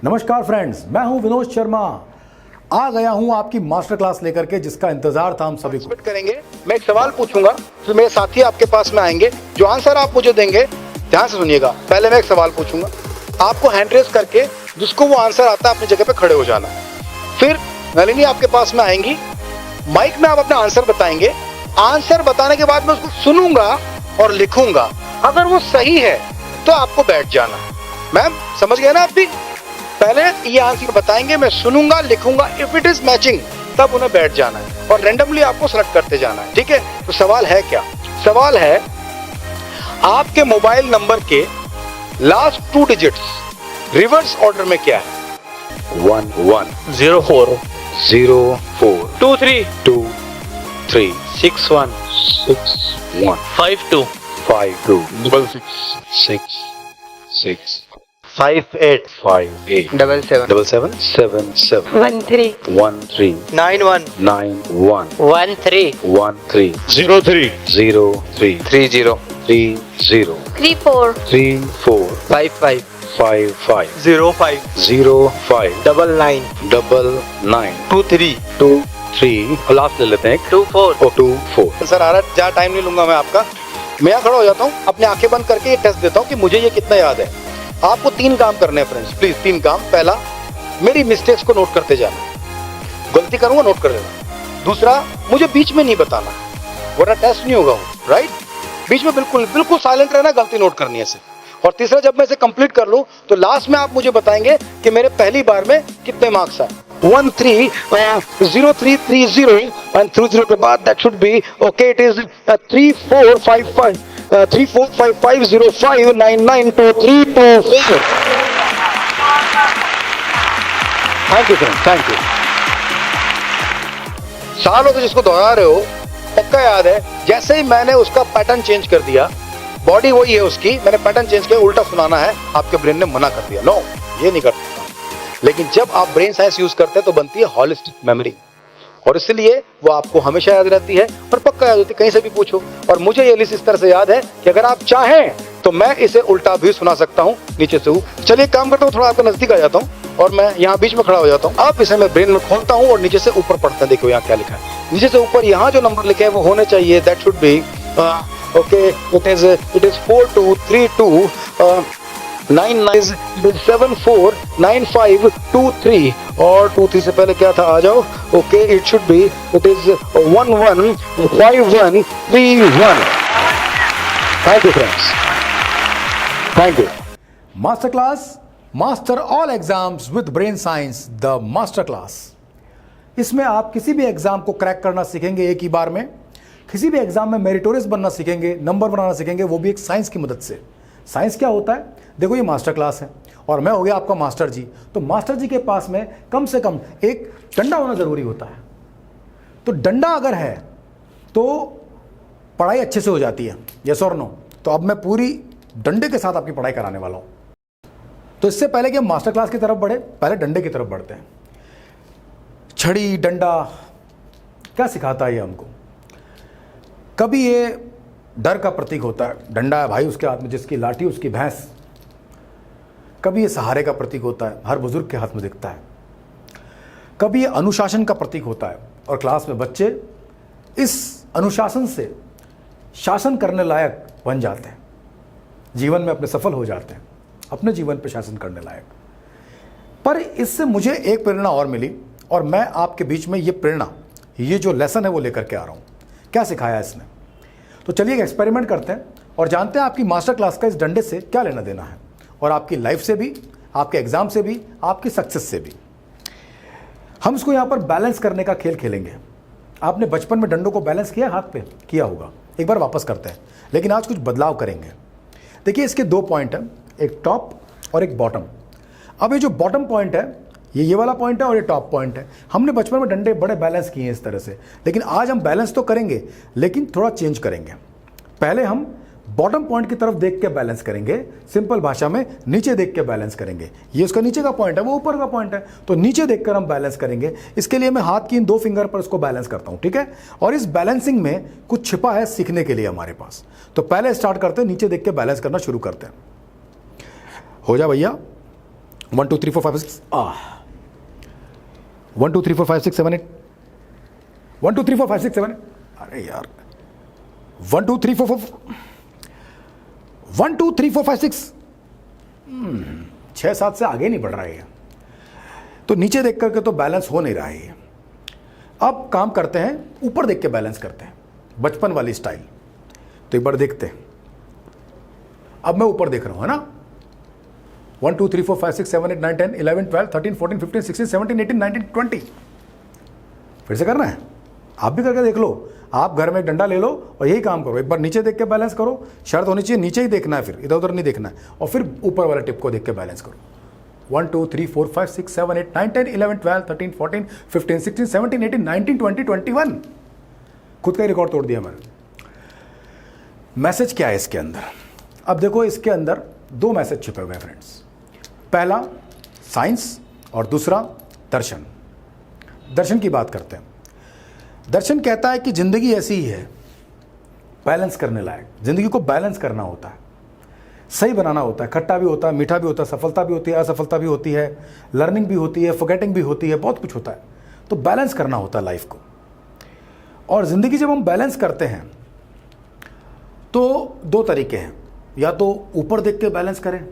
नमस्कार फ्रेंड्स, मैं हूं विनोद शर्मा। आ गया हूं आपकी मास्टर क्लास लेकर के, जिसका इंतजार था हम सभी को। करेंगे। मैं एक सवाल पूछूंगा, तो मेरे साथी आपके पास में आएंगे। जो आंसर आप मुझे देंगे, ध्यान से सुनिएगा। पहले मैं एक सवाल पूछूंगा, आपको हैंड रेस करके जिसको वो आंसर आता है अपनी जगह पे खड़े हो जाना। फिर नलिनी आपके पास में आएंगी, माइक में आप अपना आंसर बताएंगे। आंसर बताने के बाद मैं उसको सुनूंगा और लिखूंगा। अगर वो सही है तो आपको बैठ जाना। मैम समझ गए ना आप भी? पहले ये आंसर बताएंगे, मैं सुनूंगा, लिखूंगा। इफ इट इज मैचिंग तब उन्हें बैठ जाना है और रैंडमली आपको सेलेक्ट करते जाना है। ठीक है, तो सवाल है क्या? सवाल है आपके मोबाइल नंबर के लास्ट 2 डिजिट्स रिवर्स ऑर्डर में क्या है? 1 1 0 4 0 4 2 3 2 3 6 1 6 1 5 2 5 2 6 6 5 8 5 8 7 7 7 7 7 1 3 1 3 9 1 9 1 1 3 1 3 0 3 0 3 3 0 3 0 3 4 3 4 5 5 5 5 0 5 0 5 9 9 9 2 3 2 3 लास्ट ले लेते हैं 2 4 2 4। सर आ रहा, ज्यादा टाइम नहीं लूंगा मैं आपका। मैं यहाँ खड़ा हो जाता हूँ, अपनी आंखें बंद करके ये टेस्ट देता हूँ कि मुझे ये कितना याद है। आपको 3 काम करने हैं फ्रेंड्स, प्लीज 3 काम। पहला, मेरी मिस्टेक्स को नोट करते जाना। गलती करूंगा नोट कर लेना। दूसरा, मुझे बीच में नहीं बताना, वरना टेस्ट नहीं होगा वो, राइट? बीच में बिल्कुल साइलेंट रहना, गलती नोट करनी है सिर्फ। और तीसरा, जब मैं इसे कंप्लीट कर लूं तो लास्ट में आप मुझे बताएंगे कि मेरे पहली बार में कितने मार्क्स आए। 1 3 0 3 3 0 and 3 0 के बाद that should be okay. It is 3 4 5 5 3 4 5 5 0 5 9 9 2 3 2 4। Thank you friend, thank you. सालों से जिसको दोहरा रहे हो, पक्का याद है। जैसे ही मैंने उसका पैटर्न चेंज कर दिया, बॉडी वही है उसकी, मैंने पैटर्न चेंज किया, उल्टा सुनाना है, आपके ब्रेन ने मना कर दिया, नो ये नहीं कर सकता। लेकिन जब आप ब्रेन साइंस यूज करते हैं तो बनती है हॉलिस्टिक मेमोरी, और इसलिए वो आपको हमेशा याद रहती है और पक्का याद होती है, कहीं से भी पूछो। और मुझे ये लिस्ट इस तरह से याद है कि अगर आप चाहें तो मैं इसे उल्टा भी सुना सकता हूँ, नीचे से ऊपर। चलिए काम करता हूँ, थोड़ा आपके नजदीक आ जाता हूँ और मैं यहाँ बीच में खड़ा हो जाता हूँ। आप इसे मैं ब्रेन में खोलता हूँ और नीचे से ऊपर पढ़ते हैं। देखो यहाँ क्या लिखा है, नीचे से ऊपर यहाँ जो नंबर लिखे हैं वो होने चाहिए, that should be okay, it is 4 2 3 2 9 9 7 4 9 5 2 3 और 2 3 से पहले क्या था, आ जाओ। Okay, it should be, it is 1 1 5 1 3 1। Thank you friends, thank you. Master class, master all exams with brain science, the master class. इसमें आप किसी भी एग्जाम को क्रैक करना सीखेंगे एक ही बार में। किसी भी एग्जाम में मेरिटोरियस बनना सीखेंगे, नंबर बनाना सीखेंगे, वो भी एक साइंस की मदद से। साइंस क्या होता है? देखो, ये मास्टर क्लास है और मैं हो गया आपका मास्टर जी। तो मास्टर जी के पास में कम से कम एक डंडा होना जरूरी होता है। तो डंडा अगर है तो पढ़ाई अच्छे से हो जाती है, यस और नो? तो अब मैं पूरी डंडे के साथ आपकी पढ़ाई कराने वाला हूं। तो इससे पहले कि हम मास्टर क्लास की तरफ बढ़े, पहले डंडे की तरफ बढ़ते हैं। छड़ी, डंडा क्या सिखाता है ये हमको? कभी ये डर का प्रतीक होता है, डंडा है भाई उसके हाथ में, जिसकी लाठी उसकी भैंस। कभी ये सहारे का प्रतीक होता है, हर बुजुर्ग के हाथ में दिखता है। कभी ये अनुशासन का प्रतीक होता है और क्लास में बच्चे इस अनुशासन से शासन करने लायक बन जाते हैं, जीवन में अपने सफल हो जाते हैं, अपने जीवन पर शासन करने लायक। पर इससे मुझे एक प्रेरणा और मिली और मैं आपके बीच में ये प्रेरणा, ये जो लेसन है वो लेकर के आ रहा हूँ। क्या सिखाया इसने? तो चलिए एक एक्सपेरिमेंट करते हैं और जानते हैं आपकी मास्टर क्लास का इस डंडे से क्या लेना देना है, और आपकी लाइफ से भी, आपके एग्जाम से भी, आपकी सक्सेस से भी। हम इसको यहाँ पर बैलेंस करने का खेल खेलेंगे। आपने बचपन में डंडों को बैलेंस किया हाथ पे? किया होगा। एक बार वापस करते हैं, लेकिन आज कुछ बदलाव करेंगे। देखिए, इसके 2 पॉइंट हैं, एक टॉप और एक बॉटम। अब ये जो बॉटम पॉइंट है, ये वाला पॉइंट है और ये टॉप पॉइंट है। हमने बचपन में डंडे बड़े बैलेंस किए हैं इस तरह से, लेकिन आज हम बैलेंस तो करेंगे लेकिन थोड़ा चेंज करेंगे। पहले हम बॉटम पॉइंट की तरफ देख के बैलेंस करेंगे, सिंपल भाषा में नीचे देख के बैलेंस करेंगे। ये उसका नीचे का पॉइंट है, वो ऊपर का पॉइंट है, तो नीचे देखकर हम बैलेंस करेंगे। इसके लिए मैं हाथ की इन 2 फिंगर पर इसको बैलेंस करता हूं, ठीक है? और इस बैलेंसिंग में कुछ छिपा है सीखने के लिए हमारे पास। तो पहले स्टार्ट करते हैं, नीचे देख के बैलेंस करना शुरू करते हैं। हो जा भैया, 1 2 3 4 5 6 1 2 3 4 5 6 7 8 1 2 3 4 5 6 7 अरे यार 1 2 3 4 4 1 2 3 4 5 6 6 7 से आगे नहीं बढ़ रहा है, तो नीचे देख करके तो बैलेंस हो नहीं रहा है। अब काम करते हैं, ऊपर देख के बैलेंस करते हैं, बचपन वाली स्टाइल। तो एक बार देखते हैं, अब मैं ऊपर देख रहा हूं, है ना। 1 2 3 4 5 6 7 8 9 10 11 12 13 14 15 16 17 18 19 20। फिर से करना है, आप भी करके देख लो। आप घर में एक डंडा ले लो और यही काम करो, एक बार नीचे देख के बैलेंस करो। शर्त होनी चाहिए नीचे ही देखना है, फिर इधर उधर नहीं देखना है, और फिर ऊपर वाले टिप को देख के बैलेंस करो। 1 2 3 4 5 6 7 8 9 10 11 12 13 14 15 16 17 18 19 20 21। खुद का ही रिकॉर्ड तोड़ दिया मैंने। मैसेज क्या है इसके अंदर? अब देखो, इसके अंदर दो मैसेज छुपे हुए हैं फ्रेंड्स। पहला साइंस और दूसरा दर्शन। दर्शन की बात करते हैं। दर्शन कहता है कि जिंदगी ऐसी ही है, बैलेंस करने लायक। जिंदगी को बैलेंस करना होता है, सही बनाना होता है। खट्टा भी होता है, मीठा भी होता है, सफलता भी होती है, असफलता भी होती है, लर्निंग भी होती है, फॉरगेटिंग भी होती है, बहुत कुछ होता है। तो बैलेंस करना होता है लाइफ को। और जिंदगी जब हम बैलेंस करते हैं तो दो तरीके हैं, या तो ऊपर देख के बैलेंस करें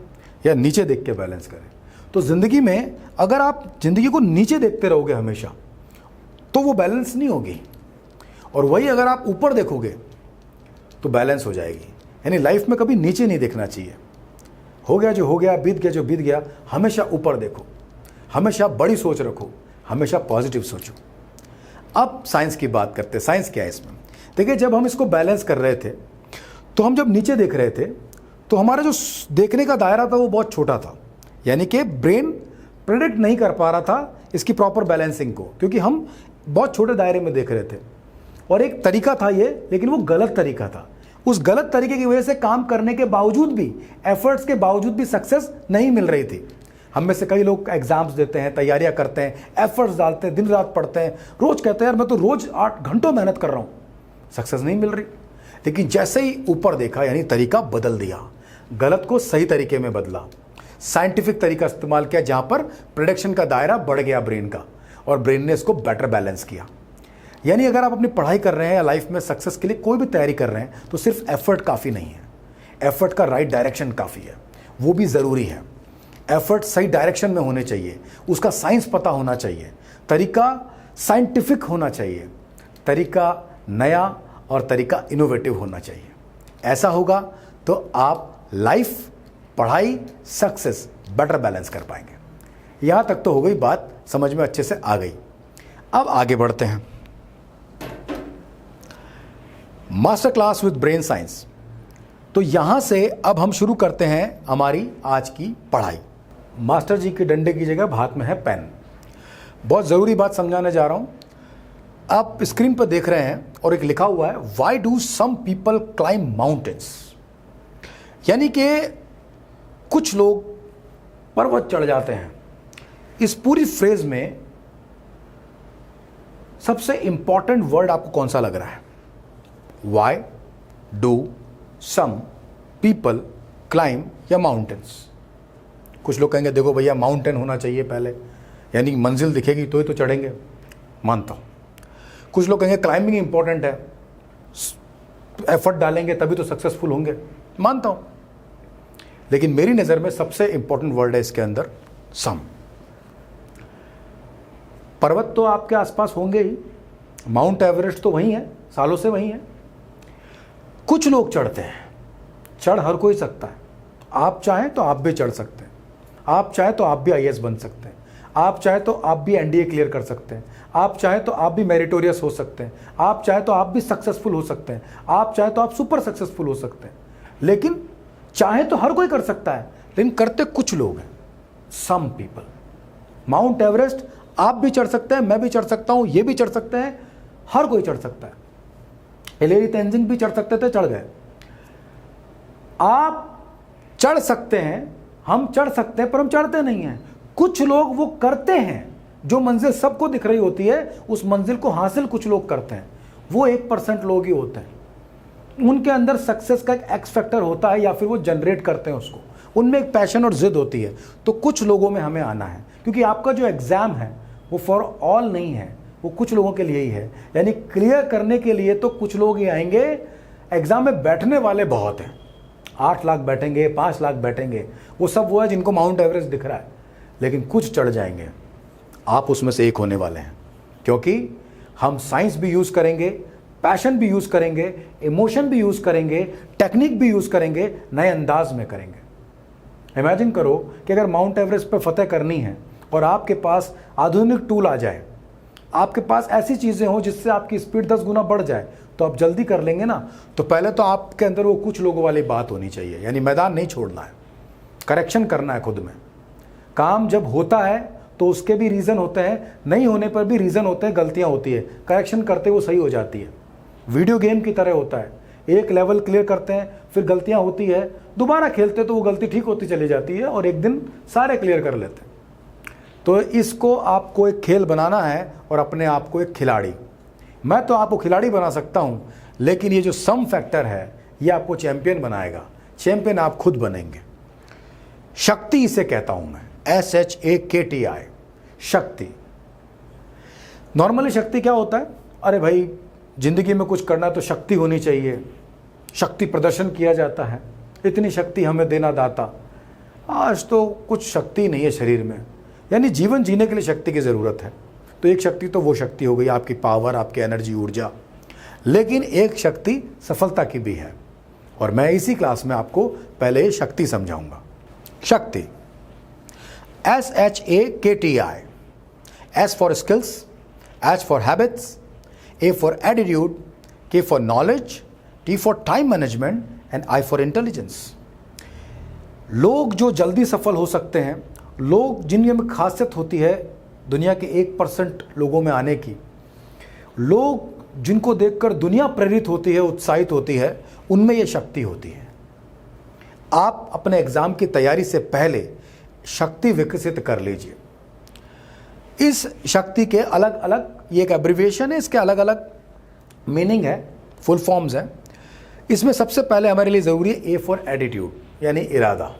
या नीचे देख के बैलेंस करें। तो जिंदगी में अगर आप जिंदगी को नीचे देखते रहोगे हमेशा, तो वो बैलेंस नहीं होगी। और वही अगर आप ऊपर देखोगे तो बैलेंस हो जाएगी। यानी लाइफ में कभी नीचे नहीं देखना चाहिए। हो गया जो हो गया, बीत गया जो बीत गया, हमेशा ऊपर देखो, हमेशा बड़ी सोच रखो, हमेशा पॉजिटिव सोचो। अब साइंस की बात करते हैं। साइंस क्या है इसमें? देखिए, जब हम इसको बैलेंस कर रहे थे, तो हम जब नीचे देख रहे थे तो हमारा जो देखने का दायरा था वो बहुत छोटा था। यानी कि ब्रेन प्रेडिक्ट नहीं कर पा रहा था इसकी प्रॉपर बैलेंसिंग को, क्योंकि हम बहुत छोटे दायरे में देख रहे थे। और एक तरीका था ये, लेकिन वो गलत तरीका था। उस गलत तरीके की वजह से काम करने के बावजूद भी, एफर्ट्स के बावजूद भी सक्सेस नहीं मिल रही थी। हम में से कई लोग एग्जाम्स देते हैं, तैयारियां करते हैं, एफर्ट्स डालते हैं, दिन रात पढ़ते हैं, रोज कहते हैं यार मैं तो रोज 8 घंटों मेहनत कर रहा हूं, सक्सेस नहीं मिल रही। लेकिन जैसे ही ऊपर देखा, यानी तरीका बदल दिया, गलत को सही तरीके में बदला, साइंटिफिक तरीका इस्तेमाल किया, जहां पर प्रेडिक्शन का दायरा बढ़ गया ब्रेन का, और ब्रेन ने इसको बेटर बैलेंस किया। यानी अगर आप अपनी पढ़ाई कर रहे हैं या लाइफ में सक्सेस के लिए कोई भी तैयारी कर रहे हैं, तो सिर्फ एफर्ट काफ़ी नहीं है, एफर्ट का राइट डायरेक्शन काफ़ी है, वो भी ज़रूरी है। एफर्ट सही डायरेक्शन में होने चाहिए, उसका साइंस पता होना चाहिए, तरीका साइंटिफिक होना चाहिए, तरीका नया और तरीका इनोवेटिव होना चाहिए। ऐसा होगा तो आप लाइफ, पढ़ाई, सक्सेस बेटर बैलेंस कर पाएंगे। यहां तक तो हो गई बात, समझ में अच्छे से आ गई। अब आगे बढ़ते हैं। Master class with brain science. तो यहां से अब हम शुरू करते हैं हमारी आज की पढ़ाई। मास्टर जी के डंडे की जगह हाथ में है पेन। बहुत जरूरी बात समझाने जा रहा हूं। आप स्क्रीन पर देख रहे हैं और एक लिखा हुआ है, why do some people climb mountains. यानी कि कुछ लोग पर्वत चढ़ जाते हैं। इस पूरी फ्रेज में सबसे इंपॉर्टेंट वर्ड आपको कौन सा लग रहा है? Why do some people climb या माउंटेन्स। कुछ लोग कहेंगे देखो भैया माउंटेन होना चाहिए पहले, यानी मंजिल दिखेगी तो ही तो चढ़ेंगे, मानता हूं। कुछ लोग कहेंगे क्लाइंबिंग इंपॉर्टेंट है, एफर्ट डालेंगे तभी तो सक्सेसफुल होंगे, मानता हूं। लेकिन मेरी नजर में सबसे इंपॉर्टेंट वर्ड है इसके अंदर सम। पर्वत तो आपके आसपास होंगे ही, माउंट एवरेस्ट तो वहीं है, सालों से वहीं है। कुछ लोग चढ़ते हैं, चढ़ हर कोई सकता है। आप चाहें तो आप भी चढ़ सकते हैं, आप चाहें तो आप भी आईएएस बन सकते हैं, आप चाहें तो आप भी एनडीए क्लियर कर सकते हैं, आप चाहें तो आप भी मेरिटोरियस हो सकते हैं, आप चाहें तो आप भी सक्सेसफुल हो सकते हैं, आप चाहें तो आप सुपर सक्सेसफुल हो सकते हैं। लेकिन चाहे तो हर कोई कर सकता है, लेकिन करते कुछ लोग हैं, सम पीपल। माउंट एवरेस्ट आप भी चढ़ सकते हैं, मैं भी चढ़ सकता हूं, ये भी चढ़ सकते हैं, हर कोई चढ़ सकता है। हिलेरी तेंजिंग भी चढ़ सकते थे, चढ़ गए। आप चढ़ सकते हैं, हम चढ़ सकते हैं, पर हम चढ़ते नहीं हैं। कुछ लोग वो करते हैं, जो मंजिल सबको दिख रही होती है उस मंजिल को हासिल कुछ लोग करते हैं। वो 1% लोग ही होते हैं। उनके अंदर सक्सेस का एक एक्स फैक्टर होता है, या फिर वो जनरेट करते हैं उसको, उनमें एक पैशन और जिद होती है। तो कुछ लोगों में हमें आना है, क्योंकि आपका जो एग्ज़ाम है वो फॉर ऑल नहीं है, वो कुछ लोगों के लिए ही है। यानी क्लियर करने के लिए तो कुछ लोग ही आएंगे, एग्ज़ाम में बैठने वाले बहुत हैं। 8 लाख बैठेंगे, 5 लाख बैठेंगे, वो सब वो है जिनको माउंट एवरेस्ट दिख रहा है, लेकिन कुछ चढ़ जाएंगे। आप उसमें से एक होने वाले हैं, क्योंकि हम साइंस भी यूज़ करेंगे, पैशन भी यूज़ करेंगे, इमोशन भी यूज़ करेंगे, टेक्निक भी यूज़ करेंगे, नए अंदाज में करेंगे। इमेजिन करो कि अगर माउंट एवरेस्ट पर फतेह करनी है और आपके पास आधुनिक टूल आ जाए, आपके पास ऐसी चीज़ें हो जिससे आपकी स्पीड 10 गुना बढ़ जाए, तो आप जल्दी कर लेंगे ना। तो पहले तो आपके अंदर वो कुछ लोगों वाली बात होनी चाहिए, यानी मैदान नहीं छोड़ना है, करेक्शन करना है खुद में। काम जब होता है तो उसके भी रीज़न होते हैं, नहीं होने पर भी रीज़न होते हैं, गलतियां होती है, करेक्शन करते वो सही हो जाती है। वीडियो गेम की तरह होता है, एक लेवल क्लियर करते हैं, फिर गलतियां होती है, दोबारा खेलते तो वो गलती ठीक होती चली जाती है और एक दिन सारे क्लियर कर लेते हैं। तो इसको आपको एक खेल बनाना है और अपने आप को एक खिलाड़ी। मैं तो आपको खिलाड़ी बना सकता हूं, लेकिन ये जो सम फैक्टर है ये आपको चैंपियन बनाएगा। चैंपियन आप खुद बनेंगे। शक्ति इसे कहता हूं मैं, SHAKTI, शक्ति। नॉर्मली शक्ति क्या होता है? अरे भाई, जिंदगी में कुछ करना तो शक्ति होनी चाहिए, शक्ति प्रदर्शन किया जाता है, इतनी शक्ति हमें देना दाता। आज तो कुछ शक्ति नहीं है शरीर में, यानी जीवन जीने के लिए शक्ति की ज़रूरत है। तो एक शक्ति तो वो शक्ति हो गई आपकी पावर, आपकी एनर्जी, ऊर्जा, लेकिन एक शक्ति सफलता की भी है, और मैं इसी क्लास में आपको पहले ये शक्ति समझाऊंगा। शक्ति, SHAKTI, S for skills, H for habits, A for attitude, K for knowledge, T for time management and I for intelligence। लोग जो जल्दी सफल हो सकते हैं, लोग जिनमें खासियत होती है दुनिया के 1% लोगों में आने की, लोग जिनको देखकर दुनिया प्रेरित होती है, उत्साहित होती है, उनमें यह शक्ति होती है। आप अपने एग्जाम की तैयारी से पहले शक्ति विकसित कर लीजिए। इस शक्ति के अलग अलग, ये एक एब्रिविएशन है, इसके अलग अलग मीनिंग है, फुल फॉर्म्स हैं। इसमें सबसे पहले हमारे लिए ज़रूरी है A फॉर एटीट्यूड, यानी इरादा।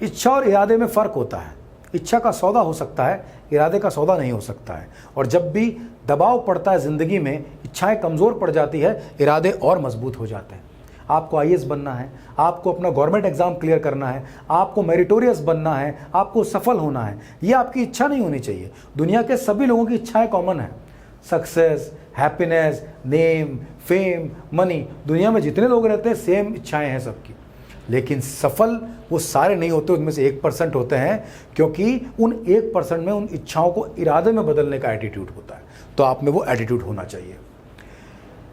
इच्छा और इरादे में फ़र्क होता है। इच्छा का सौदा हो सकता है, इरादे का सौदा नहीं हो सकता है। और जब भी दबाव पड़ता है ज़िंदगी में, इच्छाएं कमज़ोर पड़ जाती है, इरादे और मजबूत हो जाते हैं। आपको IAS बनना है, आपको अपना गवर्नमेंट एग्ज़ाम क्लियर करना है, आपको मेरिटोरियस बनना है, आपको सफल होना है, ये आपकी इच्छा नहीं होनी चाहिए। दुनिया के सभी लोगों की इच्छाएं कॉमन है, success, happiness, name, fame, money. दुनिया में जितने लोग रहते हैं सेम इच्छाएं हैं सबकी, लेकिन सफल वो सारे नहीं होते, उनमें से 1% होते हैं, क्योंकि उन 1% में उन इच्छाओं को इरादे में बदलने का एटीट्यूड होता है। तो आप में वो एटीट्यूड होना चाहिए।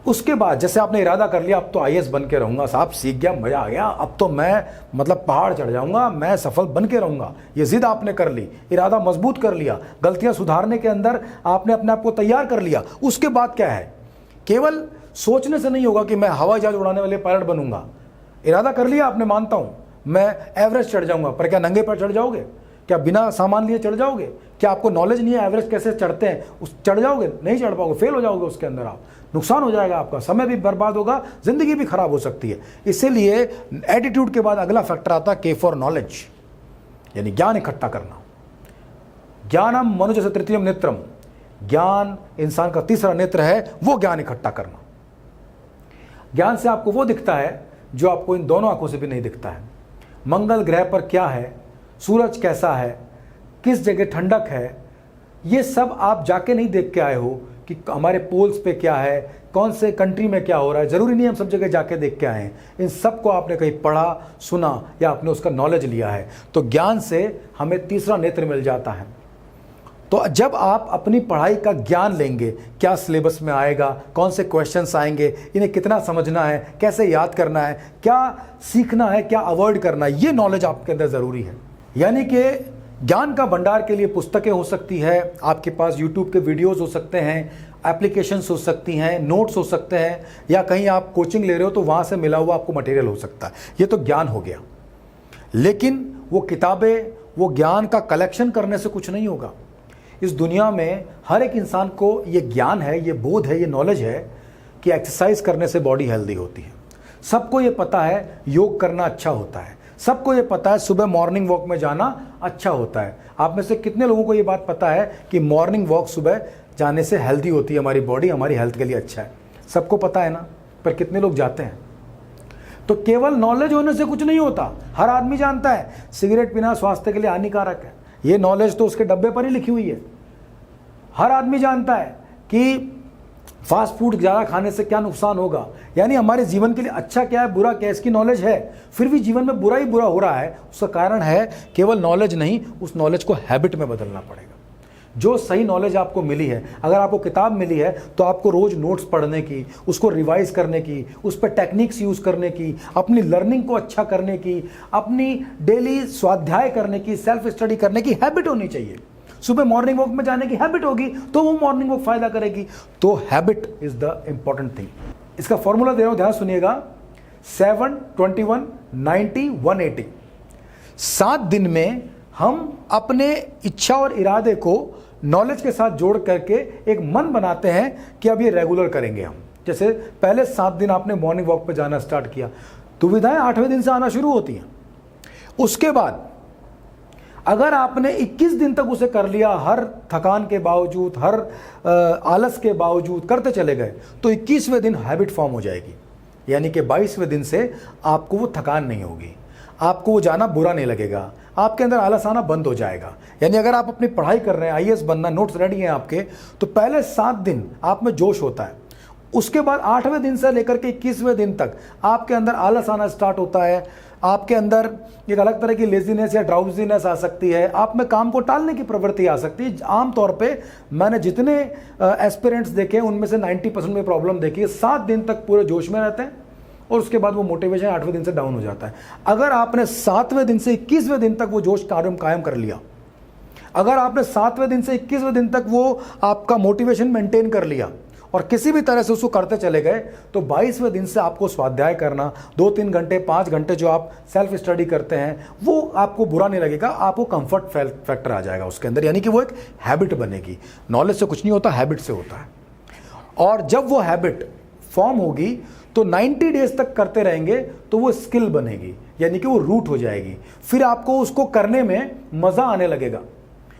उसके बाद जैसे आपने इरादा कर लिया, अब तो IAS बन के रहूँगा, साहब सीख गया, मज़ा आ गया, अब तो मैं मतलब पहाड़ चढ़ जाऊँगा, मैं सफल बन के रहूँगा, ये जिद आपने कर ली, इरादा मजबूत कर लिया, गलतियाँ सुधारने के अंदर आपने अपने आप को तैयार कर लिया। उसके बाद क्या है? केवल सोचने से नहीं होगा कि मैं हवाई जहाज उड़ाने वाले पायलट बनूंगा। इरादा कर लिया आपने, मानता हूँ मैं एवरेस्ट चढ़ जाऊँगा, पर क्या नंगे पैर चढ़ जाओगे? क्या बिना सामान लिए चढ़ जाओगे? क्या आपको नॉलेज नहीं है एवरेस्ट कैसे चढ़ते हैं? उस चढ़ जाओगे? नहीं चढ़ पाओगे, फेल हो जाओगे उसके अंदर, आप नुकसान हो जाएगा, आपका समय भी बर्बाद होगा, जिंदगी भी खराब हो सकती है। इसीलिए एटीट्यूड के बाद अगला फैक्टर आता है K फॉर नॉलेज, यानी ज्ञान इकट्ठा करना। ज्ञानम मनुज से तृतीयम नेत्रम, ज्ञान इंसान का तीसरा नेत्र है, वो ज्ञान इकट्ठा करना। ज्ञान से आपको वो दिखता है जो आपको इन दोनों आंखों से भी नहीं दिखता है। मंगल ग्रह पर क्या है, सूरज कैसा है, किस जगह ठंडक है, ये सब आप जाके नहीं देख के आए हो कि हमारे पोल्स पे क्या है, कौन से कंट्री में क्या हो रहा है। ज़रूरी नहीं हम सब जगह जाके देख के आए हैं, इन सब को आपने कहीं पढ़ा, सुना या आपने उसका नॉलेज लिया है। तो ज्ञान से हमें तीसरा नेत्र मिल जाता है। तो जब आप अपनी पढ़ाई का ज्ञान लेंगे, क्या सिलेबस में आएगा, कौन से क्वेश्चंस आएंगे, इन्हें कितना समझना है, कैसे याद करना है, क्या सीखना है, क्या अवॉइड करना है, ये नॉलेज आपके अंदर ज़रूरी है। यानी कि ज्ञान का भंडार के लिए पुस्तकें हो सकती है, आपके पास यूट्यूब के वीडियोस हो सकते हैं, एप्लीकेशंस हो सकती हैं, नोट्स हो सकते हैं, या कहीं आप कोचिंग ले रहे हो तो वहाँ से मिला हुआ आपको मटेरियल हो सकता है। ये तो ज्ञान हो गया। लेकिन वो किताबें, वो ज्ञान का कलेक्शन करने से कुछ नहीं होगा। इस दुनिया में हर एक इंसान को ये ज्ञान है, ये बोध है, ये नॉलेज है कि एक्सरसाइज करने से बॉडी हेल्दी होती है। सबको ये पता है योग करना अच्छा होता है, सबको ये पता है सुबह मॉर्निंग वॉक में जाना अच्छा होता है। आप में से कितने लोगों को ये बात पता है कि मॉर्निंग वॉक सुबह जाने से हेल्दी होती है, हमारी बॉडी हमारी हेल्थ के लिए अच्छा है? सबको पता है ना, पर कितने लोग जाते हैं? तो केवल नॉलेज होने से कुछ नहीं होता। हर आदमी जानता है सिगरेट पीना स्वास्थ्य के लिए हानिकारक है, ये नॉलेज तो उसके डब्बे पर ही लिखी हुई है। हर आदमी जानता है कि फास्ट फूड ज़्यादा खाने से क्या नुकसान होगा, यानी हमारे जीवन के लिए अच्छा क्या है बुरा क्या है इसकी नॉलेज है, फिर भी जीवन में बुरा ही बुरा हो रहा है। उसका कारण है केवल नॉलेज नहीं, उस नॉलेज को हैबिट में बदलना पड़ेगा। जो सही नॉलेज आपको मिली है, अगर आपको किताब मिली है तो आपको रोज नोट्स पढ़ने की, उसको रिवाइज करने की, उस पर टेक्निक्स यूज करने की, अपनी लर्निंग को अच्छा करने की, अपनी डेली स्वाध्याय करने की, सेल्फ स्टडी करने की हैबिट होनी चाहिए। सुबह मॉर्निंग वॉक में जाने की हैबिट होगी तो वो मॉर्निंग वॉक फायदा करेगी। तो habit is the important thing. इसका फॉर्मूला दे रहा हूं, ध्यान सुनिएगा। 7, 21, 90, 180। 7 दिन में हम अपने इच्छा और इरादे को नॉलेज के साथ जोड़ करके एक मन बनाते हैं कि अब ये रेगुलर करेंगे हम। जैसे पहले 7 दिन आपने मॉर्निंग वॉक पे जाना स्टार्ट किया, दुविधाएं 8वें दिन से आना शुरू होती हैं। उसके बाद अगर आपने 21 दिन तक उसे कर लिया, हर थकान के बावजूद, हर आलस के बावजूद करते चले गए, तो 21वें दिन हैबिट फॉर्म हो जाएगी। यानी कि 22वें दिन से आपको वो थकान नहीं होगी, आपको वो जाना बुरा नहीं लगेगा, आपके अंदर आलस आना बंद हो जाएगा। यानी अगर आप अपनी पढ़ाई कर रहे हैं, आईएएस बनना, नोट्स रेडी हैं आपके, तो पहले 7 दिन आप में जोश होता है। उसके बाद 8वें दिन से लेकर के 21वें दिन तक आपके अंदर आलस आना स्टार्ट होता है, आपके अंदर एक अलग तरह की लेजीनेस या ड्राउजीनेस आ सकती है, आप में काम को टालने की प्रवृत्ति आ सकती है। आमतौर पे मैंने जितने एस्पिरेंट्स देखे उनमें से 90% में प्रॉब्लम देखी है, 7 दिन तक पूरे जोश में रहते हैं और उसके बाद वो मोटिवेशन 8वें दिन से डाउन हो जाता है। अगर आपने 7वें दिन से 21वें दिन तक वो जोश कायम कर लिया, अगर आपने 7वें दिन से 21वें दिन तक वो आपका मोटिवेशन मेंटेन कर लिया और किसी भी तरह से उसको करते चले गए, तो 22वें दिन से आपको स्वाध्याय करना 2-3 घंटे 5 घंटे जो आप सेल्फ स्टडी करते हैं वो आपको बुरा नहीं लगेगा, आपको कंफर्ट फैक्टर आ जाएगा उसके अंदर। यानी कि वो एक हैबिट बनेगी। नॉलेज से कुछ नहीं होता, हैबिट से होता है। और जब वो हैबिट फॉर्म होगी तो 90 डेज तक करते रहेंगे तो वो स्किल बनेगी, यानी कि वो रूट हो जाएगी। फिर आपको उसको करने में मजा आने लगेगा,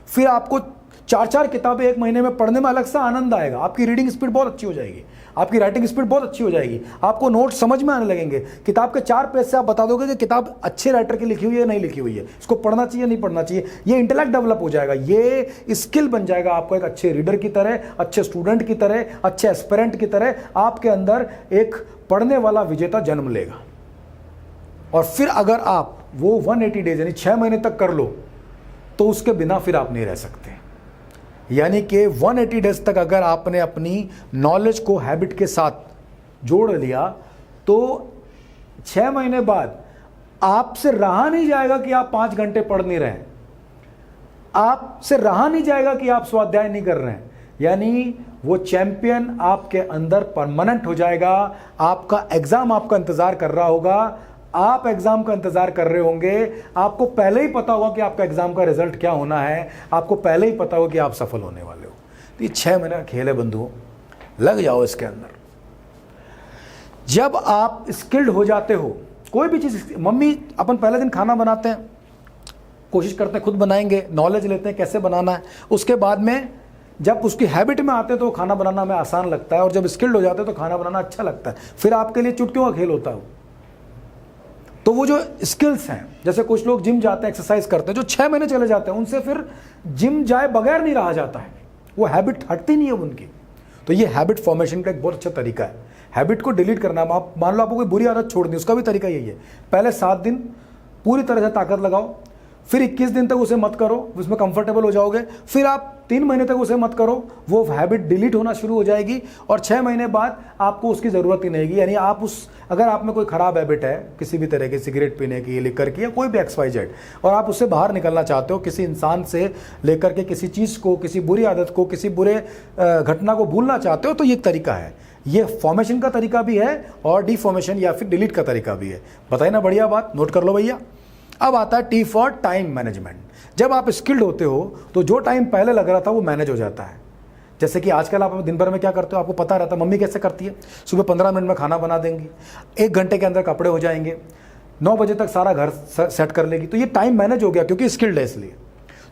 फिर आपको 4-4 किताबें एक महीने में पढ़ने में अलग सा आनंद आएगा। आपकी रीडिंग स्पीड बहुत अच्छी हो जाएगी, आपकी राइटिंग स्पीड बहुत अच्छी हो जाएगी, आपको नोट समझ में आने लगेंगे। किताब के 4 पेज से आप बता दोगे कि किताब अच्छे राइटर की लिखी हुई है नहीं लिखी हुई है, इसको पढ़ना चाहिए नहीं पढ़ना चाहिए। ये इंटेलेक्ट डेवलप हो जाएगा, ये स्किल बन जाएगा आपको एक अच्छे रीडर की तरह, अच्छे स्टूडेंट की तरह, अच्छे एस्पिरेंट की तरह। आपके अंदर एक पढ़ने वाला विजेता जन्म लेगा। और फिर अगर आप वो 180 डेज यानी 6 महीने तक कर लो तो उसके बिना फिर आप नहीं रह सकते। यानी कि 180 डेज तक अगर आपने अपनी नॉलेज को हैबिट के साथ जोड़ लिया तो 6 महीने बाद आपसे रहा नहीं जाएगा कि आप 5 घंटे पढ़ नहीं रहे हैं, आपसे रहा नहीं जाएगा कि आप स्वाध्याय नहीं कर रहे हैं। यानी वो चैंपियन आपके अंदर परमानेंट हो जाएगा। आपका एग्जाम आपका इंतजार कर रहा होगा, आप एग्जाम का इंतजार कर रहे होंगे, आपको पहले ही पता होगा कि आपका एग्जाम का रिजल्ट क्या होना है, आपको पहले ही पता होगा कि आप सफल होने वाले हो। तो ये 6 महीने का खेल है बंधुओं, लग जाओ इसके अंदर। जब आप स्किल्ड हो जाते हो कोई भी चीज, मम्मी अपन पहले दिन खाना बनाते हैं, कोशिश करते हैं खुद बनाएंगे, नॉलेज लेते हैं कैसे बनाना है, उसके बाद में जब उसकी हैबिट में आते हैं तो खाना बनाना हमें आसान लगता है, और जब स्किल्ड हो जाते हैं तो खाना बनाना अच्छा लगता है, फिर आपके लिए चुटकियों का खेल होता है। तो वो जो स्किल्स हैं, जैसे कुछ लोग जिम जाते हैं, एक्सरसाइज करते हैं, जो 6 महीने चले जाते हैं उनसे फिर जिम जाए बगैर नहीं रहा जाता है, वो हैबिट हटती नहीं है उनकी। तो ये हैबिट फॉर्मेशन का एक बहुत अच्छा तरीका है। हैबिट को डिलीट करना, आप मान लो आपको कोई बुरी आदत छोड़नी, उसका भी तरीका यही है। पहले 7 दिन पूरी तरह से ताकत लगाओ, फिर 21 दिन तक उसे मत करो, उसमें कंफर्टेबल हो जाओगे, फिर आप 3 महीने तक उसे मत करो, वो हैबिट डिलीट होना शुरू हो जाएगी, और 6 महीने बाद आपको उसकी ज़रूरत ही नहीं है। यानी आप अगर आप में कोई ख़राब हैबिट है किसी भी तरह की, सिगरेट पीने की, लिकर की, या कोई भी XYZ, और आप उससे बाहर निकलना चाहते हो, किसी इंसान से लेकर के किसी चीज़ को, किसी बुरी आदत को, किसी बुरे घटना को भूलना चाहते हो, तो ये एक तरीका है। ये फॉर्मेशन का तरीका भी है और डिफॉर्मेशन या फिर डिलीट का तरीका भी है। बताइए ना, बढ़िया बात, नोट कर लो भैया। अब आता है T फॉर टाइम मैनेजमेंट। जब आप स्किल्ड होते हो तो जो टाइम पहले लग रहा था वो मैनेज हो जाता है। जैसे कि आजकल आप दिन भर में क्या करते हो, आपको पता रहता है। मम्मी कैसे करती है, सुबह 15 मिनट में खाना बना देंगी, 1 घंटे के अंदर कपड़े हो जाएंगे, 9 बजे तक सारा घर सेट कर लेगी। तो ये टाइम मैनेज हो गया क्योंकि स्किल्ड है इसलिए।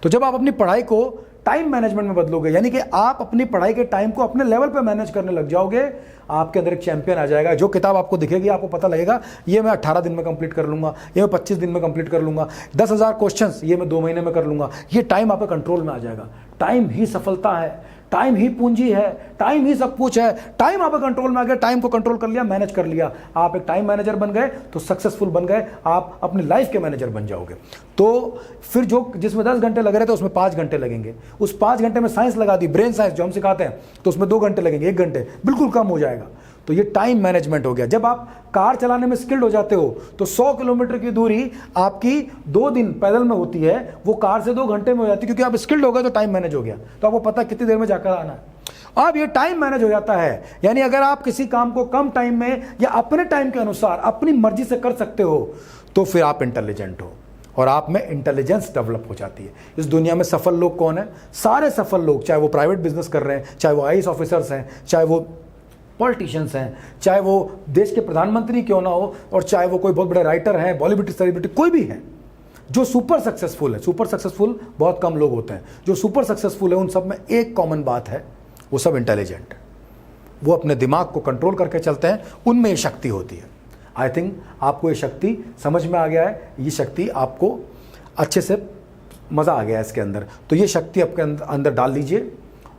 तो जब आप अपनी पढ़ाई को टाइम मैनेजमेंट में बदलोगे, यानी कि आप अपनी पढ़ाई के टाइम को अपने लेवल पे मैनेज करने लग जाओगे, आपके अंदर एक चैंपियन आ जाएगा। जो किताब आपको दिखेगी आपको पता लगेगा ये मैं 18 दिन में कंप्लीट कर लूंगा, ये मैं 25 दिन में कंप्लीट कर लूंगा, 10,000 क्वेश्चंस ये मैं 2 महीने में कर लूंगा। ये टाइम आपके कंट्रोल में आ जाएगा। टाइम ही सफलता है, टाइम ही पूंजी है, टाइम ही सब कुछ है। टाइम आपके कंट्रोल में आ गया, टाइम को कंट्रोल कर लिया, मैनेज कर लिया, आप एक टाइम मैनेजर बन गए तो सक्सेसफुल बन गए, आप अपनी लाइफ के मैनेजर बन जाओगे। तो फिर जो जिसमें 10 घंटे लग रहे थे उसमें 5 घंटे लगेंगे, उस 5 घंटे में साइंस लगा दी, ब्रेन साइंस जो हम सिखाते हैं, तो उसमें 2 घंटे लगेंगे, 1 घंटे बिल्कुल कम हो जाएगा। तो ये टाइम मैनेजमेंट हो गया। जब आप कार चलाने में स्किल्ड हो जाते हो तो 100 किलोमीटर की दूरी आपकी 2 दिन पैदल में होती है, वो कार से 2 घंटे में हो जाती है, क्योंकि आप स्किल्ड हो गए तो टाइम मैनेज हो गया। तो आपको पता है कितनी देर में जाकर आना है। अब ये टाइम मैनेज हो जाता है, यानी अगर आप किसी काम को कम टाइम में या अपने टाइम के अनुसार अपनी मर्जी से कर सकते हो तो फिर आप इंटेलिजेंट हो और आप में इंटेलिजेंस डेवलप हो जाती है। इस दुनिया में सफल लोग कौन है? सारे सफल लोग, चाहे वो प्राइवेट बिजनेस कर रहे हैं, चाहे वो आईएएस ऑफिसर्स हैं, चाहे वो पॉलिटिशियंस हैं, चाहे वो देश के प्रधानमंत्री क्यों ना हो, और चाहे वो कोई बहुत बड़े राइटर हैं, बॉलीवुड सेलिब्रिटी, कोई भी है जो सुपर सक्सेसफुल है। सुपर सक्सेसफुल बहुत कम लोग होते हैं। जो सुपर सक्सेसफुल है उन सब में एक कॉमन बात है, वो सब इंटेलिजेंट है, वो अपने दिमाग को कंट्रोल करके चलते हैं, उनमें ये शक्ति होती है। आई थिंक आपको ये शक्ति समझ में आ गया है, ये शक्ति आपको अच्छे से मज़ा आ गया है इसके अंदर। तो ये शक्ति आपके अंदर डाल लीजिए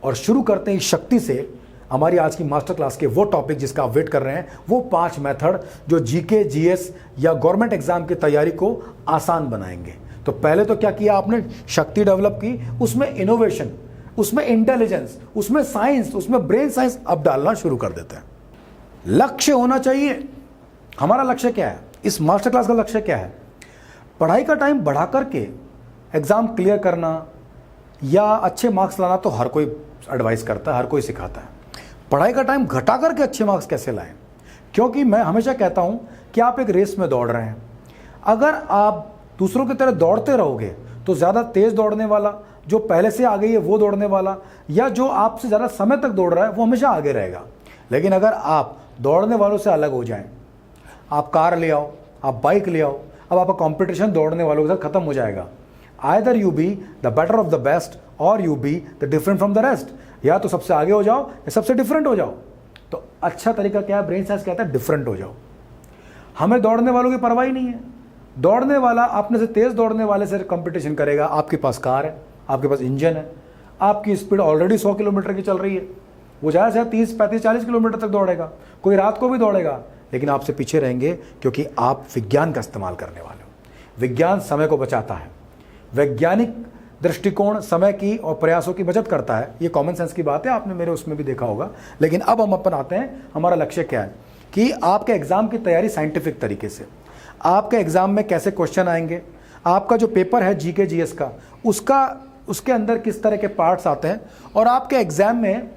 और शुरू करते हैं इस शक्ति से हमारी आज की मास्टर क्लास के वो टॉपिक जिसका आप वेट कर रहे हैं, वो 5 मेथड जो जीके, जीएस या गवर्नमेंट एग्जाम की तैयारी को आसान बनाएंगे। तो पहले तो क्या किया आपने? शक्ति डेवलप की, उसमें इनोवेशन, उसमें इंटेलिजेंस, उसमें साइंस, उसमें ब्रेन साइंस अब डालना शुरू कर देते हैं। लक्ष्य होना चाहिए। हमारा लक्ष्य क्या है? इस मास्टर क्लास का लक्ष्य क्या है? पढ़ाई का टाइम बढ़ा करके एग्जाम क्लियर करना या अच्छे मार्क्स लाना तो हर कोई एडवाइस करता है, हर कोई सिखाता है। पढ़ाई का टाइम घटा करके अच्छे मार्क्स कैसे लाएं? क्योंकि मैं हमेशा कहता हूं कि आप एक रेस में दौड़ रहे हैं। अगर आप दूसरों की तरह दौड़ते रहोगे तो ज़्यादा तेज़ दौड़ने वाला, जो पहले से आ गई है वो दौड़ने वाला, या जो आपसे ज़्यादा समय तक दौड़ रहा है वो हमेशा आगे रहेगा। लेकिन अगर आप दौड़ने वालों से अलग हो जाएं, आप कार ले आओ, आप बाइक ले आओ, अब आपका कंपटीशन दौड़ने वालों के साथ खत्म हो जाएगा। Either you be the better of the best or you be the different from the rest. या तो सबसे आगे हो जाओ या सबसे डिफरेंट हो जाओ। तो अच्छा तरीका क्या है? ब्रेन साइंस कहता है डिफरेंट हो जाओ। हमें दौड़ने वालों की परवाह ही नहीं है। दौड़ने वाला अपने से तेज दौड़ने वाले से कंपटीशन करेगा। आपके पास कार है, आपके पास इंजन है, आपकी स्पीड ऑलरेडी 100 किलोमीटर की चल रही है, वो ज़्यादा से 30, 35, 40 किलोमीटर तक दौड़ेगा। कोई रात को भी दौड़ेगा, लेकिन आपसे पीछे रहेंगे क्योंकि आप विज्ञान का इस्तेमाल करने वाले हो। विज्ञान समय को बचाता है। वैज्ञानिक दृष्टिकोण समय की और प्रयासों की बचत करता है। ये कॉमन सेंस की बात है, आपने मेरे उसमें भी देखा होगा। लेकिन अब हम अपन आते हैं, हमारा लक्ष्य क्या है कि आपके एग्जाम की तैयारी साइंटिफिक तरीके से, आपके एग्जाम में कैसे क्वेश्चन आएंगे, आपका जो पेपर है जीके जीएस का, उसके अंदर किस तरह के पार्ट्स आते हैं, और आपके एग्जाम में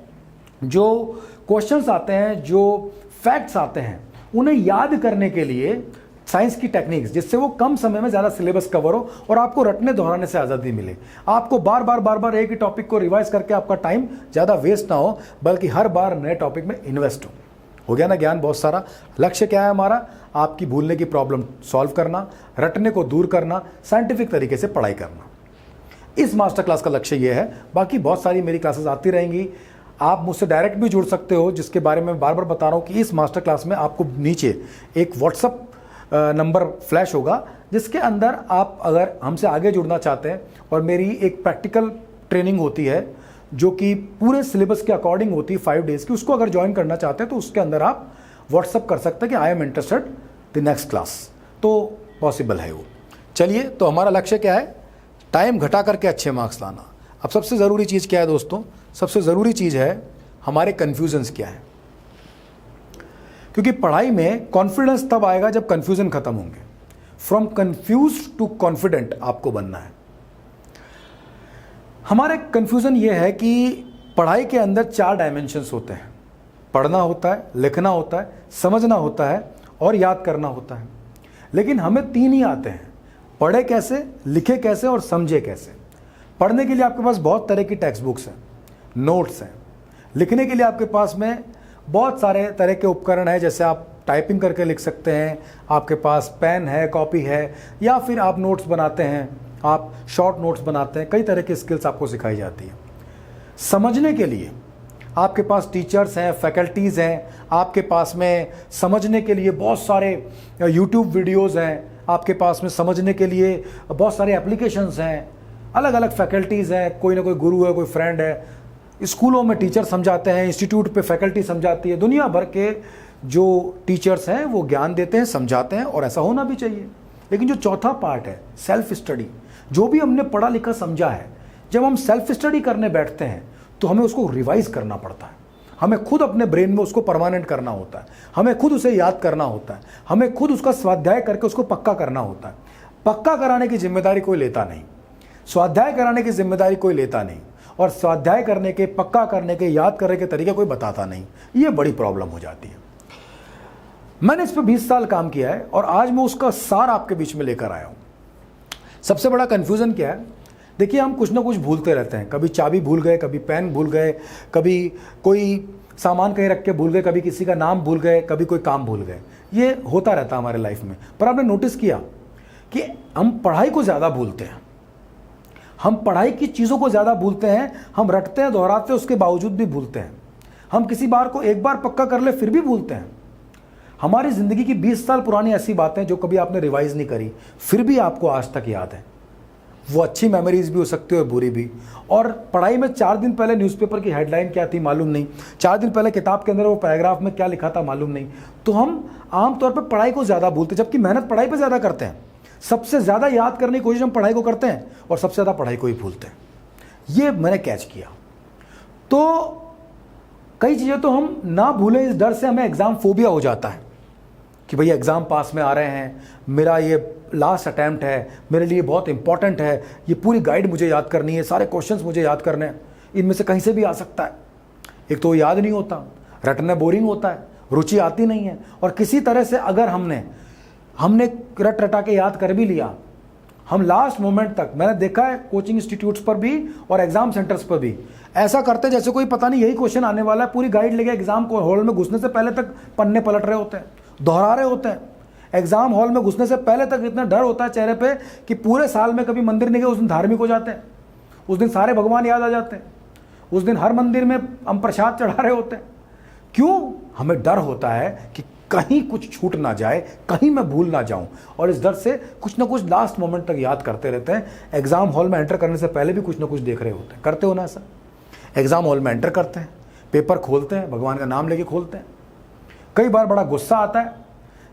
जो क्वेश्चंस आते हैं, जो फैक्ट्स आते हैं, उन्हें याद करने के लिए साइंस की टेक्निक्स, जिससे वो कम समय में ज़्यादा सिलेबस कवर हो और आपको रटने दोहराने से आज़ादी मिले। आपको बार बार एक ही टॉपिक को रिवाइज करके आपका टाइम ज़्यादा वेस्ट ना हो, बल्कि हर बार नए टॉपिक में इन्वेस्ट हो गया ना ज्ञान बहुत सारा। लक्ष्य क्या है हमारा? आपकी भूलने की प्रॉब्लम सॉल्व करना, रटने को दूर करना, साइंटिफिक तरीके से पढ़ाई करना। इस मास्टर क्लास का लक्ष्य ये है। बाकी बहुत सारी मेरी क्लासेस आती रहेंगी। आप मुझसे डायरेक्ट भी जुड़ सकते हो, जिसके बारे में बार बार बता रहा हूँ कि इस मास्टर क्लास में आपको नीचे एक व्हाट्सअप नंबर फ्लैश होगा, जिसके अंदर आप अगर हमसे आगे जुड़ना चाहते हैं, और मेरी एक प्रैक्टिकल ट्रेनिंग होती है जो कि पूरे सिलेबस के अकॉर्डिंग होती है 5 डेज़ की, उसको अगर ज्वाइन करना चाहते हैं तो उसके अंदर आप व्हाट्सअप कर सकते हैं कि I am interested the next class. तो पॉसिबल है वो। चलिए, तो हमारा लक्ष्य क्या है? टाइम घटा करके अच्छे मार्क्स लाना। अब सबसे ज़रूरी चीज़ क्या है दोस्तों? सबसे ज़रूरी चीज़ है हमारे कन्फ्यूजन्स क्या है, क्योंकि पढ़ाई में कॉन्फिडेंस तब आएगा जब कन्फ्यूजन खत्म होंगे। फ्रॉम कन्फ्यूज टू कॉन्फिडेंट आपको बनना है। हमारे कन्फ्यूजन ये है कि पढ़ाई के अंदर 4 डायमेंशंस होते हैं। पढ़ना होता है, लिखना होता है, समझना होता है और याद करना होता है। लेकिन हमें 3 ही आते हैं, पढ़े कैसे, लिखे कैसे और समझे कैसे। पढ़ने के लिए आपके पास बहुत तरह की टेक्स्ट बुक्स हैं, नोट्स हैं। लिखने के लिए आपके पास में बहुत सारे तरह के उपकरण हैं, जैसे आप टाइपिंग करके लिख सकते हैं, आपके पास पेन है, कॉपी है, या फिर आप नोट्स बनाते हैं, आप शॉर्ट नोट्स बनाते हैं। कई तरह की स्किल्स आपको सिखाई जाती है। समझने के लिए आपके पास टीचर्स हैं, फैकल्टीज़ हैं, आपके पास में समझने के लिए बहुत सारे यूट्यूब वीडियोज़ हैं, आपके पास में समझने के लिए बहुत सारे एप्लीकेशंस हैं, अलग अलग फैकल्टीज़ हैं, कोई ना कोई गुरु है, कोई फ्रेंड है, स्कूलों में टीचर समझाते हैं, इंस्टीट्यूट पे फैकल्टी समझाती है, दुनिया भर के जो टीचर्स हैं वो ज्ञान देते हैं, समझाते हैं, और ऐसा होना भी चाहिए। लेकिन जो चौथा पार्ट है सेल्फ स्टडी, जो भी हमने पढ़ा लिखा समझा है, जब हम सेल्फ स्टडी करने बैठते हैं तो हमें उसको रिवाइज करना पड़ता है, हमें खुद अपने ब्रेन में उसको परमानेंट करना होता है, हमें खुद उसे याद करना होता है, हमें खुद उसका स्वाध्याय करके उसको पक्का करना होता है। पक्का कराने की जिम्मेदारी कोई लेता नहीं, स्वाध्याय कराने की जिम्मेदारी कोई लेता नहीं, और स्वाध्याय करने के, पक्का करने के, याद करने के तरीके कोई बताता नहीं। ये बड़ी प्रॉब्लम हो जाती है। मैंने इस पर 20 साल काम किया है और आज मैं उसका सार आपके बीच में लेकर आया हूं। सबसे बड़ा कंफ्यूजन क्या है? देखिए, हम कुछ ना कुछ भूलते रहते हैं। कभी चाबी भूल गए, कभी पेन भूल गए, कभी कोई सामान कहीं रख के भूल गए, कभी किसी का नाम भूल गए, कभी कोई काम भूल गए। ये होता रहता है हमारे लाइफ में। पर आपने नोटिस किया कि हम पढ़ाई को ज़्यादा भूलते हैं, हम पढ़ाई की चीज़ों को ज़्यादा भूलते हैं, हम रटते हैं, दोहराते हैं, उसके बावजूद भी भूलते हैं। हम किसी बार को एक बार पक्का कर ले फिर भी भूलते हैं। हमारी ज़िंदगी की 20 साल पुरानी ऐसी बातें जो कभी आपने रिवाइज नहीं करी, फिर भी आपको आज तक याद है। वो अच्छी मेमोरीज भी हो सकती है और बुरी भी। और पढ़ाई में 4 दिन पहले न्यूज़पेपर की हेडलाइन क्या थी मालूम नहीं, 4 दिन पहले किताब के अंदर वो पैराग्राफ में क्या लिखा था मालूम नहीं। तो हम आमतौर पर पढ़ाई को ज़्यादा भूलते, जबकि मेहनत पढ़ाई पर ज़्यादा करते हैं। सबसे ज़्यादा याद करने की कोशिश हम पढ़ाई को करते हैं और सबसे ज़्यादा पढ़ाई को ही भूलते हैं। ये मैंने कैच किया। तो कई चीज़ें तो हम ना भूलें, इस डर से हमें एग्ज़ाम फोबिया हो जाता है कि भैया एग्ज़ाम पास में आ रहे हैं, मेरा ये लास्ट अटैम्प्ट है, मेरे लिए बहुत इंपॉर्टेंट है, ये पूरी गाइड मुझे याद करनी है, सारे क्वेश्चंस मुझे याद करने हैं, इनमें से कहीं से भी आ सकता है। एक तो याद नहीं होता, रटना बोरिंग होता है, रुचि आती नहीं है, और किसी तरह से अगर हमने रट रटा के याद कर भी लिया, हम लास्ट मोमेंट तक, मैंने देखा है कोचिंग इंस्टीट्यूट्स पर भी और एग्जाम सेंटर्स पर भी ऐसा करते जैसे कोई पता नहीं यही क्वेश्चन आने वाला है, पूरी गाइड लेके एग्जाम को हॉल में घुसने से पहले तक पन्ने पलट रहे होते हैं, दोहरा रहे होते हैं। एग्जाम हॉल में घुसने से पहले तक इतना डर होता है चेहरे पे कि पूरे साल में कभी मंदिर नहीं गए, उस दिन धार्मिक हो जाते हैं, उस दिन सारे भगवान याद आ जाते हैं, उस दिन हर मंदिर में हम प्रसाद चढ़ा रहे होते हैं। क्यों? हमें डर होता है कि कहीं कुछ छूट ना जाए, कहीं मैं भूल ना जाऊं, और इस डर से कुछ ना कुछ लास्ट मोमेंट तक याद करते रहते हैं। एग्जाम हॉल में एंटर करने से पहले भी कुछ ना कुछ देख रहे होते हैं। करते हो ना ऐसा? एग्जाम हॉल में एंटर करते हैं, पेपर खोलते हैं, भगवान का नाम लेके खोलते हैं। कई बार बड़ा गुस्सा आता है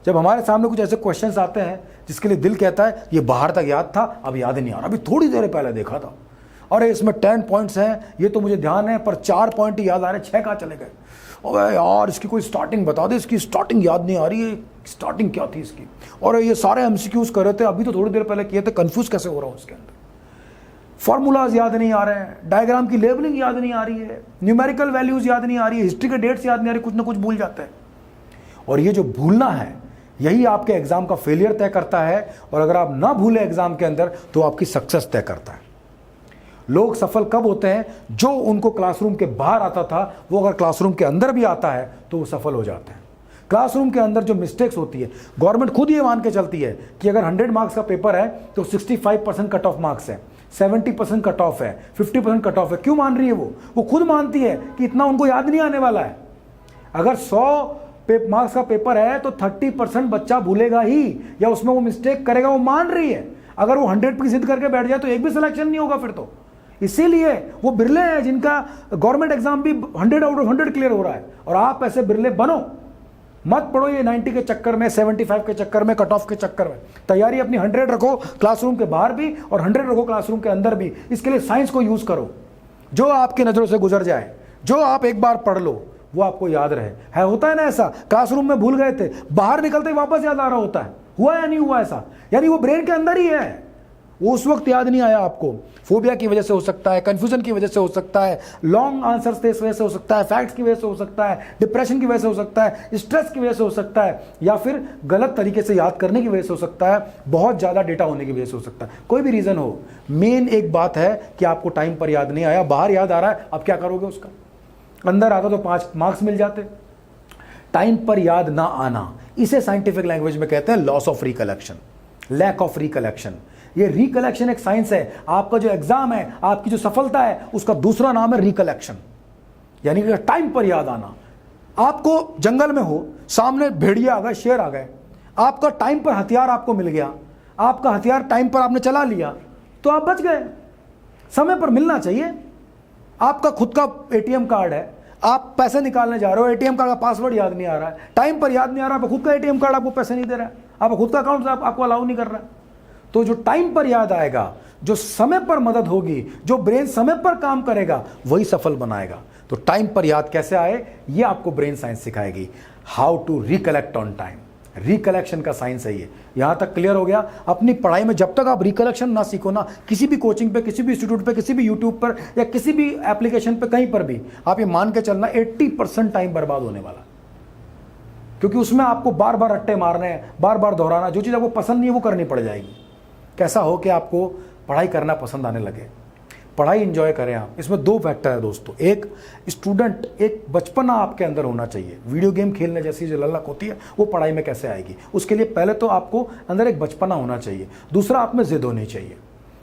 जब हमारे सामने कुछ ऐसे क्वेश्चंस आते हैं जिसके लिए दिल कहता है ये बाहर तक याद था, अब याद ही नहीं आ रहा, अभी थोड़ी देर पहले देखा था, अरे इसमें 10 पॉइंट्स हैं, ये तो मुझे ध्यान है, पर 4 पॉइंट ही याद आ रहे, 6 कहाँ चले गए? अरे यार, इसकी कोई स्टार्टिंग बता दे, इसकी स्टार्टिंग याद नहीं आ रही है, स्टार्टिंग क्या थी इसकी, और ये सारे MCQs कर रहे थे, अभी तो थोड़ी देर पहले किए थे, कंफ्यूज कैसे हो रहा हूँ उसके अंदर। फॉर्मूलाज याद नहीं आ रहे हैं, डायग्राम की लेबलिंग याद नहीं आ रही है, न्यूमेरिकल वैल्यूज याद नहीं आ रही है, हिस्ट्री के डेट्स याद नहीं आ रही, कुछ ना कुछ भूल जाते हैं। और ये जो भूलना है, यही आपके एग्जाम का फेलियर तय करता है, और अगर आप ना भूले एग्जाम के अंदर तो आपकी सक्सेस तय करता है। लोग सफल कब होते हैं? जो उनको क्लासरूम के बाहर आता था, वो अगर क्लासरूम के अंदर भी आता है तो वो सफल हो जाते हैं। क्लासरूम के अंदर जो मिस्टेक्स होती है, गवर्नमेंट खुद ये मान के चलती है कि अगर 100 मार्क्स का पेपर है तो 65% कट ऑफ मार्क्स है, 70% कट ऑफ है, 50% कट ऑफ है। क्यों मान रही है वो खुद मानती है कि इतना उनको याद नहीं आने वाला है। अगर 100 मार्क्स का पेपर है तो 30% बच्चा भूलेगा ही, या उसमें वो मिस्टेक करेगा, वो मान रही है। अगर वो 100 की जिद करके बैठ जाए तो एक भी सिलेक्शन नहीं होगा फिर तो। इसीलिए वो बिरले हैं जिनका गवर्नमेंट एग्जाम भी 100 आउट ऑफ 100 क्लियर हो रहा है, और आप ऐसे बिरले बनो मत। पढ़ो ये 90 के चक्कर में, 75 के चक्कर में, कट ऑफ के चक्कर में। तैयारी अपनी 100 रखो क्लासरूम के बाहर भी, और 100 रखो क्लासरूम के अंदर भी। इसके लिए साइंस को यूज करो, जो आपकी नजरों से गुजर जाए, जो आप एक बार पढ़ लो वो आपको याद रहे। है होता है ना ऐसा, क्लासरूम में भूल गए थे, बाहर निकलते ही वापस याद आ रहा होता है। हुआ या नहीं हुआ ऐसा? यानी वो ब्रेन के अंदर ही है, वो उस वक्त याद नहीं आया आपको। फोबिया की वजह से हो सकता है, कंफ्यूजन की वजह से हो सकता है, लॉन्ग आंसर्स थे इस वजह से हो सकता है, फैक्ट्स की वजह से हो सकता है, डिप्रेशन की वजह से हो सकता है, स्ट्रेस की वजह से हो सकता है, या फिर गलत तरीके से याद करने की वजह से हो सकता है, बहुत ज़्यादा डेटा होने की वजह से हो सकता है। कोई भी रीज़न हो, मेन एक बात है कि आपको टाइम पर याद नहीं आया, बाहर याद आ रहा है, अब क्या करोगे उसका? अंदर आता तो 5 मार्क्स मिल जाते, टाइम पर याद ना आना, इसे साइंटिफिक लैंग्वेज में कहते हैं loss of recollection, lack of recollection. ये रिकलेक्शन एक साइंस है। आपका जो एग्जाम है, आपकी जो सफलता है, उसका दूसरा नाम है रिकलेक्शन, यानी कि टाइम पर याद आना। आपको जंगल में हो, सामने भेड़िया आ गए, शेर आ गए, आपका टाइम पर हथियार आपको मिल गया, आपका हथियार टाइम पर आपने चला लिया, तो आप बच गए। समय पर मिलना चाहिए। आपका खुद का एटीएम कार्ड है, आप पैसे निकालने जा रहे हो, एटीएम कार्ड का पासवर्ड याद नहीं आ रहा है, टाइम पर याद नहीं आ रहा, आपका खुद का एटीएम कार्ड आपको पैसे नहीं दे रहा है, आपका खुद का अकाउंट आपको अलाउ नहीं कर रहा है। तो जो टाइम पर याद आएगा, जो समय पर मदद होगी, जो ब्रेन समय पर काम करेगा, वही सफल बनाएगा। तो टाइम पर याद कैसे आए, ये आपको ब्रेन साइंस सिखाएगी। How to recollect on time, recollection का साइंस है ये। यहां तक क्लियर हो गया। अपनी पढ़ाई में जब तक आप रिकलेक्शन ना सीखो ना, किसी भी कोचिंग पे, किसी भी इंस्टीट्यूट पे, किसी भी यूट्यूब पर या किसी भी एप्लीकेशन पे, कहीं पर भी आप ये मान के चलना 80% टाइम बर्बाद होने वाला, क्योंकि उसमें आपको बार बार रट्टे मारने हैं, बार बार दोहराना, जो चीज़ आपको पसंद नहीं है वो करनी पड़ जाएगी। कैसा हो कि आपको पढ़ाई करना पसंद आने लगे, पढ़ाई इंजॉय करें आप। इसमें दो फैक्टर है दोस्तों। एक, स्टूडेंट, एक बचपना आपके अंदर होना चाहिए। वीडियो गेम खेलने जैसी जो ललक होती है वो पढ़ाई में कैसे आएगी, उसके लिए पहले तो आपको अंदर एक बचपना होना चाहिए, दूसरा आप में जिद होनी चाहिए,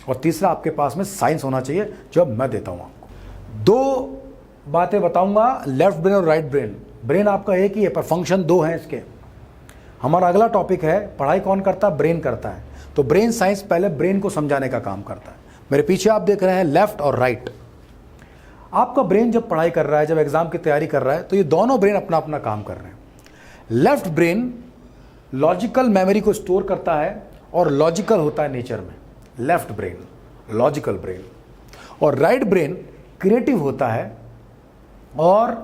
और तीसरा आपके पास में साइंस होना चाहिए, जो मैं देता हूँ आपको। दो बातें बताऊंगा, लेफ्ट ब्रेन और राइट ब्रेन। ब्रेन आपका एक ही है पर फंक्शन दो हैं इसके। हमारा अगला टॉपिक है पढ़ाई कौन करता है, ब्रेन करता है। तो ब्रेन साइंस पहले ब्रेन को समझाने का काम करता है। मेरे पीछे आप देख रहे हैं लेफ्ट और राइट। आपका ब्रेन जब पढ़ाई कर रहा है, जब एग्जाम की तैयारी कर रहा है, तो ये दोनों ब्रेन अपना अपना काम कर रहे हैं। लेफ्ट ब्रेन लॉजिकल मेमोरी को स्टोर करता है और लॉजिकल होता है नेचर में, लेफ्ट ब्रेन लॉजिकल ब्रेन। और राइट ब्रेन क्रिएटिव होता है और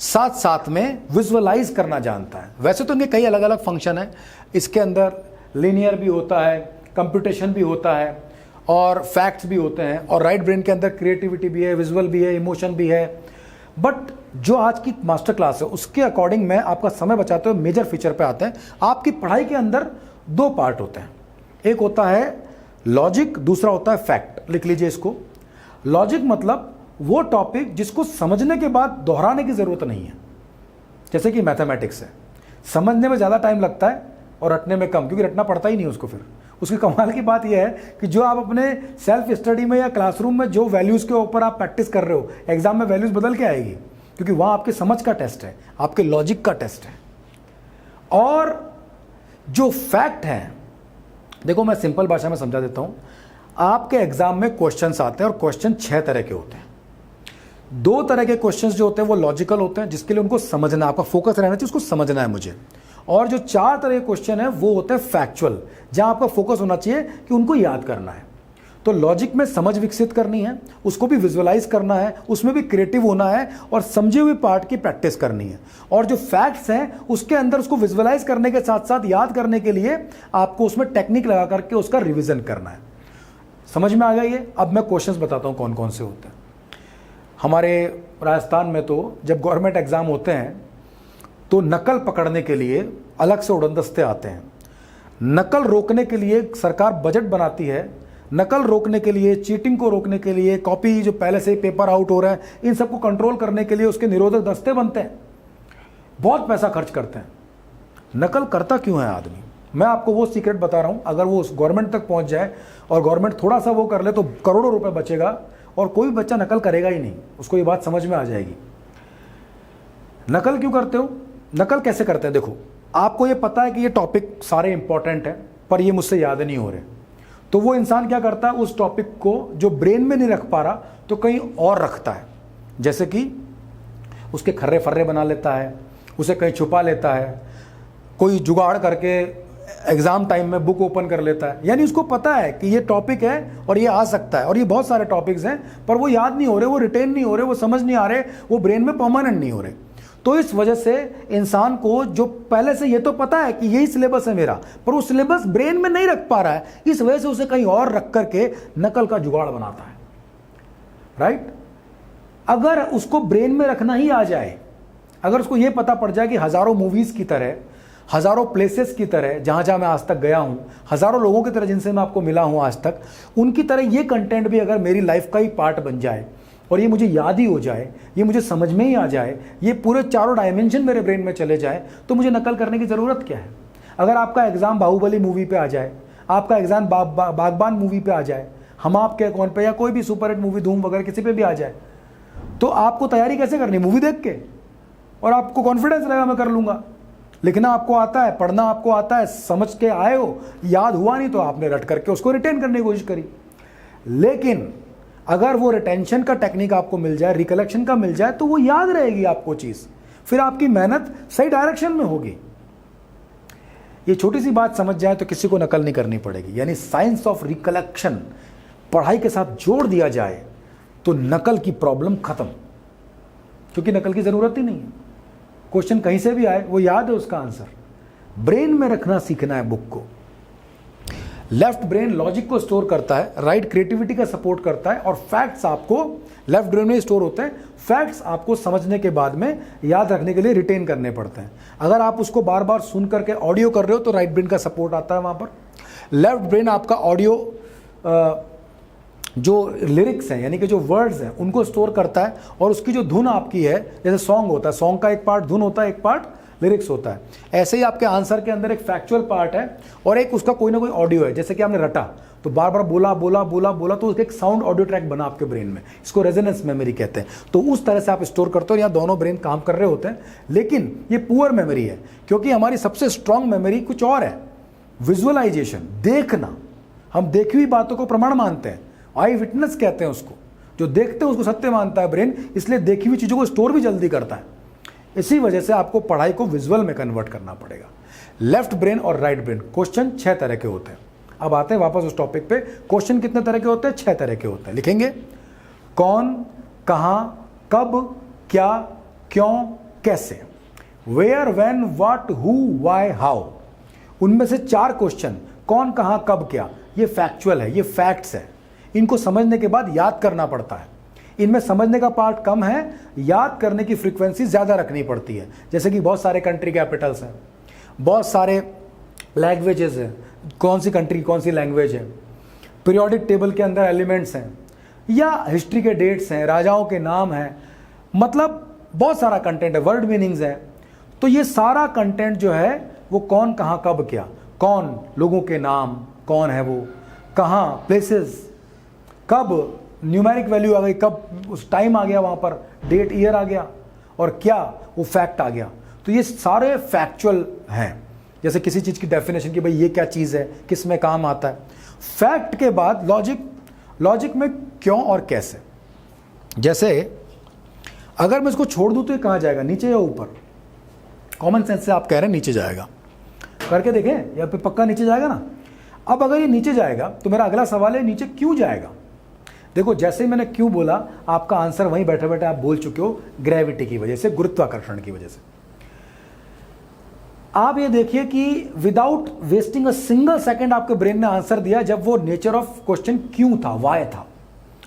साथ साथ में विजुअलाइज करना जानता है। वैसे तो इनके कई अलग अलग फंक्शन हैं। इसके अंदर लीनियर भी होता है, कंप्यूटेशन भी होता है और फैक्ट्स भी होते हैं। और राइट ब्रेन के अंदर क्रिएटिविटी भी है, विजुअल भी है, इमोशन भी है। बट जो आज की मास्टर क्लास है उसके अकॉर्डिंग मैं आपका समय बचाते हुए मेजर फीचर पे आते हैं। आपकी पढ़ाई के अंदर दो पार्ट होते हैं, एक होता है लॉजिक, दूसरा होता है फैक्ट। लिख लीजिए इसको। लॉजिक मतलब वो टॉपिक जिसको समझने के बाद दोहराने की जरूरत नहीं है। जैसे कि मैथमेटिक्स है, समझने में ज़्यादा टाइम लगता है और रटने में कम, क्योंकि रटना पड़ता ही नहीं उसको। फिर उसकी कमाल की बात यह है कि जो आप अपने सेल्फ स्टडी में या क्लासरूम में जो वैल्यूज़ के ऊपर आप प्रैक्टिस कर रहे हो, एग्जाम में वैल्यूज़ बदल के आएगी, क्योंकि वहाँ आपके समझ का टेस्ट है, आपके लॉजिक का टेस्ट है। और जो फैक्ट है, देखो मैं सिंपल भाषा में समझा देता हूँ। आपके एग्जाम में क्वेश्चंस आते हैं और क्वेश्चन 6 तरह के होते हैं। 2 तरह के क्वेश्चंस जो होते हैं वो लॉजिकल होते हैं, जिसके लिए उनको समझना, आपका फोकस रहना चाहिए, उसको समझना है मुझे। और जो 4 तरह के क्वेश्चन है वो होते हैं फैक्चुअल, जहां आपका फोकस होना चाहिए कि उनको याद करना है। तो लॉजिक में समझ विकसित करनी है, उसको भी विजुअलाइज करना है, उसमें भी क्रिएटिव होना है और समझे हुए पार्ट की प्रैक्टिस करनी है। और जो फैक्ट्स हैं उसके अंदर उसको विजुअलाइज करने के साथ साथ याद करने के लिए आपको उसमें टेक्निक लगा करके उसका रिविजन करना है। समझ में आ गया ये? अब मैं क्वेश्चंस बताता हूँ कौन कौन से होते हैं। हमारे राजस्थान में तो जब गवर्नमेंट एग्जाम होते हैं तो नकल पकड़ने के लिए अलग से उड़नदस्ते आते हैं। नकल रोकने के लिए सरकार बजट बनाती है, नकल रोकने के लिए, चीटिंग को रोकने के लिए, कॉपी जो पहले से पेपर आउट हो रहा है, इन सबको कंट्रोल करने के लिए उसके निरोधक दस्ते बनते हैं। बहुत पैसा खर्च करते हैं। नकल करता क्यों है आदमी? मैं आपको वो सीक्रेट बता रहा हूँ। अगर वो गवर्नमेंट तक पहुँच जाए और गवर्नमेंट थोड़ा सा वो कर ले तो करोड़ों रुपये बचेगा और कोई भी बच्चा नकल करेगा ही नहीं। उसको ये बात समझ में आ जाएगी। नकल क्यों करते हो? नकल कैसे करते हैं? देखो, आपको ये पता है कि ये टॉपिक सारे इंपॉर्टेंट हैं पर ये मुझसे याद नहीं हो रहे, तो वो इंसान क्या करता है, उस टॉपिक को जो ब्रेन में नहीं रख पा रहा तो कहीं और रखता है। जैसे कि उसके खर्रे फर्रे बना लेता है, उसे कहीं छुपा लेता है, कोई जुगाड़ करके एग्जाम टाइम में बुक ओपन कर लेता है। यानी उसको पता है कि ये टॉपिक है और ये आ सकता है, और ये बहुत सारे टॉपिक्स हैं पर वो याद नहीं हो रहे, वो रिटेन नहीं हो रहे, वो समझ नहीं आ रहे, वो ब्रेन में परमानेंट नहीं हो रहे। तो इस वजह से इंसान को जो पहले से ये तो पता है कि यही सिलेबस है मेरा, पर वो सिलेबस ब्रेन में नहीं रख पा रहा है, इस वजह से उसे कहीं और रख करके नकल का जुगाड़ बनाता है। राइट? अगर उसको ब्रेन में रखना ही आ जाए, अगर उसको ये पता पड़ जाए कि हजारों मूवीज की तरह, हजारों प्लेसेस की तरह जहां जहां मैं आज तक गया हूं, हजारों लोगों की तरह जिनसे मैं आपको मिला हूं आज तक, उनकी तरह ये कंटेंट भी अगर मेरी लाइफ का ही पार्ट बन जाए और ये मुझे याद ही हो जाए, ये मुझे समझ में ही आ जाए, ये पूरे चारों डायमेंशन मेरे ब्रेन में चले जाए, तो मुझे नकल करने की ज़रूरत क्या है। अगर आपका एग्ज़ाम बाहुबली मूवी पे आ जाए, आपका एग्ज़ाम बागबान मूवी पे आ जाए, हम आपके कौन पे, या कोई भी सुपरहिट मूवी धूम वगैरह किसी पे भी आ जाए, तो आपको तैयारी कैसे करनी, मूवी देख के, और आपको कॉन्फिडेंस रहेगा मैं कर लूँगा। लिखना आपको आता है, पढ़ना आपको आता है, समझ के आए हो, याद हुआ नहीं तो आपने रट करके उसको रिटेन करने की कोशिश करी। लेकिन अगर वो रिटेंशन का टेक्निक आपको मिल जाए, रिकलेक्शन का मिल जाए, तो वो याद रहेगी आपको चीज़, फिर आपकी मेहनत सही डायरेक्शन में होगी। ये छोटी सी बात समझ जाए तो किसी को नकल नहीं करनी पड़ेगी। यानी साइंस ऑफ रिकलेक्शन पढ़ाई के साथ जोड़ दिया जाए तो नकल की प्रॉब्लम खत्म, क्योंकि नकल की ज़रूरत ही नहीं है। क्वेश्चन कहीं से भी आए वो याद है उसका आंसर। ब्रेन में रखना सीखना है बुक को। लेफ्ट ब्रेन लॉजिक को स्टोर करता है, राइट क्रिएटिविटी का सपोर्ट करता है, और फैक्ट्स आपको लेफ्ट ब्रेन में स्टोर होते हैं। फैक्ट्स आपको समझने के बाद में याद रखने के लिए रिटेन करने पड़ते हैं। अगर आप उसको बार बार सुन करके ऑडियो कर रहे हो तो राइट ब्रेन का सपोर्ट आता है वहाँ पर। लेफ्ट ब्रेन आपका ऑडियो जो लिरिक्स हैं यानी कि जो वर्ड्स हैं उनको स्टोर करता है, और उसकी जो धुन आपकी है, जैसे सॉन्ग होता है, सॉन्ग का एक पार्ट धुन होता है, एक पार्ट लिरिक्स होता है। ऐसे ही आपके आंसर के अंदर एक फैक्चुअल पार्ट है और एक उसका कोई ना कोई ऑडियो है। जैसे कि आपने रटा तो बार बार बोला बोला बोला बोला तो उसका एक साउंड ऑडियो ट्रैक बना आपके ब्रेन में, इसको रेजोनेंस मेमोरी कहते हैं। तो उस तरह से आप स्टोर करते हो, यहाँ दोनों ब्रेन काम कर रहे होते हैं। लेकिन ये पुअर मेमोरी है, क्योंकि हमारी सबसे स्ट्रांग मेमोरी कुछ और है, विजुअलाइजेशन, देखना। हम देखी हुई बातों को प्रमाण मानते हैं, आई विटनेस कहते हैं उसको। जो देखते हैं उसको सत्य मानता है ब्रेन, इसलिए देखी हुई चीज़ों को स्टोर भी जल्दी करता है। इसी वजह से आपको पढ़ाई को विजुअल में कन्वर्ट करना पड़ेगा। लेफ्ट ब्रेन और राइट ब्रेन, क्वेश्चन 6 तरह के होते हैं। अब आते हैं वापस उस टॉपिक पे। क्वेश्चन कितने तरह के होते हैं? 6 तरह के होते हैं। लिखेंगे कौन, कहाँ, कब, क्या, क्यों, कैसे। Where, when, what, who, why, how. उनमें से 4 क्वेश्चन, कौन, कहाँ, कब, क्या, ये फैक्चुअल है, ये फैक्ट्स है। इनको समझने के बाद याद करना पड़ता है। इनमें समझने का पार्ट कम है, याद करने की फ्रीक्वेंसी ज़्यादा रखनी पड़ती है। जैसे कि बहुत सारे कंट्री कैपिटल्स हैं, बहुत सारे लैंग्वेजेस हैं, कौन सी कंट्री कौन सी लैंग्वेज है, पीरियोडिक टेबल के अंदर एलिमेंट्स हैं, या हिस्ट्री के डेट्स हैं, राजाओं के नाम हैं, मतलब बहुत सारा कंटेंट है, वर्ड मीनिंग्स हैं। तो ये सारा कंटेंट जो है वो कौन, कहाँ, कब, क्या। कौन, लोगों के नाम, कौन है वो, कहाँ, प्लेसेस, कब, न्यूमेरिक वैल्यू आ गई, कब उस टाइम आ गया वहाँ पर, डेट ईयर आ गया, और क्या, वो फैक्ट आ गया। तो ये सारे फैक्चुअल हैं। जैसे किसी चीज़ की डेफिनेशन की, भाई ये क्या चीज़ है, किस में काम आता है। फैक्ट के बाद लॉजिक, लॉजिक में क्यों और कैसे। जैसे अगर मैं इसको छोड़ दूँ तो ये कहाँ जाएगा, नीचे या ऊपर? कॉमन सेंस से आप कह रहे हैं नीचे जाएगा, करके देखें, या फिर पक्का नीचे जाएगा ना। अब अगर ये नीचे जाएगा तो मेरा अगला सवाल है नीचे क्यों जाएगा। देखो जैसे ही मैंने क्यों बोला, आपका आंसर वहीं बैठे बैठे आप बोल चुके हो, ग्रेविटी की वजह से, गुरुत्वाकर्षण की वजह से। आप ये देखिए कि without wasting a single second आपके ब्रेन ने आंसर दिया, जब वो नेचर ऑफ क्वेश्चन क्यों था, वाई था।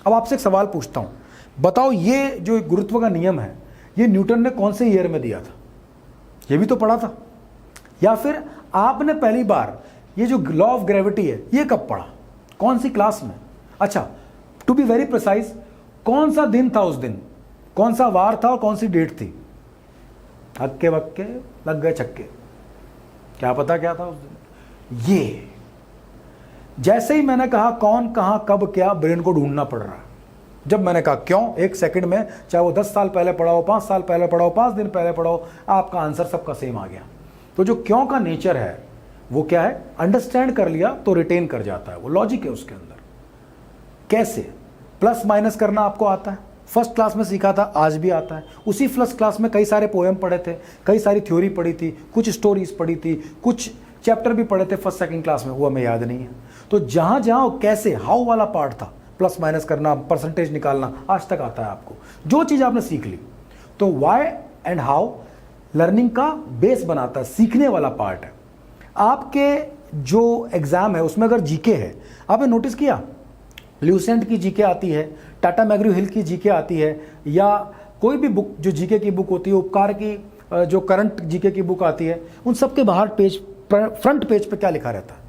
अब आपसे एक सवाल पूछता हूं, बताओ ये जो गुरुत्व का नियम है, ये न्यूटन ने कौन से ईयर में दिया था? ये भी तो पढ़ा था। या फिर आपने पहली बार ये जो लॉ ऑफ ग्रेविटी है ये कब पढ़ा, कौन सी क्लास में? अच्छा, टू बी वेरी प्रिसाइज, कौन सा दिन था उस दिन, कौन सा वार था और कौन सी डेट थी? हक्के बक्के लग गए छक्के, क्या पता क्या था उस दिन। ये जैसे ही मैंने कहा कौन, कहां, कब, क्या, ब्रेन को ढूंढना पड़ रहा है। जब मैंने कहा क्यों, 1 सेकंड में, चाहे वो 10 साल पहले पढ़ा हो, 5 साल पहले पढ़ा हो, 5 दिन पहले पढ़ा हो, आपका आंसर सबका सेम आ गया। तो जो क्यों का नेचर है वो क्या है, अंडरस्टैंड कर लिया तो रिटेन कर जाता है, वो लॉजिक है उसके अंदर। कैसे, प्लस माइनस करना आपको आता है, फर्स्ट क्लास में सीखा था, आज भी आता है। उसी फर्स्ट क्लास में कई सारे पोएम पढ़े थे, कई सारी थ्योरी पढ़ी थी, कुछ स्टोरीज पढ़ी थी, कुछ चैप्टर भी पढ़े थे फर्स्ट सेकंड क्लास में, वो हमें याद नहीं है। तो जहां जहां कैसे, हाउ वाला पार्ट था, प्लस माइनस करना, परसेंटेज निकालना, आज तक आता है आपको। जो चीज़ आपने सीख ली, तो वाई एंड हाउ लर्निंग का बेस बनाता है, सीखने वाला पार्ट है। आपके जो एग्जाम है उसमें अगर जीके है, आपने नोटिस किया ल्यूसेंट की जीके आती है, टाटा मैग्रू हिल की जीके आती है, या कोई भी बुक जो जीके की बुक होती है, उपकार की जो करंट जीके की बुक आती है, उन सब के बाहर पेज, फ्रंट पेज पे क्या लिखा रहता है,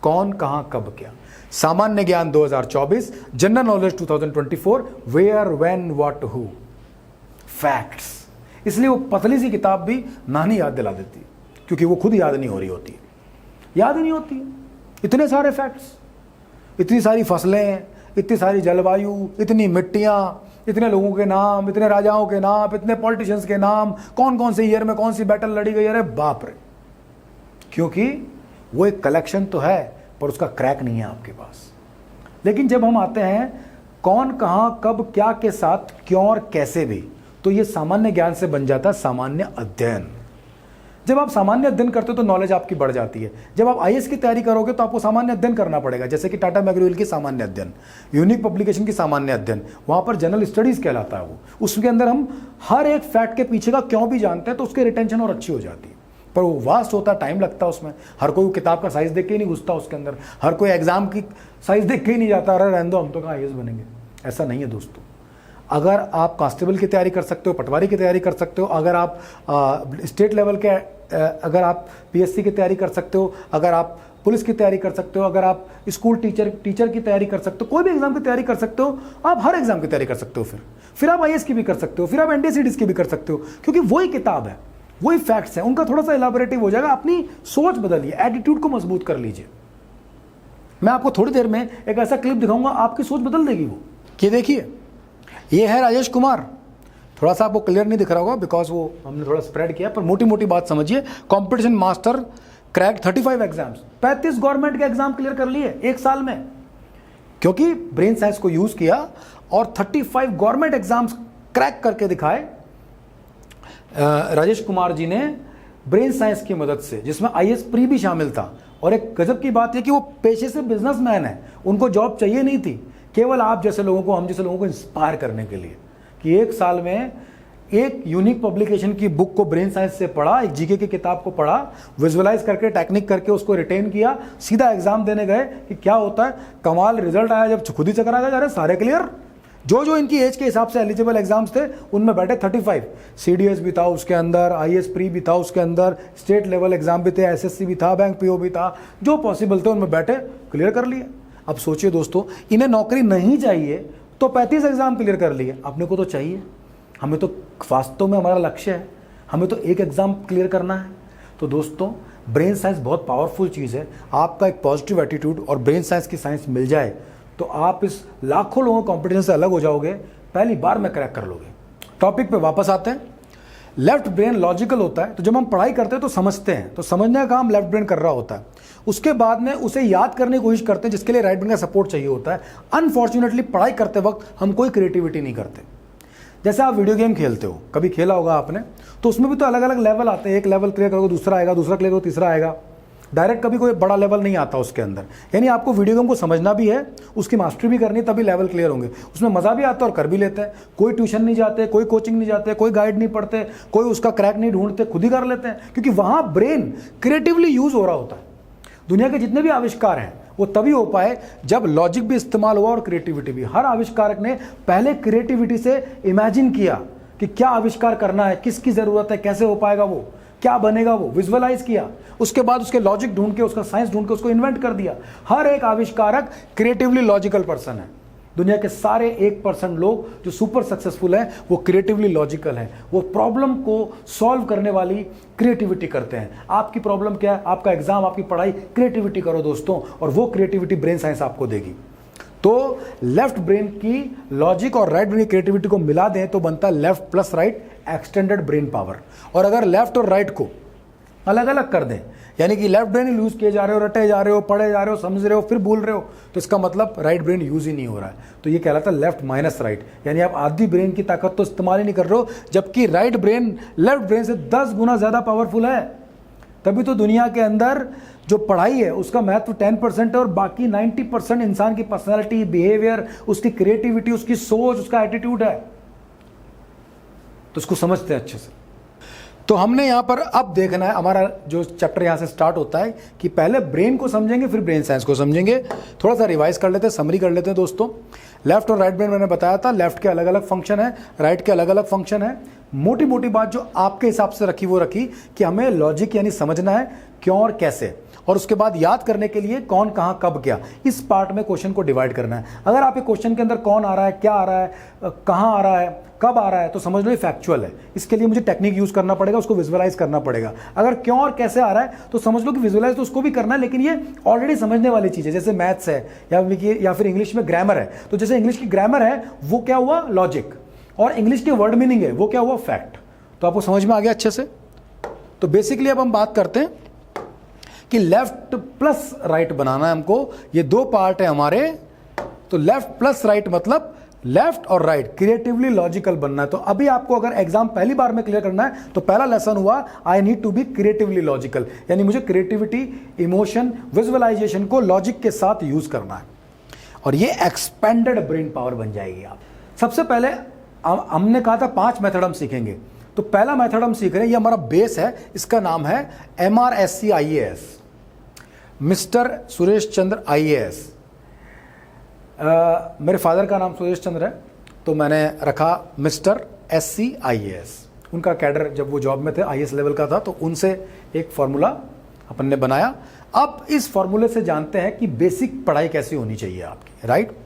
कौन, कहां, कब, क्या। सामान्य ज्ञान 2024, general knowledge 2024, where when what who, facts. इसलिए वो पतली सी किताब भी नानी याद दिला देती है, क्योंकि वो खुद याद नहीं हो रही होती है, याद ही नहीं होती है। इतने सारे फैक्ट्स, इतनी सारी फसलें, इतनी सारी जलवायु, इतनी मिट्टियाँ, इतने लोगों के नाम, इतने राजाओं के नाम, इतने पॉलिटिशियंस के नाम, कौन कौन से ईयर में कौन सी बैटल लड़ी गई, अरे बाप रे। क्योंकि वो एक कलेक्शन तो है पर उसका क्रैक नहीं है आपके पास। लेकिन जब हम आते हैं कौन कहाँ कब क्या के साथ क्यों और कैसे भी, तो ये सामान्य ज्ञान से बन जाता है सामान्य अध्ययन। जब आप सामान्य अध्ययन करते हो तो नॉलेज आपकी बढ़ जाती है। जब आप आईएएस की तैयारी करोगे तो आपको सामान्य अध्ययन करना पड़ेगा, जैसे कि टाटा मैग्रोवेल की सामान्य अध्ययन, यूनिक पब्लिकेशन की सामान्य अध्ययन, वहाँ पर जनरल स्टडीज़ कहलाता है वो। उसके अंदर हम हर एक फैक्ट के पीछे का क्यों भी जानते हैं, तो उसकी रिटेंशन और अच्छी हो जाती है। पर वो वास्ट होता, टाइम लगता है उसमें। हर कोई किताब का साइज़ देख के ही नहीं घुसता उसके अंदर, हर कोई एग्जाम की साइज़ देख के ही नहीं जाता, अरे रहने दो हम तो कहाँ आईएएस बनेंगे। ऐसा नहीं है दोस्तों। अगर आप कांस्टेबल की तैयारी कर सकते हो, पटवारी की तैयारी कर सकते हो, अगर आप स्टेट लेवल के, अगर आप पीएससी की तैयारी कर सकते हो, अगर आप पुलिस की तैयारी कर सकते हो, अगर आप स्कूल टीचर की तैयारी कर सकते हो, कोई भी एग्जाम की तैयारी कर सकते हो, आप हर एग्जाम की तैयारी कर सकते हो। फिर आप आईएएस की भी कर सकते हो, फिर आप एनडीए सीडीएस की भी कर सकते हो, क्योंकि वही किताब है, वही फैक्ट्स हैं। उनका थोड़ा सा इलाबोरेटिव हो जाएगा। अपनी सोच बदलिए, एटीट्यूड को मजबूत कर लीजिए। मैं आपको थोड़ी देर में एक ऐसा क्लिप दिखाऊंगा, आपकी सोच बदल देगी वो। ये देखिए, ये है राजेश कुमार। थोड़ा सा आपको क्लियर नहीं दिख रहा होगा बिकॉज वो हमने थोड़ा स्प्रेड किया, पर मोटी मोटी बात समझिए। Competition master crack 35 exams, 35 government के एग्जाम क्लियर कर लिए एक साल में, क्योंकि ब्रेन साइंस को यूज किया और 35 गवर्नमेंट एग्जाम्स क्रैक करके दिखाए राजेश कुमार जी ने ब्रेन साइंस की मदद से, जिसमें आईएएस प्री भी शामिल था। और एक गजब की बात है कि वो पेशे से बिजनेसमैन है, उनको जॉब चाहिए नहीं थी, केवल आप जैसे लोगों को, हम जैसे लोगों को इंस्पायर करने के लिए, कि एक साल में एक यूनिक पब्लिकेशन की बुक को ब्रेन साइंस से पढ़ा, एक जीके की किताब को पढ़ा, विजुअलाइज करके, टेक्निक करके उसको रिटेन किया, सीधा एग्जाम देने गए कि क्या होता है। कमाल रिजल्ट आया, जब खुद ही चक्कर आ गया, अरे सारे क्लियर। जो इनकी एज के हिसाब से एलिजिबल एग्जाम्स थे उनमें बैठे 35। सीडीएस भी था उसके अंदर, आईएएस प्री भी था उसके अंदर, स्टेट लेवल एग्जाम भी थे, एसएससी भी था, बैंक पीओ भी था, जो पॉसिबल थे उनमें बैठे, क्लियर कर लिए। अब सोचिए दोस्तों, इन्हें नौकरी नहीं चाहिए तो 35 एग्जाम क्लियर कर लिए, अपने को तो चाहिए। हमें तो वास्तव में हमारा लक्ष्य है, हमें तो एक एग्जाम क्लियर करना है। तो दोस्तों, ब्रेन साइंस बहुत पावरफुल चीज़ है। आपका एक पॉजिटिव एटीट्यूड और ब्रेन साइंस की साइंस मिल जाए तो आप इस लाखों लोगों कॉम्पिटिशन से अलग हो जाओगे, पहली बार में क्रैक कर लोगे। टॉपिक पे वापस आते हैं। लेफ्ट ब्रेन लॉजिकल होता है, तो जब हम पढ़ाई करते हैं तो समझते हैं, तो समझने का काम लेफ्ट ब्रेन कर रहा होता है। उसके बाद में उसे याद करने की कोशिश करते हैं, जिसके लिए राइट ब्रेन का सपोर्ट चाहिए होता है। अनफॉर्चुनेटली पढ़ाई करते वक्त हम कोई क्रिएटिविटी नहीं करते। जैसे आप वीडियो गेम खेलते हो, कभी खेला होगा आपने, तो उसमें भी तो अलग अलग लेवल आते हैं। एक लेवल क्लियर करोगे दूसरा आएगा, दूसरा क्लियर करोगे तीसरा आएगा। डायरेक्ट कभी कोई बड़ा लेवल नहीं आता उसके अंदर। यानी आपको वीडियो गेम को समझना भी है, उसकी मास्टरी भी करनी है, तभी लेवल क्लियर होंगे। उसमें मज़ा भी आता है और कर भी लेते हैं। कोई ट्यूशन नहीं जाते, कोई कोचिंग नहीं जाते, कोई गाइड नहीं पढ़ते, कोई उसका क्रैक नहीं ढूंढते, खुद ही कर लेते हैं, क्योंकि वहाँ ब्रेन क्रिएटिवली यूज हो रहा होता है। दुनिया के जितने भी आविष्कार हैं वो तभी हो पाए जब लॉजिक भी इस्तेमाल हुआ और क्रिएटिविटी भी। हर आविष्कारक ने पहले क्रिएटिविटी से इमेजिन किया कि क्या आविष्कार करना है, किसकी ज़रूरत है, कैसे हो पाएगा, वो क्या बनेगा, वो विजुअलाइज किया। उसके बाद उसके लॉजिक ढूंढ के, उसका साइंस ढूंढ के उसको इन्वेंट कर दिया। हर एक आविष्कारक क्रिएटिवली लॉजिकल पर्सन है। दुनिया के सारे 1% लोग जो सुपर सक्सेसफुल हैं वो क्रिएटिवली लॉजिकल हैं। वो प्रॉब्लम को सॉल्व करने वाली क्रिएटिविटी करते हैं। आपकी प्रॉब्लम क्या है? आपका एग्जाम, आपकी पढ़ाई, क्रिएटिविटी करो दोस्तों, और वो क्रिएटिविटी ब्रेन साइंस आपको देगी। तो लेफ्ट ब्रेन की लॉजिक और राइट ब्रेन की क्रिएटिविटी को मिला दें तो बनता है left plus right extended brain power. और अगर लेफ्ट और राइट को अलग अलग कर दें, यानी कि लेफ्ट ब्रेन यूज किए जा रहे हो, रटे जा रहे हो, पढ़े जा रहे हो, समझ रहे हो, फिर भूल रहे हो, तो इसका मतलब राइट ब्रेन यूज ही नहीं हो रहा है। तो ये कहलाता है लेफ्ट माइनस राइट, यानी आप आधी ब्रेन की ताकत तो इस्तेमाल ही नहीं कर रहे हो, जबकि राइट ब्रेन लेफ्ट ब्रेन से 10 गुना ज़्यादा पावरफुल है। तभी तो दुनिया के अंदर जो पढ़ाई है उसका महत्व 10% है और बाकी 90% इंसान की पर्सनैलिटी, बिहेवियर, उसकी क्रिएटिविटी, उसकी सोच, उसका एटीट्यूड है। तो उसको समझते हैं अच्छे से। तो हमने यहाँ पर अब देखना है, हमारा जो चैप्टर यहाँ से स्टार्ट होता है कि पहले ब्रेन को समझेंगे फिर ब्रेन साइंस को समझेंगे। थोड़ा सा रिवाइज कर लेते हैं, समरी कर लेते हैं दोस्तों। लेफ्ट और राइट ब्रेन मैंने बताया था, लेफ्ट के अलग अलग फंक्शन है, राइट के अलग अलग फंक्शन है। मोटी मोटी बात जो आपके हिसाब से रखी वो रखी कि हमें लॉजिक यानी समझना है क्यों और कैसे, और उसके बाद याद करने के लिए कौन कहाँ कब क्या, इस पार्ट में क्वेश्चन को डिवाइड करना है। अगर आपके क्वेश्चन के अंदर कौन आ रहा है, क्या आ रहा है, कहाँ आ रहा है, कब आ रहा है, तो समझ लो ये फैक्चुअल है। इसके लिए मुझे टेक्निक यूज करना पड़ेगा, उसको विजुअलाइज करना पड़ेगा। अगर क्यों और कैसे आ रहा है तो समझ लो कि विजुअलाइज तो उसको भी करना है, लेकिन ये ऑलरेडी समझने वाली चीज़ है। जैसे मैथ्स है या फिर इंग्लिश में ग्रामर है, तो जैसे इंग्लिश की ग्रामर है वो क्या हुआ, लॉजिक, और इंग्लिश के वर्ड मीनिंग है वो क्या हुआ, फैक्ट। तो आपको समझ में आ गया अच्छे से। तो बेसिकली अब हम बात करते हैं कि लेफ्ट प्लस राइट बनाना है हमको। ये दो पार्ट है हमारे। तो लेफ्ट प्लस राइट मतलब लेफ्ट और राइट क्रिएटिवली लॉजिकल बनना है। तो अभी आपको अगर एग्जाम पहली बार में क्लियर करना है तो पहला लेसन हुआ I need to be creatively logical, यानी मुझे क्रिएटिविटी, इमोशन, विजुअलाइजेशन को लॉजिक के साथ यूज करना है, और ये एक्सपेंडेड ब्रेन पावर बन जाएगी। आप सबसे पहले हमने कहा था 5 मेथड हम सीखेंगे। तो पहला मेथड हम सीख रहे हैं, ये हमारा बेस है, इसका नाम है MRSC IAS, mister Suresh Chandra IAS। मेरे फादर का नाम सुरेश चंद्र है, तो मैंने रखा मिस्टर SC IAS। उनका कैडर जब वो जॉब में थे IAS लेवल का था, तो उनसे एक फॉर्मूला अपन ने बनाया। अब इस फॉर्मूले से जानते हैं कि बेसिक पढ़ाई कैसी होनी चाहिए आपकी, राइट।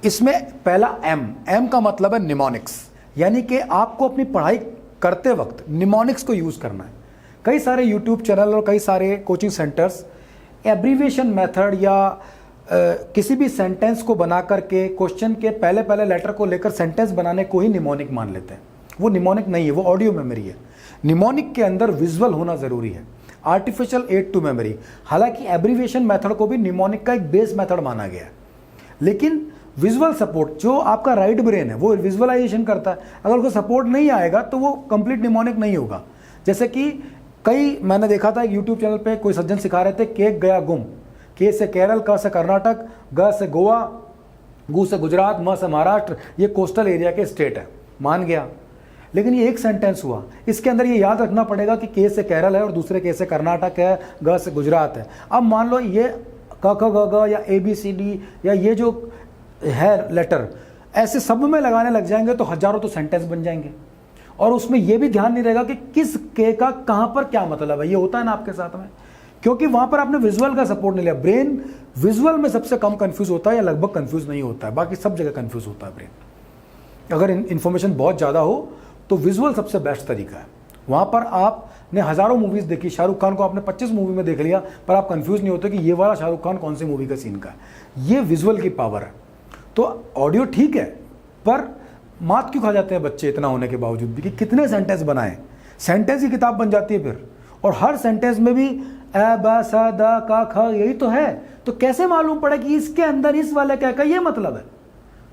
इसमें पहला M का मतलब है निमोनिक्स, यानी कि आपको अपनी पढ़ाई करते वक्त निमोनिक्स को यूज करना है। कई सारे यूट्यूब चैनल और कई सारे कोचिंग सेंटर्स एब्रीविएशन मेथड या किसी भी सेंटेंस को बना करके क्वेश्चन के पहले पहले लेटर को लेकर सेंटेंस बनाने को ही निमोनिक मान लेते हैं। वो निमोनिक नहीं है, वो ऑडियो मेमोरी है। निमोनिक के अंदर विजुअल होना जरूरी है, आर्टिफिशियल एड टू मेमोरी। हालांकि एब्रीविएशन मेथड को भी निमोनिक का एक बेस मेथड माना गया है, लेकिन विजुअल सपोर्ट, जो आपका राइट ब्रेन है वो विजुअलाइजेशन करता है, अगर उसको सपोर्ट नहीं आएगा तो वो कंप्लीट निमोनिक नहीं होगा। जैसे कि मैंने देखा था यूट्यूब चैनल पे कोई सज्जन सिखा रहे थे केक गया गुम, के से केरल, क से कर्नाटक, ग से गोवा, गु से गुजरात, म से महाराष्ट्र। ये कोस्टल एरिया के स्टेट है, मान गया, लेकिन ये एक सेंटेंस हुआ। इसके अंदर ये याद रखना पड़ेगा कि के से केरल है और दूसरे के से कर्नाटक है, ग से गुजरात है। अब मान लो ये क ख ग घ या ABCD या ये जो है लेटर ऐसे सब में लगाने लग जाएंगे तो हजारों तो सेंटेंस बन जाएंगे, और उसमें यह भी ध्यान नहीं रहेगा कि किस के का कहां पर क्या मतलब है। ये होता है ना आपके साथ में, क्योंकि वहां पर आपने विजुअल का सपोर्ट नहीं लिया। ब्रेन विजुअल में सबसे कम कंफ्यूज होता है या लगभग कंफ्यूज नहीं होता है, बाकी सब जगह कंफ्यूज होता है ब्रेन। अगर इंफॉर्मेशन बहुत ज़्यादा हो तो विजुअल सबसे बेस्ट तरीका है। वहां पर आपने हज़ारों मूवीज़ देखी, शाहरुख खान को आपने 25 मूवी में देख लिया, पर आप कंफ्यूज नहीं होते कि ये वाला शाहरुख खान कौन सी मूवी का सीन का है। ये विजुअल की पावर है। तो ऑडियो ठीक है, पर मात क्यों खा जाते हैं बच्चे इतना होने के बावजूद भी कि कितने सेंटेंस बनाएं। सेंटेंस की किताब बन जाती है फिर, और हर सेंटेंस में भी अ ब स द क ख यही तो है। तो कैसे मालूम पड़े कि इसके अंदर इस वाले क्या का ये मतलब है।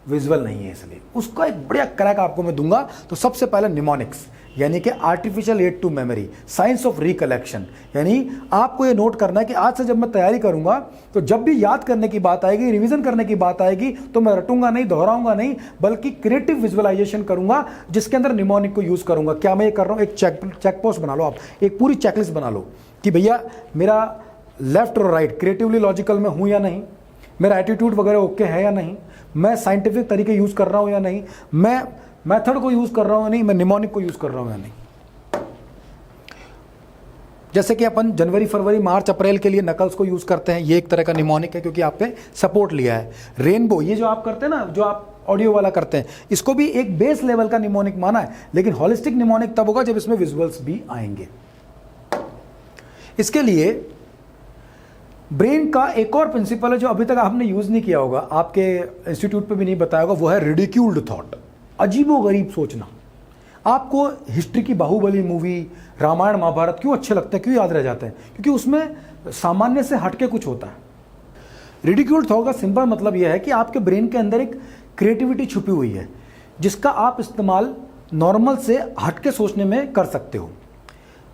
विजुअल नहीं है, इसलिए उसका एक बढ़िया क्रैक आपको मैं दूंगा। तो सबसे पहले निमोनिक्स, यानी कि artificial aid to memory, science of recollection. यानी आपको ये नोट करना है कि आज से जब मैं तैयारी करूंगा तो जब भी याद करने की बात आएगी, रिवीजन करने की बात आएगी, तो मैं रटूंगा नहीं, दोहराऊंगा नहीं, बल्कि क्रिएटिव विजुअलाइजेशन करूंगा जिसके अंदर निमोनिक को यूज करूंगा। क्या मैं ये कर रहा हूं, एक चेक पोस्ट बना लो आप, एक पूरी चेकलिस्ट बना लो कि भैया मेरा लेफ्ट और राइट क्रिएटिवली लॉजिकल में हूं या नहीं, मेरा एटीट्यूड वगैरह ओके है या नहीं, मैं साइंटिफिक तरीके यूज कर रहा हूं या नहीं, मैं मेथड को यूज कर रहा हूं या नहीं, मैं निमोनिक को यूज कर रहा हूं या नहीं। जैसे कि अपन जनवरी, फरवरी, मार्च, अप्रैल के लिए नकल्स को यूज करते हैं, ये एक तरह का निमोनिक है क्योंकि आप पे सपोर्ट लिया है। रेनबो, ये जो आप करते हैं ना, जो आप ऑडियो वाला करते हैं, इसको भी एक बेस लेवल का निमोनिक माना है, लेकिन हॉलिस्टिक निमोनिक तब होगा जब इसमें विजुअल्स भी आएंगे। इसके लिए ब्रेन का एक और प्रिंसिपल है जो अभी तक आपने यूज नहीं किया होगा, आपके इंस्टीट्यूट पे भी नहीं बताया होगा, वो है रिडिक्यूल्ड थॉट, अजीबोगरीब सोचना। आपको हिस्ट्री की बाहुबली मूवी, रामायण महाभारत क्यों अच्छे लगते हैं, क्यों याद रह जाते हैं? क्योंकि उसमें सामान्य से हटके कुछ होता है। रिडिक्यूल्ड थॉट का सिंपल मतलब यह है कि आपके ब्रेन के अंदर एक क्रिएटिविटी छुपी हुई है जिसका आप इस्तेमाल नॉर्मल से हटके सोचने में कर सकते हो।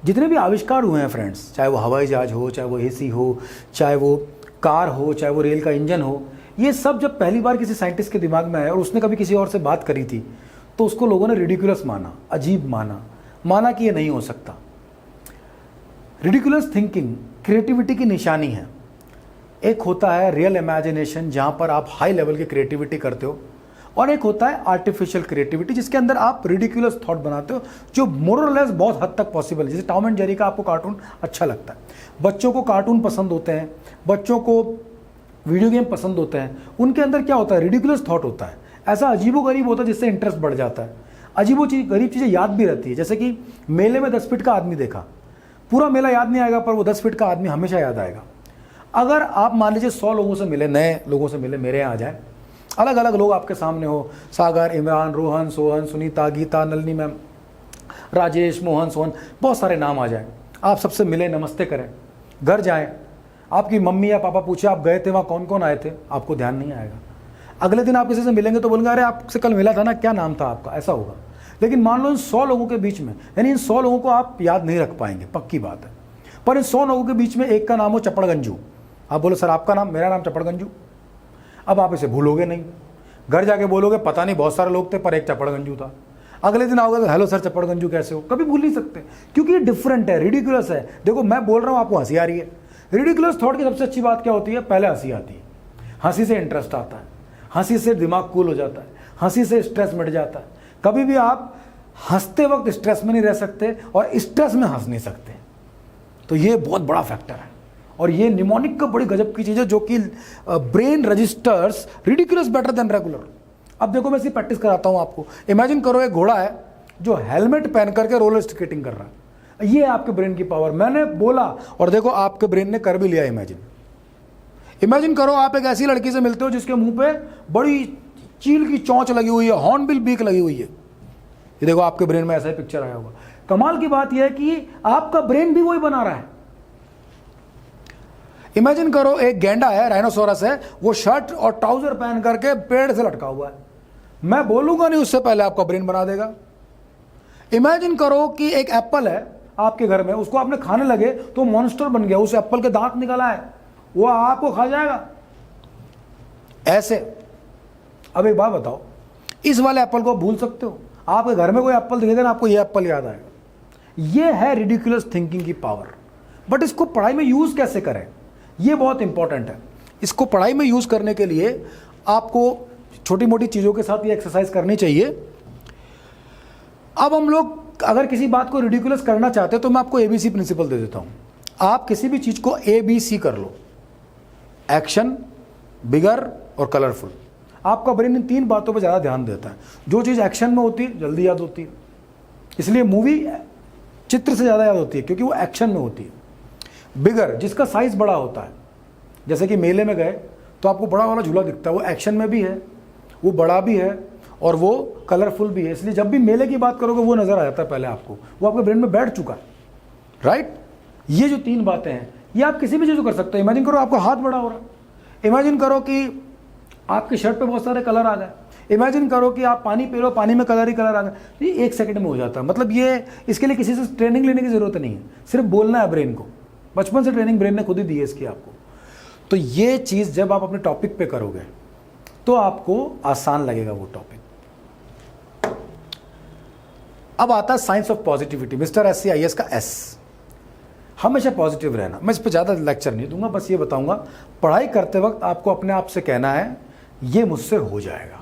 जितने भी आविष्कार हुए हैं फ्रेंड्स, चाहे वो हवाई जहाज हो, चाहे वो AC हो, चाहे वो कार हो, चाहे वो रेल का इंजन हो, ये सब जब पहली बार किसी साइंटिस्ट के दिमाग में आया और उसने कभी किसी और से बात करी थी तो उसको लोगों ने रिडिकुलस माना, अजीब माना कि ये नहीं हो सकता। रिडिकुलस थिंकिंग क्रिएटिविटी की निशानी है। एक होता है रियल इमेजिनेशन, जहाँ पर आप हाई लेवल की क्रिएटिविटी करते हो, और एक होता है आर्टिफिशियल क्रिएटिविटी, जिसके अंदर आप रिडिकुलस थॉट बनाते हो, जो मोर और लेस बहुत हद तक पॉसिबल है। जैसे टॉम एंड जेरी का आपको कार्टून अच्छा लगता है, बच्चों को कार्टून पसंद होते हैं, बच्चों को वीडियो गेम पसंद होते हैं, उनके अंदर क्या होता है, रिडिकुलस थॉट होता है, ऐसा अजीबोगरीब होता है जिससे इंटरेस्ट बढ़ जाता है। अजीबो चीज गरीब चीज़ें याद भी रहती है, जैसे कि मेले में 10 फीट का आदमी देखा, पूरा मेला याद नहीं आएगा, पर वो 10 फीट का आदमी हमेशा याद आएगा। अगर आप मान लीजिए 100 लोगों से मिले, नए लोगों से मिले, मेरे यहाँ आ जाए, अलग अलग लोग आपके सामने हो, सागर, इमरान, रोहन, सोहन, सुनीता, गीता, नलिनी मैम, राजेश, मोहन, सोहन, बहुत सारे नाम आ जाए, आप सबसे मिले, नमस्ते करें, घर जाएं, आपकी मम्मी या पापा पूछे आप गए थे वहाँ कौन कौन आए थे, आपको ध्यान नहीं आएगा। अगले दिन आप किसी से मिलेंगे तो बोलेंगे अरे आपसे कल मिला था ना, क्या नाम था आपका, ऐसा होगा। लेकिन मान लो इन 100 लोगों के बीच में, यानी इन 100 लोगों को आप याद नहीं रख पाएंगे, पक्की बात है, पर इन 100 लोगों के बीच में एक का नाम हो चपड़गंजू, आप बोलो सर आपका नाम, मेरा नाम चपड़गंजू, अब आप इसे भूलोगे नहीं, घर जाके बोलोगे पता नहीं बहुत सारे लोग थे पर एक चपड़गंजू था। अगले दिन आओगे तो हेलो सर चपड़गंजू कैसे हो, कभी भूल नहीं सकते, क्योंकि ये डिफरेंट है, रिडिकुलस है। देखो मैं बोल रहा हूँ आपको हंसी आ रही है, रिडिकुलस थॉट की सबसे अच्छी बात क्या होती है, पहले हंसी आती है, हंसी से इंटरेस्ट आता है, हंसी से दिमाग कूल हो जाता है, हंसी से स्ट्रेस मिट जाता है। कभी भी आप हंसते वक्त स्ट्रेस में नहीं रह सकते और स्ट्रेस में हंस नहीं सकते, तो ये बहुत बड़ा फैक्टर है। और ये निमोनिक का बड़ी गजब की चीज़ है, जो कि brain registers ridiculous better than regular. अब देखो मैं इसकी प्रैक्टिस कराता हूँ आपको। इमेजिन करो एक घोड़ा है जो हेलमेट पहन करके रोलर स्केटिंग कर रहा है, ये है आपके ब्रेन की पावर। मैंने बोला और देखो आपके ब्रेन ने कर भी लिया। इमेजिन करो आप एक ऐसी लड़की से मिलते हो जिसके मुंह पे बड़ी चील की चोंच लगी हुई है, हॉर्नबिल बीक लगी हुई है, ये देखो आपके ब्रेन में ऐसा ही पिक्चर आया होगा। कमाल की बात यह है कि आपका ब्रेन भी वही बना रहा है। इमेजिन करो एक गेंडा है, राइनोसोरस है, वो शर्ट और ट्राउजर पहन करके पेड़ से लटका हुआ है, मैं बोलूंगा नहीं उससे पहले आपका ब्रेन बना देगा। इमेजिन करो कि एक एप्पल है आपके घर में, उसको आपने खाने लगे तो मॉन्स्टर बन गया, उस एप्पल के दांत निकला है, वो आपको खा जाएगा ऐसे। अब एक बात बताओ, इस वाले एप्पल को भूल सकते हो? आपके घर में कोई एप्पल दिखेगा ना, आपको ये एप्पल याद आएगा। ये है रिडिकुलस थिंकिंग की पावर। बट इसको पढ़ाई में यूज कैसे करें, ये बहुत इंपॉर्टेंट है। इसको पढ़ाई में यूज करने के लिए आपको छोटी मोटी चीजों के साथ ये एक्सरसाइज करनी चाहिए। अब हम लोग अगर किसी बात को रिडिकुलस करना चाहते हैं तो मैं आपको एबीसी प्रिंसिपल दे देता हूं। आप किसी भी चीज को एबीसी कर लो, एक्शन, बिगर और कलरफुल। आपका ब्रेन इन 3 बातों पर ज्यादा ध्यान देता है। जो चीज एक्शन में होती है जल्दी याद होती है, इसलिए मूवी चित्र से ज्यादा याद होती है क्योंकि वो एक्शन में होती है। बिगर, जिसका साइज बड़ा होता है, जैसे कि मेले में गए तो आपको बड़ा वाला झूला दिखता है, वो एक्शन में भी है, वो बड़ा भी है और वो कलरफुल भी है, इसलिए जब भी मेले की बात करोगे वो नजर आ जाता है पहले आपको, वो आपके ब्रेन में बैठ चुका है, राइट। ये जो 3 बातें हैं ये आप किसी भी चीज को कर सकते हो। इमेजिन करो आपका हाथ बड़ा हो रहा है, इमेजिन करो कि आपकी शर्ट पे बहुत सारे कलर आ गए, इमेजिन करो कि आप पानी पी लो, पानी में कलर ही कलर आ गए, ये 1 सेकंड में हो जाता है। मतलब ये, इसके लिए किसी से ट्रेनिंग लेने की जरूरत नहीं है, सिर्फ बोलना है ब्रेन को। बचपन से ट्रेनिंग ब्रेन ने खुद ही दी है इसकी आपको। तो ये चीज जब आप अपने टॉपिक पे करोगे तो आपको आसान लगेगा वो टॉपिक। अब आता है science of positivity, mister SCIS का S। हमेशा पॉजिटिव रहना। मैं इस पर ज्यादा लेक्चर नहीं दूंगा, बस ये बताऊंगा पढ़ाई करते वक्त आपको अपने आप से कहना है ये मुझसे हो जाएगा,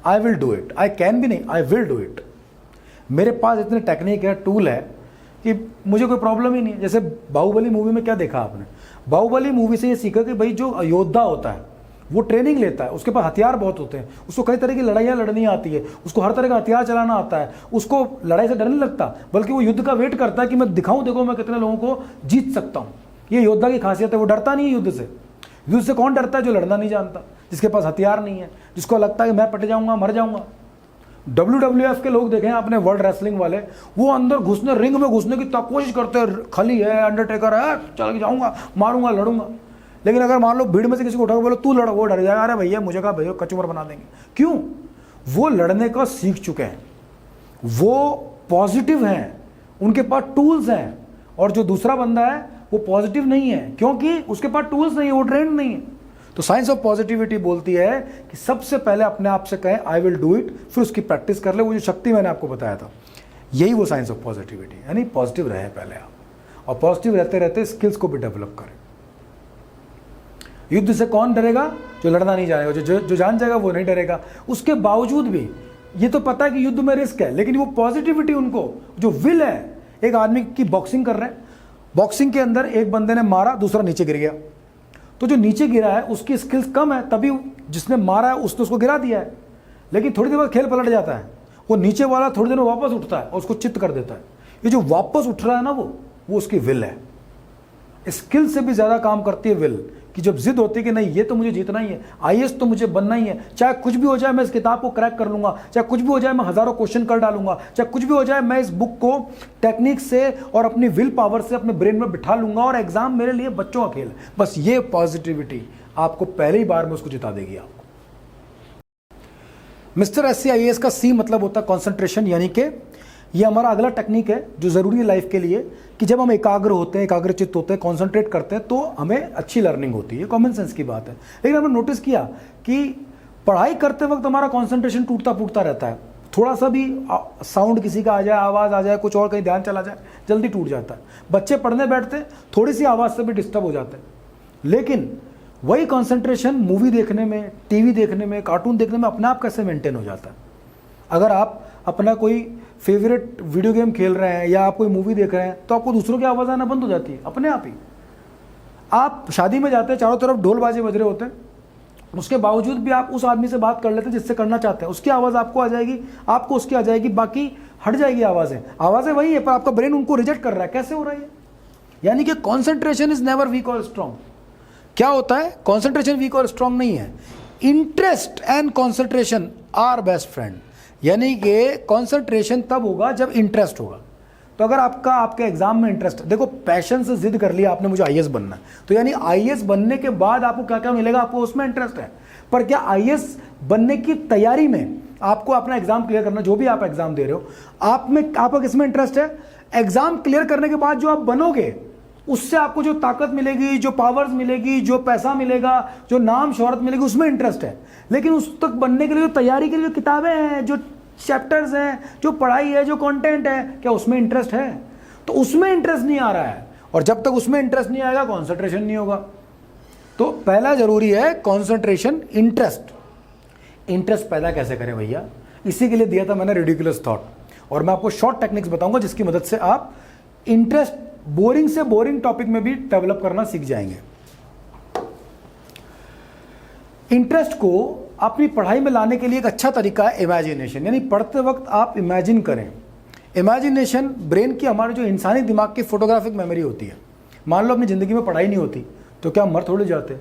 I will do it. I can भी नहीं, आई विल डू इट। मेरे पास इतने टेक्निक है, टूल है कि मुझे कोई प्रॉब्लम ही नहीं है। जैसे बाहुबली मूवी में क्या देखा आपने, बाहुबली मूवी से ये सीखा कि भाई जो योद्धा होता है वो ट्रेनिंग लेता है, उसके पास हथियार बहुत होते हैं, उसको कई तरह की लड़ाइयाँ लड़नी आती है, उसको हर तरह का हथियार चलाना आता है, उसको लड़ाई से डर नहीं लगता, बल्कि वो युद्ध का वेट करता है कि मैं दिखाऊं, देखो मैं कितने लोगों को जीत सकता हूँ। ये योद्धा की खासियत है, वो डरता नहीं है युद्ध से। युद्ध से कौन डरता है? जो लड़ना नहीं जानता, जिसके पास हथियार नहीं है, जिसको लगता है कि मैं पट जाऊंगा, मर जाऊंगा। WWF के लोग देखें आपने, वर्ल्ड रेसलिंग वाले, वो अंदर घुसने, रिंग में घुसने की कोशिश करते हैं, खली है, अंडरटेकर है, चल जाऊंगा, मारूंगा, लड़ूंगा। लेकिन अगर मान लो भीड़ में से किसी को उठा बोलो तू लड़, वो डर जाएगा, अरे भैया मुझे कहा भैया कचूमर बना देंगे। क्यों? वो लड़ने का सीख चुके हैं, वो पॉजिटिव हैं, उनके पास टूल्स हैं। और जो दूसरा बंदा है वो पॉजिटिव नहीं है क्योंकि उसके पास टूल्स नहीं है, वो ट्रेंड नहीं है। तो साइंस ऑफ पॉजिटिविटी बोलती है कि सबसे पहले अपने आप से कहें आई विल डू इट, फिर उसकी प्रैक्टिस कर ले। वो जो शक्ति मैंने आपको बताया था, यही वो साइंस ऑफ पॉजिटिविटी, यानी पॉजिटिव रहे पहले आप, और पॉजिटिव रहते रहते स्किल्स को भी डेवलप करें। युद्ध से कौन डरेगा? जो लड़ना नहीं जाएगा, जो जान जाएगा वो नहीं डरेगा। उसके बावजूद भी ये तो पता है कि युद्ध में रिस्क है, लेकिन वो पॉजिटिविटी, उनको जो विल है। एक आदमी की बॉक्सिंग कर रहे हैं, बॉक्सिंग के अंदर एक बंदे ने मारा, दूसरा नीचे गिर गया, तो जो नीचे गिरा है उसकी स्किल्स कम है, तभी जिसने मारा है उसने उसको गिरा दिया है, लेकिन थोड़ी देर बाद खेल पलट जाता है। वो नीचे वाला थोड़ी देर में वापस उठता है और उसको चित्त कर देता है। ये जो वापस उठ रहा है ना, वो उसकी विल है। स्किल से भी ज़्यादा काम करती है विल, कि जब जिद होती है कि नहीं ये तो मुझे जीतना ही है, आईएएस तो मुझे बनना ही है, चाहे कुछ भी हो जाए मैं इस किताब को क्रैक कर लूंगा, चाहे कुछ भी हो जाए मैं हज़ारों क्वेश्चन कर डालूंगा, चाहे कुछ भी हो जाए मैं इस बुक को टेक्निक से और अपनी विल पावर से अपने ब्रेन में बिठा लूंगा और एग्जाम मेरे लिए बच्चों का खेल है। बस ये पॉजिटिविटी आपको पहली बार में उसको जिता देगी। आपको मिस्टर SCIAS का C मतलब होता है कॉन्सेंट्रेशन, यानी कि ये हमारा अगला टेक्निक है जो ज़रूरी है लाइफ के लिए, कि जब हम एकाग्र होते हैं, एकाग्रचित्त होते हैं, कॉन्सेंट्रेट करते हैं, तो हमें अच्छी लर्निंग होती है। कॉमन सेंस की बात है। लेकिन हमने नोटिस किया कि पढ़ाई करते वक्त हमारा कॉन्सेंट्रेशन टूटता फूटता रहता है। थोड़ा सा भी साउंड किसी का आ जाए, आवाज़ आ जाए, कुछ और कहीं ध्यान चला जाए, जल्दी टूट जाता है। बच्चे पढ़ने बैठते हैं, थोड़ी सी आवाज़ से भी डिस्टर्ब हो जाते हैं। लेकिन वही कॉन्सेंट्रेशन मूवी देखने में, टीवी देखने में, कार्टून देखने में अपने आप कैसे मेंटेन हो जाता है? अगर आप अपना कोई फेवरेट वीडियो गेम खेल रहे हैं या आप कोई मूवी देख रहे हैं, तो आपको दूसरों की आवाज़ आना बंद हो जाती है अपने आप ही। आप शादी में जाते हैं, चारों तरफ ढोल बाजे बज रहे होते हैं, उसके बावजूद भी आप उस आदमी से बात कर लेते हैं जिससे करना चाहते हैं, उसकी आवाज़ आपको आ जाएगी, आपको उसकी आ जाएगी, बाकी हट जाएगी आवाज़ें वही है, पर आपका ब्रेन उनको रिजेक्ट कर रहा है। कैसे हो रहा है? यानी कि कॉन्सेंट्रेशन इज नेवर वीक और स्ट्रॉन्ग। क्या होता है? कॉन्सेंट्रेशन वीक और स्ट्रॉन्ग नहीं है, interest and concentration are best friend. यानी कि कॉन्सेंट्रेशन तब होगा जब इंटरेस्ट होगा। तो अगर आपके एग्जाम में इंटरेस्ट, देखो पैशन से जिद कर लिया आपने मुझे आईएएस बनना है, तो यानी आईएएस बनने के बाद आपको क्या क्या मिलेगा, आपको उसमें इंटरेस्ट है। पर क्या आईएएस बनने की तैयारी में आपको अपना एग्जाम क्लियर करना, जो भी आप एग्जाम दे रहे हो, आपका किसमें इंटरेस्ट है? एग्जाम क्लियर करने के बाद जो आप बनोगे, उससे आपको जो ताकत मिलेगी, जो पावर्स मिलेगी, जो पैसा मिलेगा, जो नाम शोहरत मिलेगी, उसमें इंटरेस्ट है। लेकिन उस तक बनने के लिए जो तैयारी के लिए जो किताबें हैं, जो चैप्टर्स हैं, जो पढ़ाई है, जो कंटेंट है, क्या उसमें इंटरेस्ट है? तो उसमें इंटरेस्ट नहीं आ रहा है, और जब तक उसमें इंटरेस्ट नहीं आएगा कॉन्सेंट्रेशन नहीं होगा। तो पहला जरूरी है कॉन्सेंट्रेशन, इंटरेस्ट पैदा कैसे करें भैया? इसी के लिए दिया था मैंने रिडिकुलस थॉट, और मैं आपको शॉर्ट टेक्निक्स बताऊंगा जिसकी मदद से आप इंटरेस्ट बोरिंग से बोरिंग टॉपिक में भी डेवलप करना सीख जाएंगे। इंटरेस्ट को अपनी पढ़ाई में लाने के लिए एक अच्छा तरीका है इमेजिनेशन, यानी पढ़ते वक्त आप इमेजिन करें। इमेजिनेशन ब्रेन की, हमारे जो इंसानी दिमाग की फोटोग्राफिक मेमोरी होती है। मान लो अपनी ज़िंदगी में पढ़ाई नहीं होती तो क्या मर थोड़े जाते,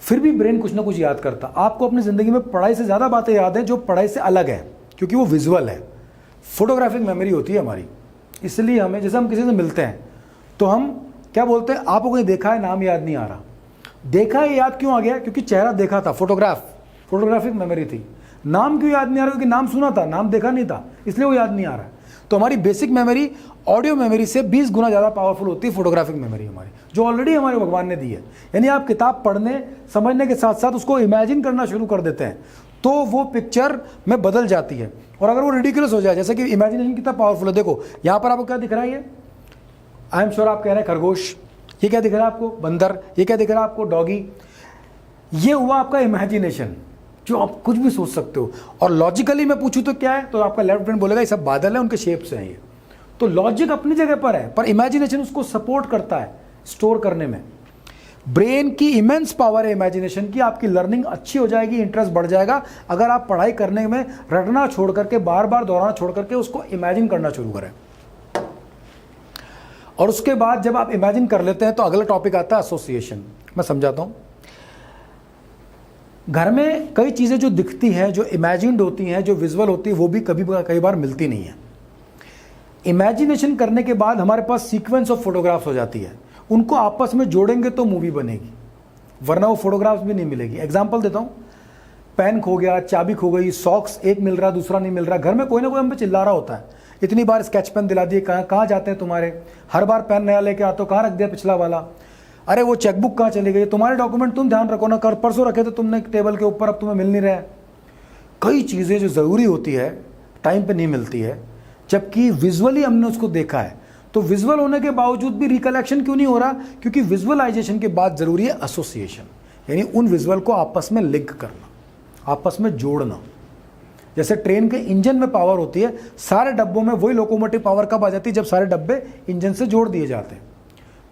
फिर भी ब्रेन कुछ ना कुछ याद करता। आपको अपनी ज़िंदगी में पढ़ाई से ज़्यादा बातें याद हैं जो पढ़ाई से अलग है, क्योंकि वो विजुअल है, फोटोग्राफिक मेमोरी होती है हमारी। इसलिए हमें, जैसे हम किसी से मिलते हैं तो हम क्या बोलते हैं, आपको कोई देखा है, नाम याद नहीं आ रहा। देखा है याद क्यों आ गया? क्योंकि चेहरा देखा था, फोटोग्राफिक मेमोरी थी। नाम क्यों याद नहीं आ रहा? क्योंकि नाम सुना था, नाम देखा नहीं था, इसलिए वो याद नहीं आ रहा है। तो हमारी बेसिक मेमोरी ऑडियो मेमोरी से 20 गुना ज़्यादा पावरफुल होती है फोटोग्राफिक मेमोरी हमारी, जो ऑलरेडी हमारे भगवान ने दी है। यानी आप किताब पढ़ने समझने के साथ साथ उसको इमेजिन करना शुरू कर देते हैं तो वो पिक्चर में बदल जाती है। और अगर वो रिडिकुलस हो जाए, जैसे कि इमेजिनेशन कितना पावरफुल है, देखो यहाँ पर आपको क्या दिख रहा है, ये आई एम श्योर आप कह रहे हैं खरगोश, ये क्या दिख रहा है आपको? बंदर। ये क्या दिख रहा है आपको? डॉगी। ये हुआ आपका इमेजिनेशन, जो आप कुछ भी सोच सकते हो। और लॉजिकली मैं पूछूं तो क्या है, तो आपका लेफ्ट ब्रेन बोलेगा ये सब बादल है, उनके शेप से हैं ये। तो लॉजिक अपनी जगह पर है, पर इमेजिनेशन उसको सपोर्ट करता है स्टोर करने में। ब्रेन की इमेंस पावर है इमेजिनेशन की, आपकी लर्निंग अच्छी हो जाएगी, इंटरेस्ट बढ़ जाएगा अगर आप पढ़ाई करने में रटना छोड़ करके, बार बार दोहराना छोड़ करके उसको इमेजिन करना शुरू करें। और उसके बाद जब आप इमेजिन कर लेते हैं तो अगला टॉपिक आता है एसोसिएशन। मैं समझाता हूं। घर में कई चीज़ें जो दिखती हैं, जो इमेजिन्ड होती हैं, जो विजुअल होती है, वो भी कई बार मिलती नहीं है। इमेजिनेशन करने के बाद हमारे पास सीक्वेंस ऑफ फोटोग्राफ्स हो जाती है, उनको आपस में जोड़ेंगे तो मूवी बनेगी, वरना वो फोटोग्राफ्स भी नहीं मिलेगी। एग्जांपल देता हूँ, पेन खो गया, चाबी खो गई, सॉक्स एक मिल रहा दूसरा नहीं मिल रहा, घर में कोई ना कोई हम पे चिल्ला रहा होता है, इतनी बार स्केच पेन दिला दिए, कहाँ जाते हैं तुम्हारे, हर बार पेन नया लेके आते हो, कहाँ रख दिया पिछला वाला, अरे वो चेकबुक कहाँ चली गई, तुम्हारे डॉक्यूमेंट तुम ध्यान रखो ना, कर परसों रखे थे तुमने टेबल के ऊपर, अब तुम्हें मिल नहीं रहा है। कई चीज़ें जो ज़रूरी होती है टाइम पे नहीं मिलती है, जबकि विजुअली हमने उसको देखा है। तो विजुअल होने के बावजूद भी रिकलेक्शन क्यों नहीं हो रहा? क्योंकि विजुअलाइजेशन के बाद ज़रूरी है एसोसिएशन। यानी उन विजुअल को आपस में लिंक करना, आपस में जोड़ना। जैसे ट्रेन के इंजन में पावर होती है, सारे डब्बों में वही लोकोमोटिव पावर कब आ जाती है, जब सारे डब्बे इंजन से जोड़ दिए जाते हैं।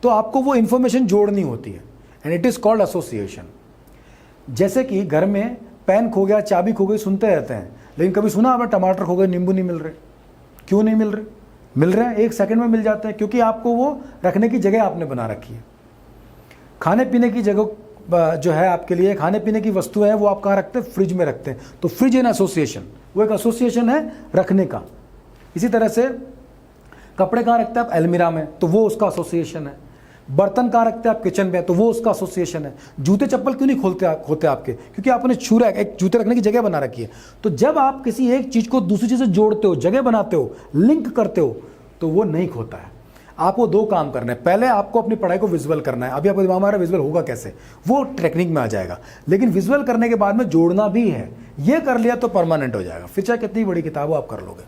तो आपको वो इंफॉर्मेशन जोड़नी होती है, and it is called association. जैसे कि घर में पेन खो गया, चाबी खो गई, सुनते रहते हैं, लेकिन कभी सुना आपने टमाटर खो गए, नींबू नहीं मिल रहे? क्यों नहीं मिल रहे? मिल रहे हैं, 1 सेकंड में मिल जाते हैं, क्योंकि आपको वो रखने की जगह आपने बना रखी है। खाने पीने की जगह जो है आपके लिए, खाने पीने की वस्तु है, वो आप कहाँ रखते हैं? फ्रिज में रखते हैं। तो फ्रिज एन एसोसिएशन, वो एक एसोसिएशन है रखने का। इसी तरह से कपड़े कहाँ रखते हैं आप? अलमीरा में, तो वो उसका एसोसिएशन है। बर्तन कहाँ रखते हैं आप? किचन में, तो वो उसका एसोसिएशन है। जूते चप्पल क्यों नहीं होते आपके? क्योंकि आपने छू रहा है, एक जूते रखने की जगह बना रखी है। तो जब आप किसी एक चीज को दूसरी चीज से जोड़ते हो, जगह बनाते हो, लिंक करते हो, तो वो नहीं खोता है। आपको 2 काम करने हैं। पहले आपको अपनी पढ़ाई को विजुअल करना है। अभी आपको दिमाग में आ रहा है विजुअल होगा कैसे, वो टेक्निक में आ जाएगा। लेकिन विजुअल करने के बाद में जोड़ना भी है। ये कर लिया तो परमानेंट हो जाएगा, फिर चाहे कितनी बड़ी किताब हो आप कर लोगे।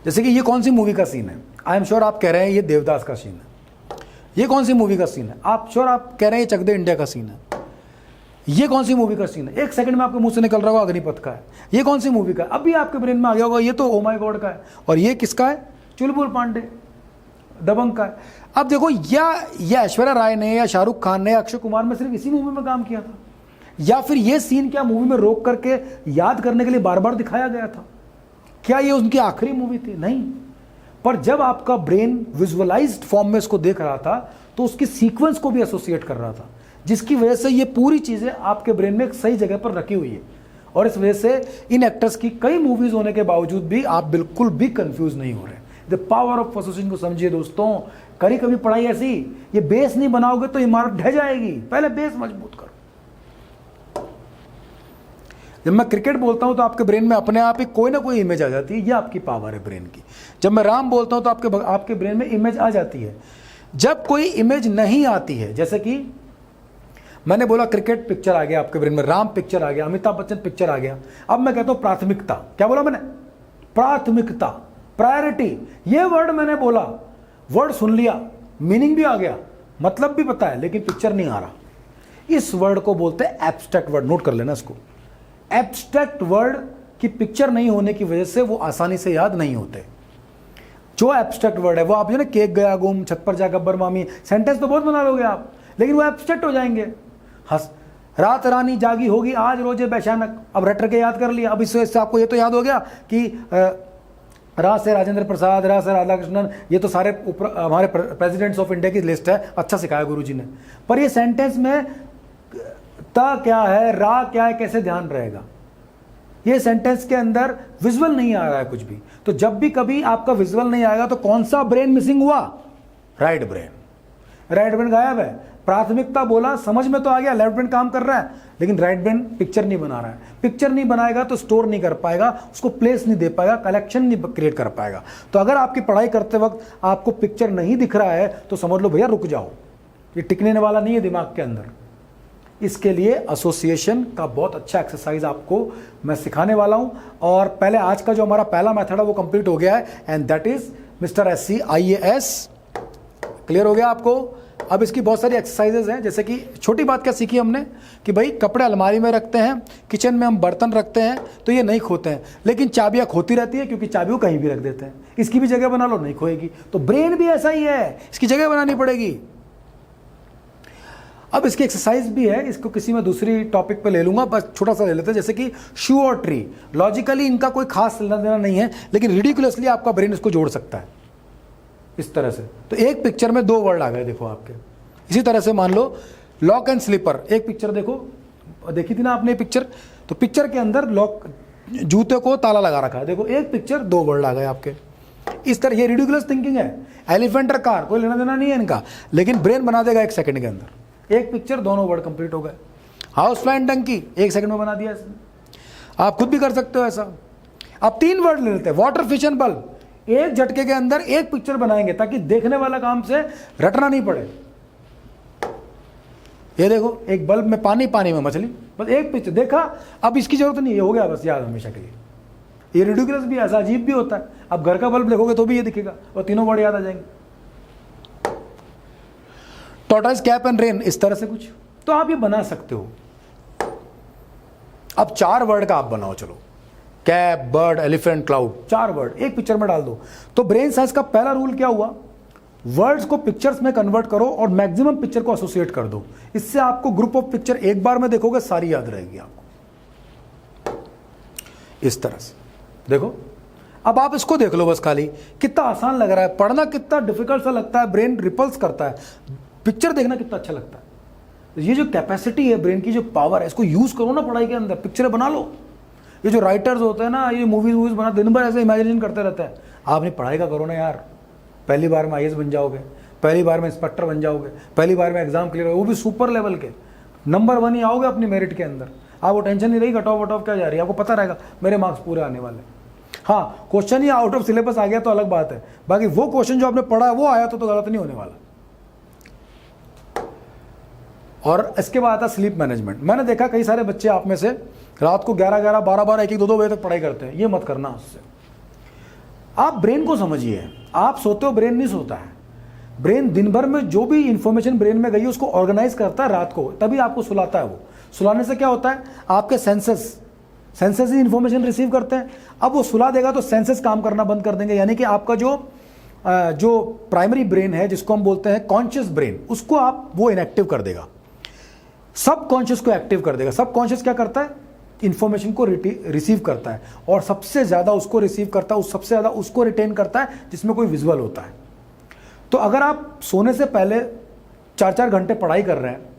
जैसे कि ये कौन सी मूवी का सीन है? आई एम श्योर आप कह रहे हैं ये देवदास का सीन है। ये कौन सी मूवी का सीन है? आप श्योर आप कह रहे हैं ये चक दे इंडिया का सीन है। ये कौन सी मूवी का सीन है? 1 सेकंड में आपके मुंह से निकल रहा होगा अग्निपथ का है। ये कौन सी मूवी का है? अभी आपके ब्रेन में आ गया होगा ये तो ओ माय गॉड का है। और ये किसका है? चुलबुल पांडे, दबंग का है। अब देखो, या ऐश्वर्या राय ने या शाहरुख खान ने या अक्षय कुमार में सिर्फ इसी मूवी में काम किया था, या फिर ये सीन क्या मूवी में रोक करके याद करने के लिए बार बार दिखाया गया था? क्या ये उनकी आखिरी मूवी थी? नहीं। पर जब आपका ब्रेन विजुअलाइज्ड फॉर्म में इसको देख रहा था, तो उसकी सीक्वेंस को भी एसोसिएट कर रहा था, जिसकी वजह से ये पूरी चीजें आपके ब्रेन में एक सही जगह पर रखी हुई है। और इस वजह से इन एक्टर्स की कई मूवीज होने के बावजूद भी आप बिल्कुल भी कंफ्यूज नहीं हो रहे। द पावर ऑफ एसोसिएशन को समझिए दोस्तों। करी कभी पढ़ाई ऐसी, ये बेस नहीं बनाओगे तो इमारत ढह जाएगी। पहले बेस मजबूत करो। जब मैं क्रिकेट बोलता हूं तो आपके ब्रेन में अपने आप ही कोई ना कोई इमेज आ जाती है। ये आपकी पावर है ब्रेन की। जब मैं राम बोलता हूं तो आपके ब्रेन में इमेज आ जाती है। जब कोई इमेज नहीं आती है, जैसे कि मैंने बोला क्रिकेट पिक्चर आ गया आपके ब्रेन में, राम पिक्चर आ गया, अमिताभ बच्चन पिक्चर आ गया। अब मैं कहता हूं प्राथमिकता। क्या बोला मैंने? प्राथमिकता, प्रायोरिटी। ये वर्ड मैंने बोला, वर्ड सुन लिया, मीनिंग भी आ गया, मतलब भी पता है, लेकिन पिक्चर नहीं आ रहा। इस वर्ड को बोलते हैं एब्स्ट्रैक्ट वर्ड। नोट कर लेना इसको। एब्स्ट्रैक्ट वर्ड की पिक्चर नहीं होने की वजह से वो आसानी से याद नहीं होते। जो एब्स्ट्रैक्ट वर्ड है वो आप जो ना केक गया गुम, छत पर जा गब्बर मामी, सेंटेंस तो बहुत बना लोगे आप, लेकिन वो एब्स्ट्रैक्ट हो जाएंगे। हंस रात रानी जागी होगी आज रोजे बेशानक, अब रट के याद कर लिया। अब इससे आपको ये तो याद हो गया कि रा से राजेंद्र प्रसाद, रा से राधाकृष्णन, ये तो सारे हमारे प्रेसिडेंट्स ऑफ इंडिया की लिस्ट है। अच्छा सिखाया गुरुजी ने। पर ये सेंटेंस में ता क्या है, रा क्या है, कैसे ध्यान रहेगा? ये सेंटेंस के अंदर विजुअल नहीं आ रहा है कुछ भी। तो जब भी कभी आपका विजुअल नहीं आएगा तो कौन सा ब्रेन मिसिंग हुआ? Right brain. राइट ब्रेन गायब है। प्राथमिकता बोला, समझ में तो आ गया, लेफ्ट ब्रेन काम कर रहा है, लेकिन राइट ब्रेन पिक्चर नहीं बना रहा है। पिक्चर नहीं बनाएगा तो स्टोर नहीं कर पाएगा, उसको प्लेस नहीं दे पाएगा, कलेक्शन नहीं क्रिएट कर पाएगा। तो अगर आपकी पढ़ाई करते वक्त आपको पिक्चर नहीं दिख रहा है तो समझ लो भैया रुक जाओ, ये टिकने वाला नहीं है दिमाग के अंदर। इसके लिए एसोसिएशन का बहुत अच्छा एक्सरसाइज आपको मैं सिखाने वाला हूं। और पहले आज का जो हमारा पहला मेथड है वो कंप्लीट हो गया है, and that is mister SC IAS। Clear हो गया आपको? अब इसकी बहुत सारी एक्सरसाइजेज हैं। जैसे कि छोटी बात क्या सीखी हमने कि भाई कपड़े अलमारी में रखते हैं, किचन में हम बर्तन रखते हैं तो ये नहीं खोते हैं, लेकिन चाबियां खोती रहती है क्योंकि चाबी को कहीं भी रख देते हैं। इसकी भी जगह बना लो, नहीं खोएगी। तो ब्रेन भी ऐसा ही है, इसकी जगह बनानी पड़ेगी। अब इसकी एक्सरसाइज भी है, इसको किसी में दूसरी टॉपिक पे ले लूंगा, बस छोटा सा ले लेते हैं। जैसे कि शू और ट्री, लॉजिकली इनका कोई खास लेना देना नहीं है, लेकिन रिडिकुलसली आपका ब्रेन इसको जोड़ सकता है इस तरह से। तो एक पिक्चर में 2 वर्ड आ गए देखो आपके। इसी तरह से मान लो लॉक एंड स्लीपर, एक पिक्चर देखो, देखी थी ना आपने पिक्चर, तो पिक्चर के अंदर लॉक, जूते को ताला लगा रखा है, देखो एक पिक्चर 2 वर्ड आ गए आपके। इस तरह ये रिडिकुलस थिंकिंग है। एलिफेंट और कार कोई लेना देना नहीं है इनका, लेकिन ब्रेन बना देगा 1 सेकंड के अंदर। एक पिक्चर 2 वर्ड कंप्लीट हो गए। हाउस फ्लाइंग टंकी 1 सेकंड में बना दिया इसने। आप खुद भी कर सकते हो ऐसा। अब 3 वर्ड ले लेते हैं, वाटर, फिश एंड बल्ब। एक झटके के अंदर एक पिक्चर बनाएंगे ताकि देखने वाला काम से रटना नहीं पड़े। ये देखो एक बल्ब में पानी, पानी में मछली, बस एक पिक्चर देखा। अब इसकी जरूरत नहीं है, हो गया बस याद हमेशा के लिए। ये रिडिकुलस भी ऐसा अजीब भी होता है। अब घर का बल्ब देखोगे तो भी ये दिखेगा और 3 वर्ड याद आ जाएंगे। टॉर्टोइज कैप एंड रेन, इस तरह से कुछ, तो आप ये बना सकते हो। अब 4 वर्ड का आप बनाओ, चलो cap, bird, elephant, cloud, 4 word एक पिक्चर में डाल दो। तो ब्रेन साइंस का पहला रूल क्या हुआ, वर्ड्स को पिक्चर्स में कन्वर्ट करो और मैक्सिमम पिक्चर को एसोसिएट कर दो। इससे आपको ग्रुप ऑफ पिक्चर एक बार में देखोगे सारी याद रहेगी आपको, इस तरह से देखो। अब आप इसको देख लो बस, खाली कितना आसान लग रहा है, पढ़ना कितना डिफिकल्ट सा लगता है, ब्रेन रिपल्स करता है, पिक्चर देखना कितना अच्छा लगता है। ये जो कैपेसिटी है ब्रेन की, जो पावर है, इसको यूज करो ना पढ़ाई के अंदर, पिक्चरें बना लो। ये जो राइटर्स होते हैं ना, ये मूवीज बना दिन भर ऐसे इमेजिनेशन करते रहते हैं। आपने पढ़ाई का करो ना यार, पहली बार में आईएएस बन जाओगे, पहली बार में इंस्पेक्टर बन जाओगे, पहली बार में एग्जाम क्लियर होगा, वो भी सुपर लेवल के, नंबर 1 ही आओगे अपनी मेरिट के अंदर। आपको टेंशन नहीं रही कट ऑफ क्या जा रही है, आपको पता रहेगा मेरे मार्क्स पूरे आने वाले। हाँ, क्वेश्चन ही आउट ऑफ सिलेबस आ गया तो अलग बात है, बाकी वो क्वेश्चन जो आपने पढ़ा है वो आया तो गलत नहीं होने वाला। और इसके बाद आता स्लीप मैनेजमेंट। मैंने देखा कई सारे बच्चे आप में से रात को 11-11, 12-12, 1-1, 2-2 बजे तक पढ़ाई करते हैं। ये मत करना उससे। आप ब्रेन को समझिए, आप सोते हो, ब्रेन नहीं सोता है। ब्रेन दिन भर में जो भी इंफॉर्मेशन ब्रेन में गई है उसको ऑर्गेनाइज करता है रात को, तभी आपको सुलाता है। वो सुलाने से क्या होता है, आपके सेंसेस ही इंफॉर्मेशन रिसीव करते हैं। अब वो सुला देगा तो सेंसेस काम करना बंद कर देंगे, यानी कि आपका जो प्राइमरी ब्रेन है, जिसको हम बोलते हैं कॉन्शियस ब्रेन, उसको आप वो इनएक्टिव कर देगा, सब कॉन्शियस को एक्टिव कर देगा। सब कॉन्शियस क्या करता है, इंफॉर्मेशन को रिसीव करता है, और सबसे ज्यादा उसको रिसीव करता है, सबसे ज्यादा उसको रिटेन करता है जिसमें कोई विजुअल होता है। तो अगर आप सोने से पहले 4-4 घंटे पढ़ाई कर रहे हैं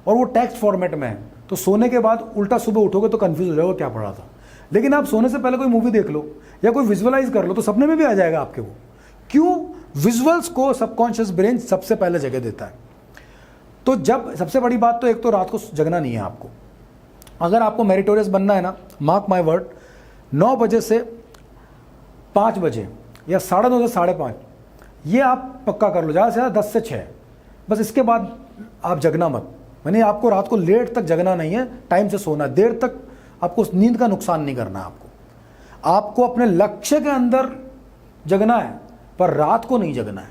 और वो टेक्स्ट फॉर्मेट में है, तो सोने के बाद उल्टा सुबह उठोगे तो कंफ्यूज हो जाओगे क्या पढ़ा था। लेकिन आप सोने से पहले कोई मूवी देख लो या कोई विजुअलाइज कर लो तो सपने में भी आ जाएगा आपके वो। क्यों, विजुअल्स को सबकॉन्शियस ब्रेन सबसे पहले जगह देता है। तो जब सबसे बड़ी बात तो एक तो रात को जगना नहीं है आपको। अगर आपको मेरिटोरियस बनना है ना, मार्क माय वर्ड, 9 बजे से 5 बजे या 9:30 से 5:30, ये आप पक्का कर लो, ज़्यादा से ज़्यादा 10 से 6, बस इसके बाद आप जगना मत। मैंने आपको रात को लेट तक जगना नहीं है, टाइम से सोना, देर तक आपको नींद का नुकसान नहीं करना है। आपको अपने लक्ष्य के अंदर जगना है, पर रात को नहीं जगना है।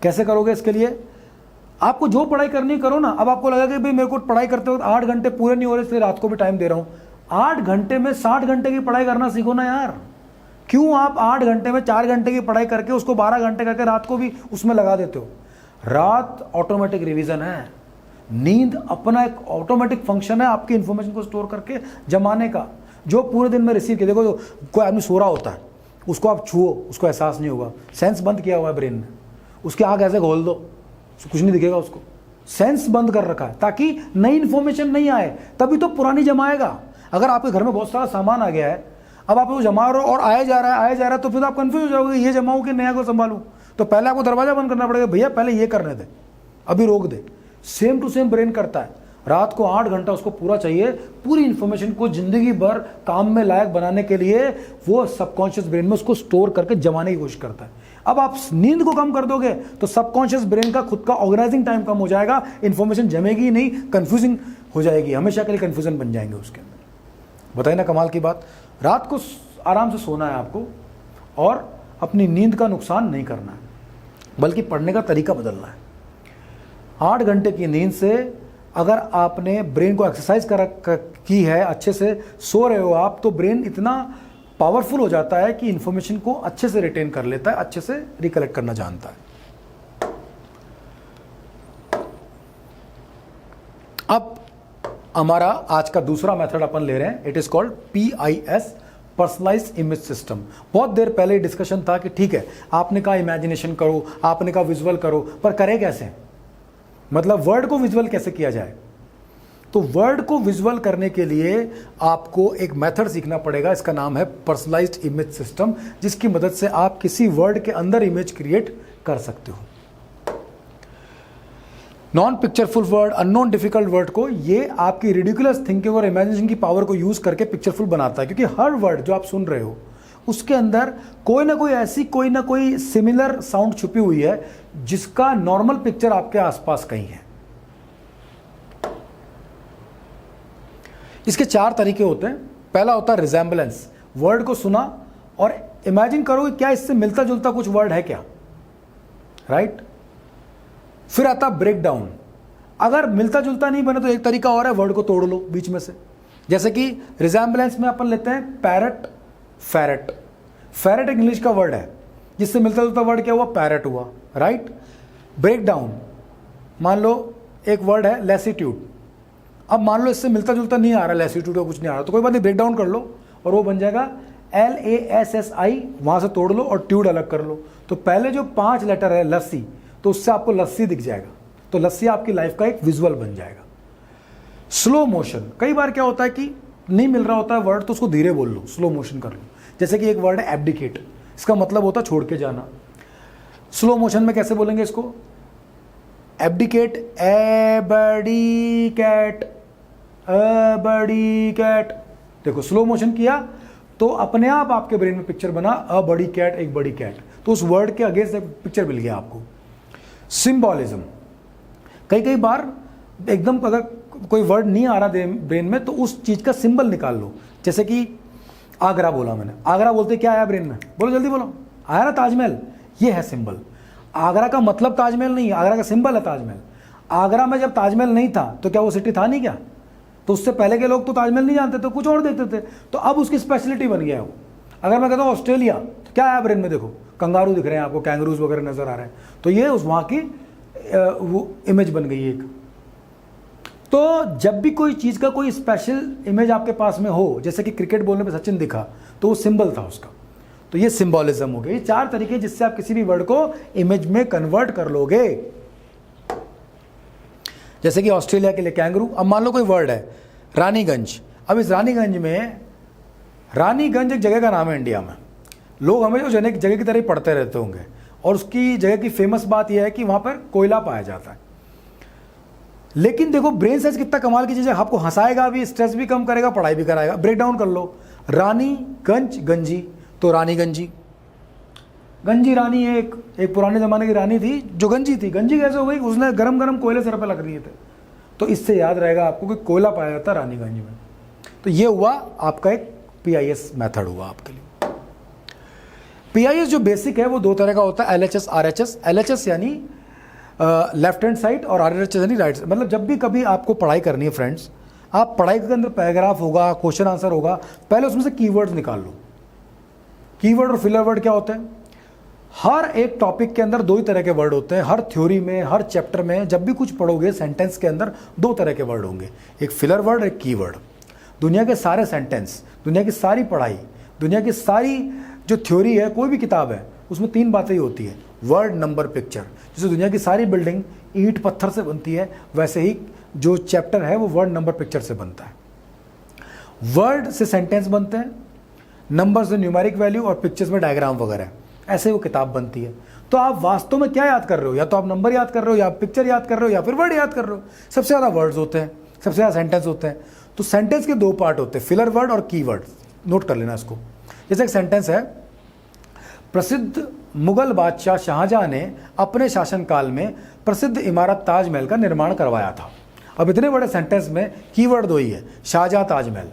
कैसे करोगे, इसके लिए आपको जो पढ़ाई करनी करो ना। अब आपको लगा कि भाई मेरे को पढ़ाई करते वक्त 8 घंटे पूरे नहीं हो रहे, इसलिए रात को भी टाइम दे रहा हूं। 8 घंटे में 60 घंटे की पढ़ाई करना सीखो ना यार। क्यों आप 8 घंटे में 4 घंटे की पढ़ाई करके उसको 12 घंटे करके रात को भी उसमें लगा देते हो। रात ऑटोमेटिक रिवीजन है, नींद अपना एक ऑटोमेटिक फंक्शन है आपकी इंफॉर्मेशन को स्टोर करके जमाने का, जो पूरे दिन में रिसीव किया। देखो, जो कोई आदमी सो रहा होता है, उसको आप छुओ, उसको एहसास नहीं होगा, सेंस बंद किया हुआ है ब्रेन ने। उसकी आँख ऐसे खोल दो, कुछ नहीं दिखेगा उसको, सेंस बंद कर रखा है ताकि नई इंफॉर्मेशन नहीं आए, तभी तो पुरानी जमाएगा। अगर आपके घर में बहुत सारा सामान आ गया है, अब आप वो जमा रहे हो और आया जा रहा है, तो फिर आप कंफ्यूज हो जाओगे, ये जमाऊं कि नया को संभालूं। तो पहले आपको दरवाजा बंद करना पड़ेगा, भैया पहले ये करने दे, अभी रोक दे। सेम टू सेम ब्रेन करता है। रात को 8 घंटा उसको पूरा चाहिए, पूरी इंफॉर्मेशन को जिंदगी भर काम में लायक बनाने के लिए वो सबकॉन्शियस ब्रेन में उसको स्टोर करके जमाने की कोशिश करता है। अब आप नींद को कम कर दोगे तो सबकॉन्शियस ब्रेन का खुद का ऑर्गेनाइजिंग टाइम कम हो जाएगा, इंफॉर्मेशन जमेगी नहीं, कंफ्यूजिंग हो जाएगी, हमेशा के लिए कंफ्यूजन बन जाएंगे उसके अंदर। बताइए ना कमाल की बात। रात को आराम से सोना है आपको और अपनी नींद का नुकसान नहीं करना है, बल्कि पढ़ने का तरीका बदलना है। 8 घंटे की नींद से अगर आपने ब्रेन को एक्सरसाइज की है, अच्छे से सो रहे हो आप, तो ब्रेन इतना पावरफुल हो जाता है कि इंफॉर्मेशन को अच्छे से रिटेन कर लेता है, अच्छे से रिकलेक्ट करना जानता है। अब हमारा आज का दूसरा मेथड अपन ले रहे हैं, it is called PIS, personalised image system. बहुत देर पहले डिस्कशन था कि ठीक है, आपने कहा इमेजिनेशन करो, आपने कहा विजुअल करो, पर करें कैसे, मतलब वर्ड को विजुअल कैसे किया जाए। तो वर्ड को विजुअल करने के लिए आपको एक मेथड सीखना पड़ेगा, इसका नाम है पर्सनलाइज्ड इमेज सिस्टम, जिसकी मदद से आप किसी वर्ड के अंदर इमेज क्रिएट कर सकते हो। Non pictureful word, unknown difficult word को ये आपकी रिडिकुलस थिंकिंग और इमेजिनेशन की पावर को यूज करके पिक्चरफुल बनाता है, क्योंकि हर वर्ड जो आप सुन रहे हो उसके अंदर कोई ना कोई ऐसी कोई ना कोई सिमिलर साउंड छुपी हुई है जिसका नॉर्मल पिक्चर आपके आसपास कहीं है। इसके 4 तरीके होते हैं। पहला होता है रिजेंबलेंस, वर्ड को सुना और इमेजिन करो कि क्या इससे मिलता जुलता कुछ वर्ड है क्या, राइट। फिर आता ब्रेक डाउन। अगर मिलता जुलता नहीं बने तो एक तरीका और है, वर्ड को तोड़ लो बीच में से। जैसे कि रिजेम्बलेंस में अपन लेते हैं पैरट, फैरट। फैरट एक इंग्लिश का वर्ड है, जिससे मिलता जुलता वर्ड क्या हुआ, पैरट हुआ, राइट। ब्रेक डाउन, मान लो एक वर्ड है लैसीट्यूड, अब मान लो इससे मिलता जुलता नहीं आ रहा, लैसीट्यूड का कुछ नहीं आ रहा, तो कोई बात नहीं, ब्रेक डाउन कर लो और वो बन जाएगा LASSI, वहां से तोड़ लो और ट्यूड अलग कर लो। तो पहले जो 5 लेटर है लस्सी, तो उससे आपको लस्सी दिख जाएगा, तो लस्सी आपकी लाइफ का एक विजुअल बन जाएगा। स्लो मोशन, कई बार क्या होता है कि नहीं मिल रहा होता है वर्ड, तो उसको धीरे बोल लो, स्लो मोशन कर लो। जैसे कि एक वर्ड है एब्डिकेट, इसका मतलब होता है छोड़ के जाना। स्लो मोशन में कैसे बोलेंगे इसको, एब्डिकेट, एबडिकेट, एबडिकेट। देखो स्लो मोशन किया तो अपने आप आपके ब्रेन में पिक्चर बना, अ बड़ी कैट, एक बड़ी कैट, तो उस वर्ड के अगेंस्ट पिक्चर मिल गया आपको। सिंबॉलिज्म, कई बार एकदम अगर कोई वर्ड नहीं आ रहा ब्रेन में तो उस चीज का सिंबल निकाल लो। जैसे कि आगरा बोला मैंने, आगरा बोलते क्या आया ब्रेन में, बोलो जल्दी बोलो, आया ना ताजमहल, ये है सिंबल। आगरा का मतलब ताजमहल नहीं है, आगरा का सिंबल है ताजमहल। आगरा में जब ताजमहल नहीं था तो क्या वो सिटी था नहीं क्या, तो उससे पहले के लोग तो ताजमहल नहीं जानते थे, कुछ और देखते थे, तो अब उसकी स्पेशलिटी बन गया है वो। अगर मैं कहता हूँ ऑस्ट्रेलिया, तो क्या आया ब्रेन में, देखो कंगारू दिख रहे हैं आपको, कैंगरूज वगैरह नजर आ रहे हैं, तो ये उस वहाँ की वो इमेज बन गई एक। तो जब भी कोई चीज़ का कोई स्पेशल इमेज आपके पास में हो, जैसे कि क्रिकेट बोलने पे सचिन दिखा, तो वो सिंबल था उसका, तो ये सिंबॉलिज्म हो गया। ये 4 तरीके जिससे आप किसी भी वर्ड को इमेज में कन्वर्ट कर लोगे। जैसे कि ऑस्ट्रेलिया के लिए कैंगरू, अब मान लो कोई वर्ड है रानीगंज, अब इस रानीगंज में, रानीगंज एक जगह का नाम है इंडिया में, लोग हमें जो जगह की तरह ही पढ़ते रहते होंगे, और उसकी जगह की फेमस बात यह है कि वहां पर कोयला पाया जाता है। लेकिन देखो ब्रेन साइंस कितना कमाल की चीज है, आपको हंसाएगा भी, स्ट्रेस भी कम करेगा, पढ़ाई भी कराएगा। ब्रेक डाउन कर लो, रानीगंज, गंजी, तो रानीगंजी, गंजी रानी एक पुराने जमाने की रानी थी जो गंजी थी। गंजी कैसे हो गई, उसने गरम गरम कोयले सिर पे लग दिए थे, तो इससे याद रहेगा आपको कि कोयला पाया जाता है रानीगंज में। तो ये हुआ आपका एक PIS मेथड हुआ आपके लिए। PIS जो बेसिक है वो 2 तरह का होता है, LHS, RHS। LHS यानी लेफ्ट हैंड साइड और RHS यानी राइट साइड। मतलब जब भी कभी आपको पढ़ाई करनी है फ्रेंड्स, आप पढ़ाई के अंदर पैराग्राफ होगा, क्वेश्चन आंसर होगा, पहले उसमें से कीवर्ड्स निकाल लो। कीवर्ड और फिलर वर्ड क्या होते हैं, हर एक टॉपिक के अंदर 2 ही तरह के वर्ड होते हैं। हर थ्योरी में, हर चैप्टर में जब भी कुछ पढ़ोगे सेंटेंस के अंदर 2 तरह के वर्ड होंगे, एक फिलर वर्ड, एक कीवर्ड। दुनिया के सारे सेंटेंस, दुनिया की सारी पढ़ाई, दुनिया की सारी जो थ्योरी है, कोई भी किताब है, उसमें 3 बातें ही होती है, वर्ड, नंबर, पिक्चर। जैसे दुनिया की सारी बिल्डिंग ईंट पत्थर से बनती है, वैसे ही जो चैप्टर है वो वर्ड, नंबर, पिक्चर से बनता है। वर्ड से सेंटेंस बनते हैं, नंबर से न्यूमेरिक वैल्यू, और पिक्चर्स में डायग्राम वगैरह, ऐसे वो किताब बनती है। तो आप वास्तव में क्या याद कर रहे हो, या तो आप नंबर याद कर रहे हो, या आप पिक्चर याद कर रहे हो, या फिर वर्ड याद कर रहे हो। सबसे ज़्यादा वर्ड्स होते हैं, सबसे ज़्यादा सेंटेंस होते हैं। तो सेंटेंस के 2 पार्ट होते हैं, फिलर वर्ड और कीवर्ड, नोट कर लेना इसको। जैसे एक सेंटेंस है, प्रसिद्ध मुगल बादशाह शाहजहां ने अपने शासनकाल में प्रसिद्ध इमारत ताजमहल का निर्माण करवाया था। अब इतने बड़े सेंटेंस में कीवर्ड 2 ही है, शाहजहां, ताजमहल,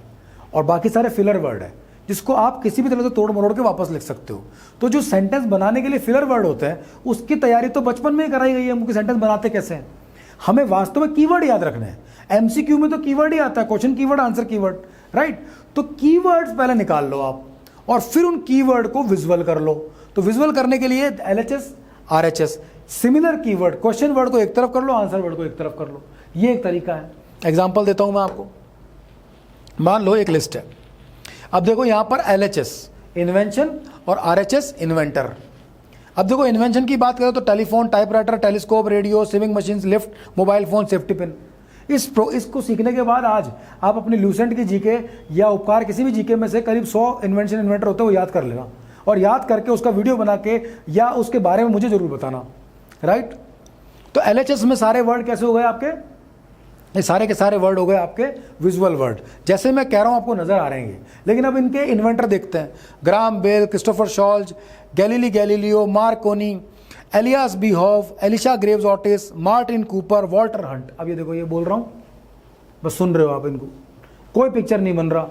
और बाकी सारे फिलर वर्ड है, जिसको आप किसी भी तरह से तोड़ मरोड़ के वापस लिख सकते हो। तो जो सेंटेंस बनाने के लिए फिलर वर्ड होते हैं, उसकी तैयारी तो बचपन में ही कराई गई है हमको, सेंटेंस बनाते कैसे हैं। हमें वास्तव में कीवर्ड याद रखने हैं। MCQ में तो कीवर्ड ही आता है, question keyword, answer keyword, right. तो कीवर्ड्स पहले निकाल लो आप, और फिर उन कीवर्ड को विजुअल कर लो। तो विजुअल करने के लिए LHS, RHS, similar keyword, question word को एक तरफ कर लो, आंसर वर्ड को एक तरफ कर लो, ये एक तरीका है। एग्जाम्पल देता हूं मैं आपको। मान लो एक लिस्ट है, अब देखो यहां पर LHS इन्वेंशन और RHS इन्वेंटर। अब देखो इन्वेंशन की बात करें तो telephone, typewriter, telescope, radio, swimming machine, lift, mobile phone, safety pin. इसको सीखने के बाद आज आप अपनी लूसेंट की जीके या उपकार किसी भी जीके में से करीब 100 इन्वेंशन इन्वेंटर होते हैं, वो याद कर लेना, और याद करके उसका वीडियो बना के या उसके बारे में मुझे जरूर बताना, राइट। तो LHS में सारे वर्ड कैसे हो गए आपके, ये सारे के सारे वर्ड हो गए आपके विजुअल वर्ड, जैसे मैं कह रहा हूं आपको नजर आ रहे हैं। लेकिन अब इनके इन्वेंटर देखते हैं, Graham Bell, Christopher Sholes, Galileo, Marconi, Elias B Howe, Elisha Graves Otis, Martin Cooper, Walter Hunt. अब ये देखो, ये बोल रहा हूं, बस सुन रहे हो आप इनको, कोई पिक्चर नहीं बन रहा।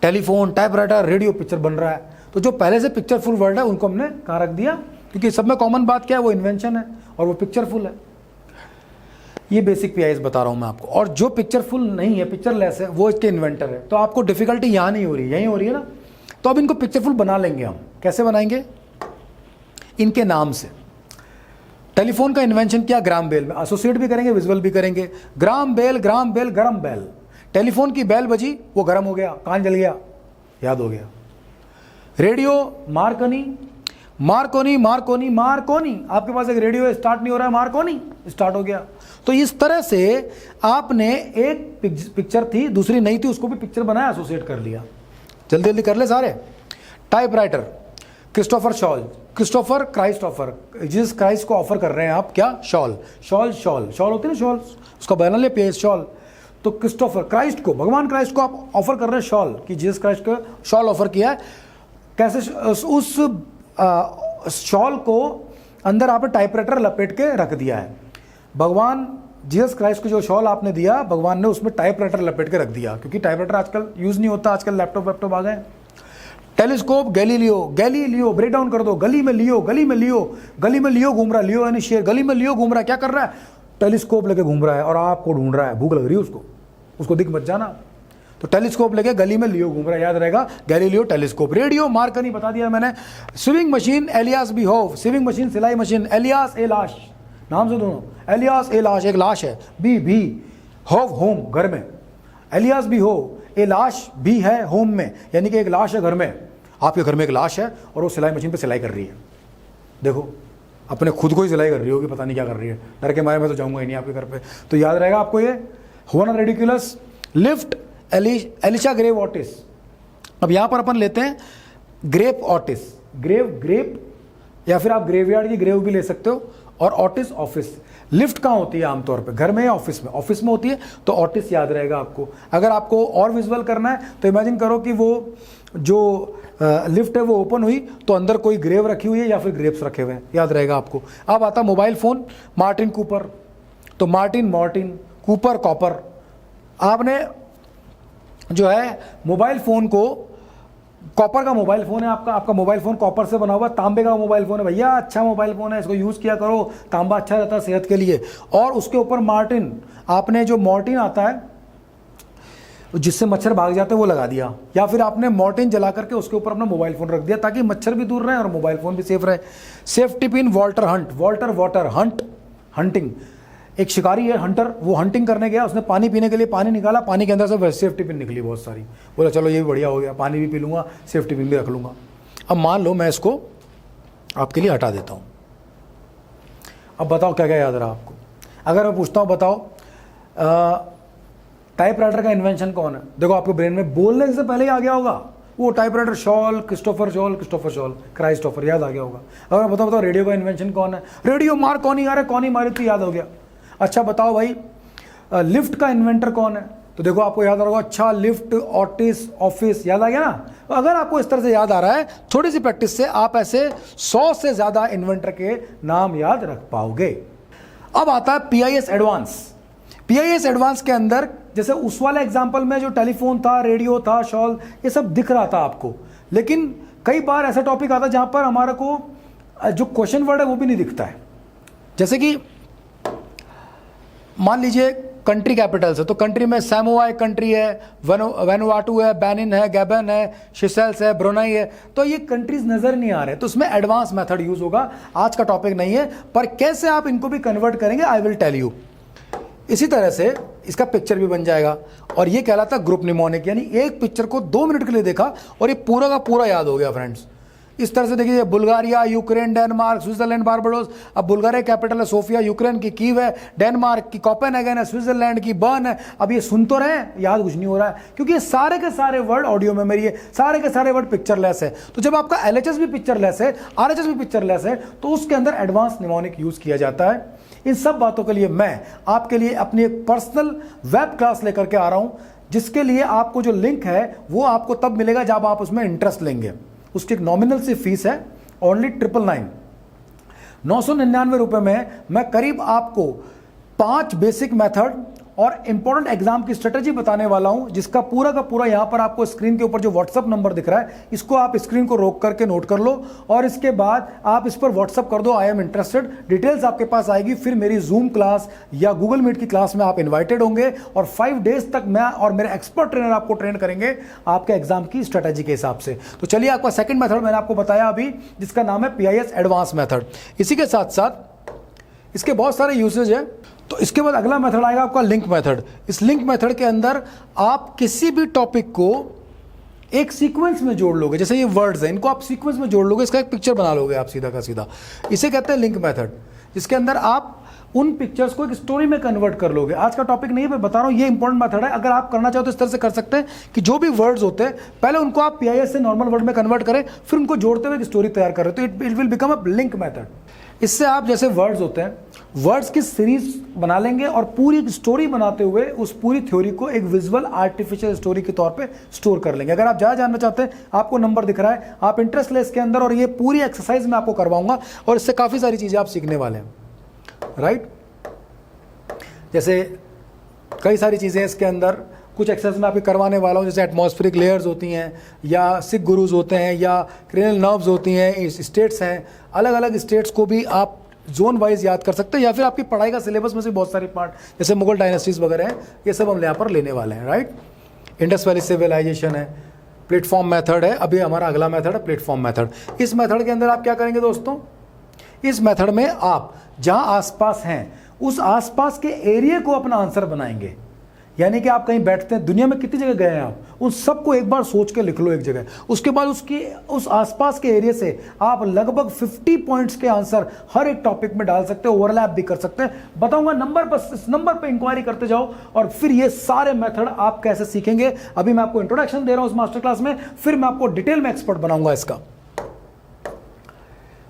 टेलीफोन, टाइपराइटर, रेडियो, पिक्चर बन रहा है। तो जो पहले से पिक्चरफुल वर्ड है उनको हमने कहाँ रख दिया, क्योंकि सब में कॉमन बात क्या है, वो इन्वेंशन है और वो पिक्चरफुल है। ये बेसिक पीआईएस बता रहा हूँ मैं आपको। और जो पिक्चरफुल नहीं है, पिक्चरलेस है, वो इसके इन्वेंटर है। तो आपको डिफिकल्टी यहाँ नहीं हो रही, यहीं हो रही है ना। तो अब इनको पिक्चरफुल बना लेंगे हम। कैसे बनाएंगे? इनके नाम से। टेलीफोन का इन्वेंशन किया ग्राम बेल में, एसोसिएट भी करेंगे, विजुअल भी करेंगे। ग्राम बेल गरम बेल। टेलीफोन की बेल बजी, वो गर्म हो गया, कान जल गया, याद हो गया। रेडियो मार्कोनी, आपके पास एक रेडियो है, स्टार्ट नहीं हो रहा है, मार्कोनी स्टार्ट हो गया। तो इस तरह से आपने एक पिक्चर थी, दूसरी नहीं थी, उसको भी पिक्चर बनाया, एसोसिएट कर लिया। जल्दी जल्दी कर ले सारे। Typewriter, Christopher Sholes, Christopher Christopher, Jesus Christ को ऑफर कर रहे हैं आप क्या? शॉल होते हैं ना, शॉल, उसका बना ले पेज शॉल। तो क्रिस्टोफर क्राइस्ट को, भगवान क्राइस्ट को आप ऑफर कर रहे हैं शॉल, कि जीसस क्राइस्ट को शॉल ऑफर किया है। कैसे? उस शॉल को अंदर आपने टाइपराइटर लपेट के रख दिया है। भगवान जीसस क्राइस्ट को जो शॉल आपने दिया, भगवान ने उसमें टाइपराइटर लपेट के रख दिया, क्योंकि टाइपराइटर आजकल यूज नहीं होता, आजकल लैपटॉप आ गए। टेलीस्कोप, गैलीलियो ब्रेक डाउन कर दो। गली में लियो घूम रहा है, लियो यानी शेर, गली में लियो घूम रहा है, क्या कर रहा है? टेलीस्कोप लेके घूम रहा है और आपको ढूंढ रहा है, भूख लग रही है उसको दिख मत जाना। तो टेलीस्कोप लेके गली में लियो घूम रहा है, याद रहेगा, गैलीलियो टेलीस्कोप। रेडियो मार्कनी बता दिया मैंने। स्विमिंग मशीन, एलियास बी होव, स्विमिंग मशीन सिलाई मशीन, एलियास ए लाश, नाम से दोनों, एलियास ए लाश, एक लाश है, बी होव होम, घर में, एलियास बी होव, ए लाश भी है होम में, यानी कि एक लाश है घर में। आपके घर में एक लाश है और वो सिलाई मशीन पे सिलाई कर रही है। देखो, अपने खुद को ही सिलाई कर रही होगी, पता नहीं क्या कर रही है, डर के मारे मैं तो जाऊंगा ही नहीं आपके घर पे। तो याद रहेगा आपको ये, हुआ ना ridiculous. Lift, Elisha Grave Otis. अब यहां पर अपन लेते हैं ग्रेप ऑटिस, ग्रेप, या फिर आप ग्रेवयार्ड की ग्रेव भी ले सकते हो, और ऑटिस ऑफिस। लिफ्ट कहाँ होती है आमतौर पे? घर में या ऑफिस में? ऑफिस में होती है, तो ऑटिस याद रहेगा आपको। अगर आपको और विजुअल करना है तो इमेजिन करो कि वो जो लिफ्ट है वो ओपन हुई, तो अंदर कोई ग्रेव रखी हुई है या फिर ग्रेप्स रखे हुए हैं, याद रहेगा आपको। अब आता मोबाइल फोन, मार्टिन कूपर, तो मार्टिन, कूपर कॉपर। आपने जो है मोबाइल फोन को, कॉपर का मोबाइल फोन है आपका मोबाइल फोन कॉपर से बना हुआ, तांबे का मोबाइल फोन है, भैया अच्छा मोबाइल फोन है, इसको यूज किया करो, तांबा अच्छा रहता है सेहत के लिए। और उसके ऊपर मार्टिन, आपने जो मॉर्टिन आता है जिससे मच्छर भाग जाते हैं वो लगा दिया, या फिर आपने मॉर्टिन जला करके उसके ऊपर अपना मोबाइल फोन रख दिया, ताकि मच्छर भी दूर रहे और मोबाइल फोन भी सेफ रहे। Safety pin, Walter Hunt, hunting, एक शिकारी है हंटर, वो हंटिंग करने गया, उसने पानी पीने के लिए पानी निकाला, पानी के अंदर से सेफ्टी पिन निकली बहुत सारी, बोला चलो ये भी बढ़िया हो गया, पानी भी पी लूंगा, सेफ्टी पिन भी रख लूंगा। अब मान लो मैं इसको आपके लिए हटा देता हूँ। अब बताओ क्या क्या याद रहा आपको? अगर मैं पूछता हूँ बताओ टाइपराइटर का इन्वेंशन कौन है? देखो आपके ब्रेन में बोलने से पहले ही आ गया होगा वो टाइपराइटर, शॉल, क्रिस्टोफर शॉल, क्राइस्टोफर, याद आ गया होगा। अगर बताओ रेडियो का इन्वेंशन कौन है? रेडियो मार्कोनी, अरे कौन ही मारी तो याद हो गया। अच्छा बताओ भाई लिफ्ट का इन्वेंटर कौन है? तो देखो आपको याद आ रहा होगा, अच्छा लिफ्ट, ऑटिस, ऑफिस, याद आ गया ना। तो अगर आपको इस तरह से याद आ रहा है, थोड़ी सी प्रैक्टिस से आप ऐसे 100 से ज्यादा इन्वेंटर के नाम याद रख पाओगे। अब आता है पीआईएस एडवांस। पीआईएस एडवांस के अंदर जैसे उस वाले एग्जाम्पल में जो टेलीफोन था, रेडियो था, शॉल, ये सब दिख रहा था आपको, लेकिन कई बार ऐसा टॉपिक आता है जहां पर हमारे को जो क्वेश्चन वर्ड है वो भी नहीं दिखता है। जैसे कि मान लीजिए कंट्री कैपिटल्स है, तो कंट्री में सैमोआ एक कंट्री है, वैनुआटू है, बेनिन है, गैबन है, सिशेल्स है, ब्रुनेई है, तो ये कंट्रीज नजर नहीं आ रहे, तो उसमें एडवांस मेथड यूज होगा। आज का टॉपिक नहीं है, पर कैसे आप इनको भी कन्वर्ट करेंगे आई विल टेल यू। इसी तरह से इसका पिक्चर भी बन जाएगा, और ये कहलाता है ग्रुप निमोनिक, यानी एक पिक्चर को 2 मिनट के लिए देखा और ये पूरा का पूरा याद हो गया फ्रेंड्स। इस तरह से देखिए, Bulgaria, Ukraine, Denmark, Switzerland, Barbados. अब बुल्गारिया कैपिटल है सोफिया, यूक्रेन की कीव है, डेनमार्क की कोपेनहेगन है, स्विट्जरलैंड की बर्न है। अब ये सुन तो रहे हैं, याद कुछ नहीं हो रहा है, क्योंकि ये सारे के सारे वर्ड ऑडियो मेमोरी है, सारे के सारे वर्ड पिक्चरलेस है। तो जब आपका एलएचएस भी पिक्चरलेस है, आरएचएस भी पिक्चरलेस है, तो उसके अंदर एडवांस निमोनिक यूज किया जाता है। इन सब बातों के लिए मैं आपके लिए अपनी एक पर्सनल वेब क्लास लेकर के आ रहा हूं, जिसके लिए आपको जो लिंक है वो आपको तब मिलेगा जब आप उसमें इंटरेस्ट लेंगे। उसकी एक नॉमिनल सी फीस है, ओनली 999, 999 रुपए में मैं करीब आपको 5 बेसिक मेथड और इंपॉर्टेंट एग्जाम की स्ट्रेटेजी बताने वाला हूं, जिसका पूरा का पूरा यहां पर आपको स्क्रीन के ऊपर जो व्हाट्सअप नंबर दिख रहा है, इसको आप स्क्रीन को रोक करके नोट कर लो और इसके बाद आप इस पर व्हाट्सअप कर दो आई एम इंटरेस्टेड, डिटेल्स आपके पास आएगी। फिर मेरी जूम क्लास या गूगल मीट की क्लास में आप इन्वाइटेड होंगे और 5 डेज तक मैं और मेरे एक्सपर्ट ट्रेनर आपको ट्रेन करेंगे आपके एग्जाम की स्ट्रेटेजी के हिसाब से। तो चलिए, आपका सेकंड मेथड मैंने आपको बताया अभी, जिसका नाम है PIS एडवांस मेथड। इसी के साथ साथ इसके बहुत सारे यूसेज है। तो इसके बाद अगला मेथड आएगा आपका लिंक मेथड। इस लिंक मेथड के अंदर आप किसी भी टॉपिक को एक सीक्वेंस में जोड़ लोगे। जैसे ये वर्ड्स हैं, इनको आप सीक्वेंस में जोड़ लोगे, इसका एक पिक्चर बना लोगे आप सीधा का सीधा। इसे कहते हैं लिंक मेथड, जिसके अंदर आप उन पिक्चर्स को एक स्टोरी में कन्वर्ट कर लोगे। आज का टॉपिक नहीं है, मैं बता रहा हूं, ये इंपॉर्टेंट मेथड है। अगर आप करना चाहो तो इस तरह से कर सकते हैं कि जो भी वर्ड्स होते हैं पहले उनको आप PIS से नॉर्मल वर्ड में कन्वर्ट करें, फिर उनको जोड़ते हुए एक स्टोरी तैयार करें, तो it will become a link method. इससे आप जैसे वर्ड्स होते हैं, वर्ड्स की सीरीज बना लेंगे और पूरी एक स्टोरी बनाते हुए उस पूरी थ्योरी को एक विजुअल आर्टिफिशियल स्टोरी के तौर पे स्टोर कर लेंगे। अगर आप ज़्यादा जानना चाहते हैं, आपको नंबर दिख रहा है, आप इंटरेस्ट ले इसके अंदर, और ये पूरी एक्सरसाइज मैं आपको करवाऊंगा और इससे काफ़ी सारी चीज़ें आप सीखने वाले हैं, राइट। जैसे कई सारी चीज़ें इसके अंदर, कुछ एक्सरसाइज मैं आपको करवाने वाला हूँ, जैसे एटमॉस्फेरिक लेयर्स होती हैं, या सिक गुरुज होते हैं, या क्रेनियल नर्व्स होती हैं, स्टेट्स हैं। अलग अलग स्टेट्स को भी आप जोन वाइज याद कर सकते हैं, या फिर आपकी पढ़ाई का सिलेबस में से बहुत सारे पार्ट, जैसे मुगल डायनेस्टीज वगैरह हैं, ये सब हम यहाँ पर लेने वाले हैं, राइट। इंडस वैली सिविलाइजेशन है, प्लेटफॉर्म मेथड है, अभी हमारा अगला मेथड है प्लेटफॉर्म मेथड। इस मेथड के अंदर आप क्या करेंगे दोस्तों, इस मेथड में आप जहाँ आसपास हैं उस आसपास के एरिया को अपना आंसर बनाएंगे। यानी कि आप कहीं बैठते हैं, दुनिया में कितनी जगह गए हैं आप, उन सबको एक बार सोच के लिख लो एक जगह। उसके बाद उस आसपास के एरिया से आप लगभग 50 पॉइंट्स के आंसर हर एक टॉपिक में डाल सकते हो, ओवरलैप भी कर सकते हैं। बताऊंगा नंबर, बस इस नंबर पे इंक्वायरी करते जाओ और फिर ये सारे मेथड आप कैसे सीखेंगे। अभी मैं आपको इंट्रोडक्शन दे रहा हूं इस मास्टर क्लास में, फिर मैं आपको डिटेल में एक्सपर्ट बनाऊंगा इसका,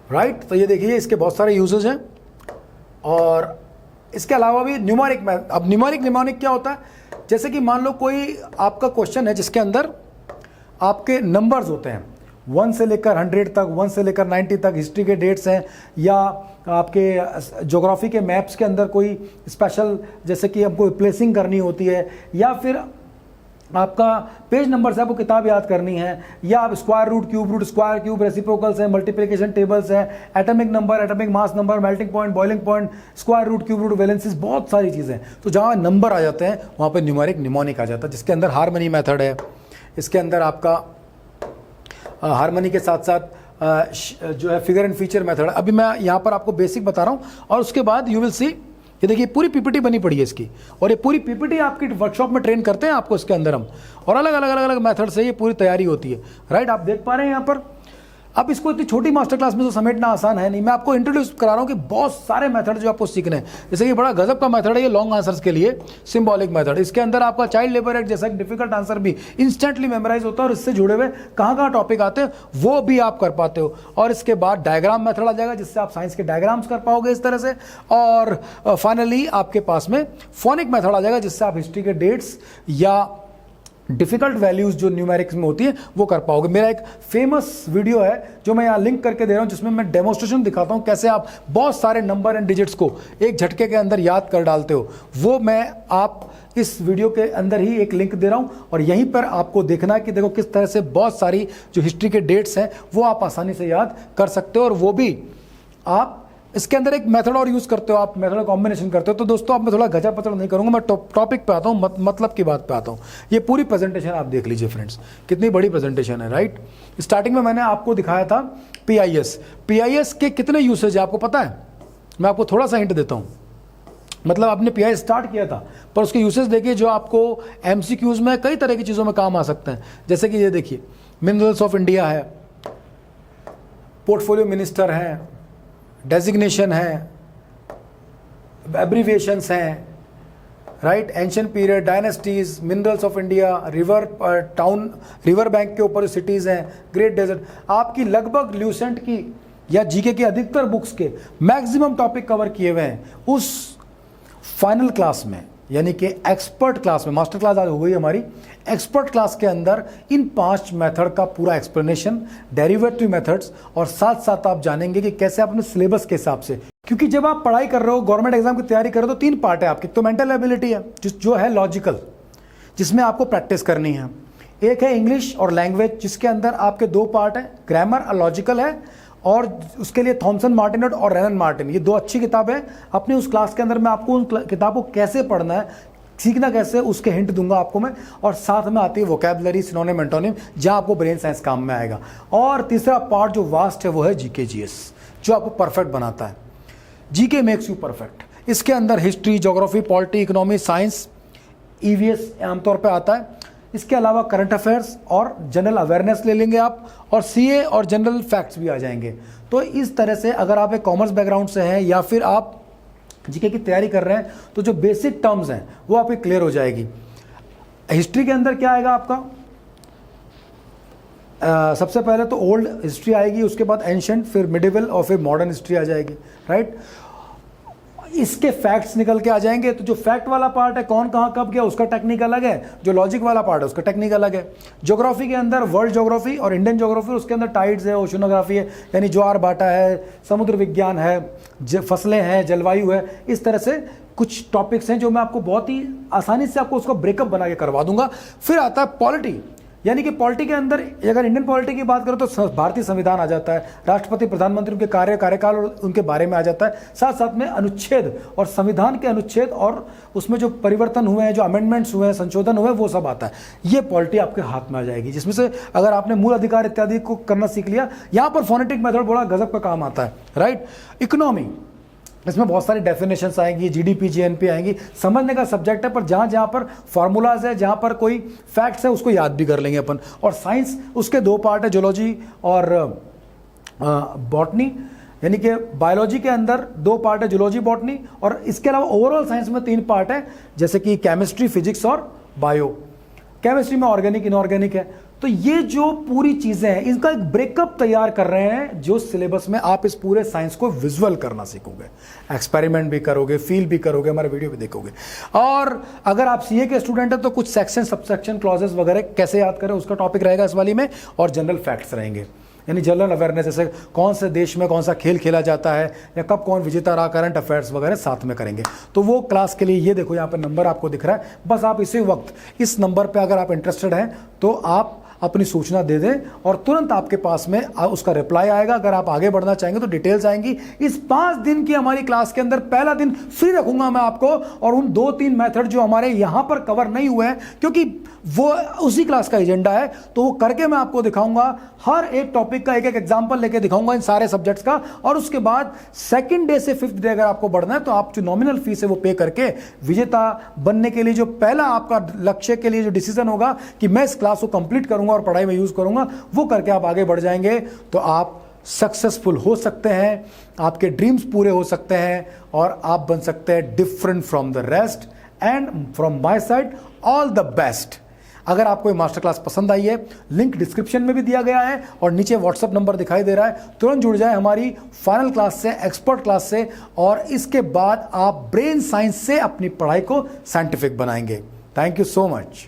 राइट। तो ये देखिए, इसके बहुत सारे यूजेज हैं और इसके अलावा भी न्यूमेरिक। अब न्यूमेरिक क्या होता है, जैसे कि मान लो कोई आपका क्वेश्चन है जिसके अंदर आपके नंबर्स होते हैं 1 से लेकर 100 तक, 1 से लेकर 90 तक, हिस्ट्री के डेट्स हैं, या आपके ज्योग्राफी के मैप्स के अंदर कोई स्पेशल, जैसे कि हमको प्लेसिंग करनी होती है, या फिर आपका पेज नंबर से आपको किताब याद करनी है, या आप स्क्वायर रूट, क्यूब, रेसिप्रोकल्स हैं, मल्टीप्लिकेशन टेबल्स हैं, atomic number, atomic mass number, melting point, boiling point, square root, cube root, valencies, बहुत सारी चीज़ें। तो जहाँ नंबर आ जाते हैं वहाँ पे न्यूमेरिक निमोनिक आ जाता है, जिसके अंदर हार्मनी मेथड है। इसके अंदर आपका हार्मनी के साथ साथ जो है फिगर एंड फीचर मेथड है। अभी मैं यहाँ पर आपको बेसिक बता रहा हूँ और उसके बाद यू विल सी। ये देखिए, पूरी PPT बनी पड़ी है इसकी, और ये पूरी PPT आपकी वर्कशॉप में ट्रेन करते हैं आपको इसके अंदर हम, और अलग अलग मेथड से ये पूरी तैयारी होती है, राइट। आप देख पा रहे हैं यहाँ पर। अब इसको इतनी छोटी मास्टर क्लास में तो समेटना आसान है नहीं, मैं आपको इंट्रोड्यूस करा रहा हूँ कि बहुत सारे मेथड जो आपको सीखने हैं। जैसे कि बड़ा गजब का मेथड है ये लॉन्ग आंसर्स के लिए, सिंबॉलिक मेथड। इसके अंदर आपका चाइल्ड लेबर एक्ट जैसा एक डिफिकल्ट आंसर भी इंस्टेंटली मेमोराइज होता है, और इससे जुड़े हुए कहाँ टॉपिक आते हैं वो भी आप कर पाते हो। और इसके बाद डायग्राम मेथड आ जाएगा, जिससे आप साइंस के डायग्राम्स कर पाओगे इस तरह से। और फाइनली आपके पास में फोनिक मेथड आ जाएगा, जिससे आप हिस्ट्री के डेट्स या डिफिकल्ट वैल्यूज जो न्यूमेरिक्स में होती है वो कर पाओगे। मेरा एक फेमस वीडियो है जो मैं यहाँ लिंक करके दे रहा हूँ, जिसमें मैं डेमोस्ट्रेशन दिखाता हूँ कैसे आप बहुत सारे नंबर एंड डिजिट्स को एक झटके के अंदर याद कर डालते हो। वो मैं आप इस वीडियो के अंदर ही एक लिंक दे रहा हूँ, और यहीं पर आपको देखना है कि देखो किस तरह से बहुत सारी जो हिस्ट्री के डेट्स हैं वो आप आसानी से याद कर सकते हो, और वो भी आप इसके अंदर एक मेथड और यूज करते हो, आप मेथड कॉम्बिनेशन करते हो। तो दोस्तों, अब मैं थोड़ा गजा पचड़ नहीं करूंगा, मैं टॉपिक पे आता हूँ, मतलब की बात पे आता हूँ। ये पूरी प्रेजेंटेशन आप देख लीजिए फ्रेंड्स, कितनी बड़ी प्रेजेंटेशन है, राइट। स्टार्टिंग में मैंने आपको दिखाया था PIS के कितने यूसेज है आपको पता है? मैं आपको थोड़ा सा हिंट देता हूँ। मतलब आपने PIS स्टार्ट किया था, पर उसके यूसेज देखिए जो आपको MCQs में कई तरह की चीज़ों में काम आ सकते हैं। जैसे कि ये देखिए, मिनरल्स ऑफ इंडिया है, पोर्टफोलियो मिनिस्टर है, डेजिग्नेशन है, एब्रीविएशंस हैं, right, ancient period, dynasties, minerals of India, river town, river bank के ऊपर सिटीज़ हैं, ग्रेट डेजर्ट। आपकी लगभग ल्यूसेंट की या जीके की अधिकतर बुक्स के मैक्सिमम टॉपिक कवर किए हुए हैं उस फाइनल क्लास में, यानी कि एक्सपर्ट क्लास में। मास्टर क्लास आज हो गई हमारी, एक्सपर्ट क्लास के अंदर इन 5 मेथड का पूरा एक्सप्लेनेशन, डेरिवेटिव मेथड्स, और साथ साथ आप जानेंगे कि कैसे आप अपने सिलेबस के हिसाब से क्योंकि जब आप पढ़ाई कर रहे हो, गवर्नमेंट एग्जाम की तैयारी कर रहे हो, तो 3 पार्ट है आपकी। तो मेंटल एबिलिटी है जो है लॉजिकल, जिसमें आपको प्रैक्टिस करनी है। एक है इंग्लिश और लैंग्वेज, जिसके अंदर आपके 2 पार्ट है, ग्रामर और लॉजिकल है, और उसके लिए थॉमसन मार्टिनेट और रेनन मार्टिन, ये 2 अच्छी किताबें हैं। अपनी उस क्लास के अंदर मैं आपको उन किताब को कैसे पढ़ना है, सीखना कैसे, उसके हिंट दूंगा आपको मैं। और साथ में आती है वोकैबुलरी, सिनोनिम, एंटोनिम, जहां आपको ब्रेन साइंस काम में आएगा। और तीसरा पार्ट जो वास्ट है वो है जीके जीएस, जो आपको परफेक्ट बनाता है। GK makes you perfect. इसके अंदर history, geography, polity, economy, science, EVS आमतौर पे आता है। इसके अलावा करंट अफेयर्स और जनरल अवेयरनेस ले लेंगे आप, और सीए और जनरल फैक्ट्स भी आ जाएंगे। तो इस तरह से अगर आप एक कॉमर्स बैकग्राउंड से हैं या फिर आप जीके की तैयारी कर रहे हैं, तो जो बेसिक टर्म्स हैं वो आपकी क्लियर हो जाएगी। हिस्ट्री के अंदर क्या आएगा आपका, सबसे पहले तो ओल्ड हिस्ट्री आएगी, उसके बाद एंशिएंट, फिर मिडिवल और फिर मॉडर्न हिस्ट्री आ जाएगी, राइट। इसके फैक्ट्स निकल के आ जाएंगे। तो जो फैक्ट वाला पार्ट है, कौन कहाँ कब गया, उसका टेक्निक अलग है। जो लॉजिक वाला पार्ट है उसका टेक्निक अलग है। ज्योग्राफी के अंदर वर्ल्ड ज्योग्राफी और इंडियन ज्योग्राफी, उसके अंदर टाइड्स है, ओशनोग्राफी है, यानी ज्वार भाटा है, समुद्र विज्ञान है, फसलें हैं, जलवायु है। इस तरह से कुछ टॉपिक्स हैं जो मैं आपको बहुत ही आसानी से आपको उसका ब्रेकअप बना के करवा दूंगा। फिर आता है पॉलिटी, यानी कि पॉलिटी के अंदर अगर इंडियन पॉलिटी की बात करो तो भारतीय संविधान आ जाता है, राष्ट्रपति, प्रधानमंत्री, उनके कार्यकाल और उनके बारे में आ जाता है। साथ साथ में अनुच्छेद और संविधान के अनुच्छेद और उसमें जो परिवर्तन हुए हैं, जो अमेंडमेंट्स हुए हैं, संशोधन हुए हैं, वो सब आता है। ये पॉलिटी आपके हाथ में आ जाएगी, जिसमें से अगर आपने मूल अधिकार इत्यादि को करना सीख लिया, यहाँ पर फोनेटिक मेथड बड़ा गजब का काम आता है, राइट। इकोनॉमी, इसमें बहुत सारी डेफिनेशंस आएंगी, जीडीपी, जीएनपी आएंगी, समझने का सब्जेक्ट है, पर जहाँ जहाँ पर फार्मूलाज है, जहाँ पर कोई फैक्ट्स है, उसको याद भी कर लेंगे अपन। और साइंस, उसके 2 पार्ट है, जोलॉजी और बॉटनी, यानी कि बायोलॉजी के अंदर 2 पार्ट है, जोलॉजी, बॉटनी। और इसके अलावा ओवरऑल साइंस में 3 पार्ट है, जैसे कि केमिस्ट्री, फिजिक्स और बायो। केमिस्ट्री में ऑर्गेनिक, इनऑर्गेनिक है। तो ये जो पूरी चीजें हैं, इनका एक ब्रेकअप तैयार कर रहे हैं, जो सिलेबस में आप इस पूरे साइंस को विजुअल करना सीखोगे, एक्सपेरिमेंट भी करोगे, फील भी करोगे, हमारे वीडियो भी देखोगे। और अगर आप सीए के स्टूडेंट हैं तो कुछ सेक्शन, सबसेक्शन, क्लॉजेस वगैरह कैसे याद करें, उसका टॉपिक रहेगा इस वाली में। और जनरल फैक्ट्स रहेंगे, यानी जनरल अवेयरनेस, जैसे कौन से देश में कौन सा खेल खेला जाता है या कब कौन विजेता रहा, करंट अफेयर्स वगैरह साथ में करेंगे। तो वो क्लास के लिए ये देखो, यहाँ पर नंबर आपको दिख रहा है, बस आप इसी वक्त इस नंबर पे अगर आप इंटरेस्टेड हैं तो आप अपनी सूचना दे दें और तुरंत आपके पास में उसका रिप्लाई आएगा। अगर आप आगे बढ़ना चाहेंगे तो डिटेल्स आएंगी। इस 5 दिन की हमारी क्लास के अंदर पहला दिन फ्री रखूंगा मैं आपको, और उन 2-3 मेथड जो हमारे यहां पर कवर नहीं हुए हैं, क्योंकि वो उसी क्लास का एजेंडा है, तो वो करके मैं आपको दिखाऊंगा। हर एक टॉपिक का एक एग्जाम्पल लेके दिखाऊंगा इन सारे सब्जेक्ट्स का। और उसके बाद सेकंड डे से 5th डे अगर आपको बढ़ना है तो आप जो नॉमिनल फीस है वो पे करके विजेता बनने के लिए, जो पहला आपका लक्ष्य के लिए जो डिसीजन होगा कि मैं इस क्लास को कंप्लीट करूंगा और पढ़ाई में यूज करूंगा, वो करके आप आगे बढ़ जाएंगे। तो आप सक्सेसफुल हो सकते हैं, आपके ड्रीम्स पूरे हो सकते हैं, और आप बन सकते हैं different from the rest. And from my side all the best. अगर आपको ये मास्टर क्लास पसंद आई है, लिंक डिस्क्रिप्शन में भी दिया गया है और नीचे व्हाट्सएप नंबर दिखाई दे रहा है, तुरंत जुड़ जाए हमारी फाइनल क्लास से, एक्सपर्ट क्लास से, और इसके बाद आप ब्रेन साइंस से अपनी पढ़ाई को साइंटिफिक बनाएंगे। Thank you so much.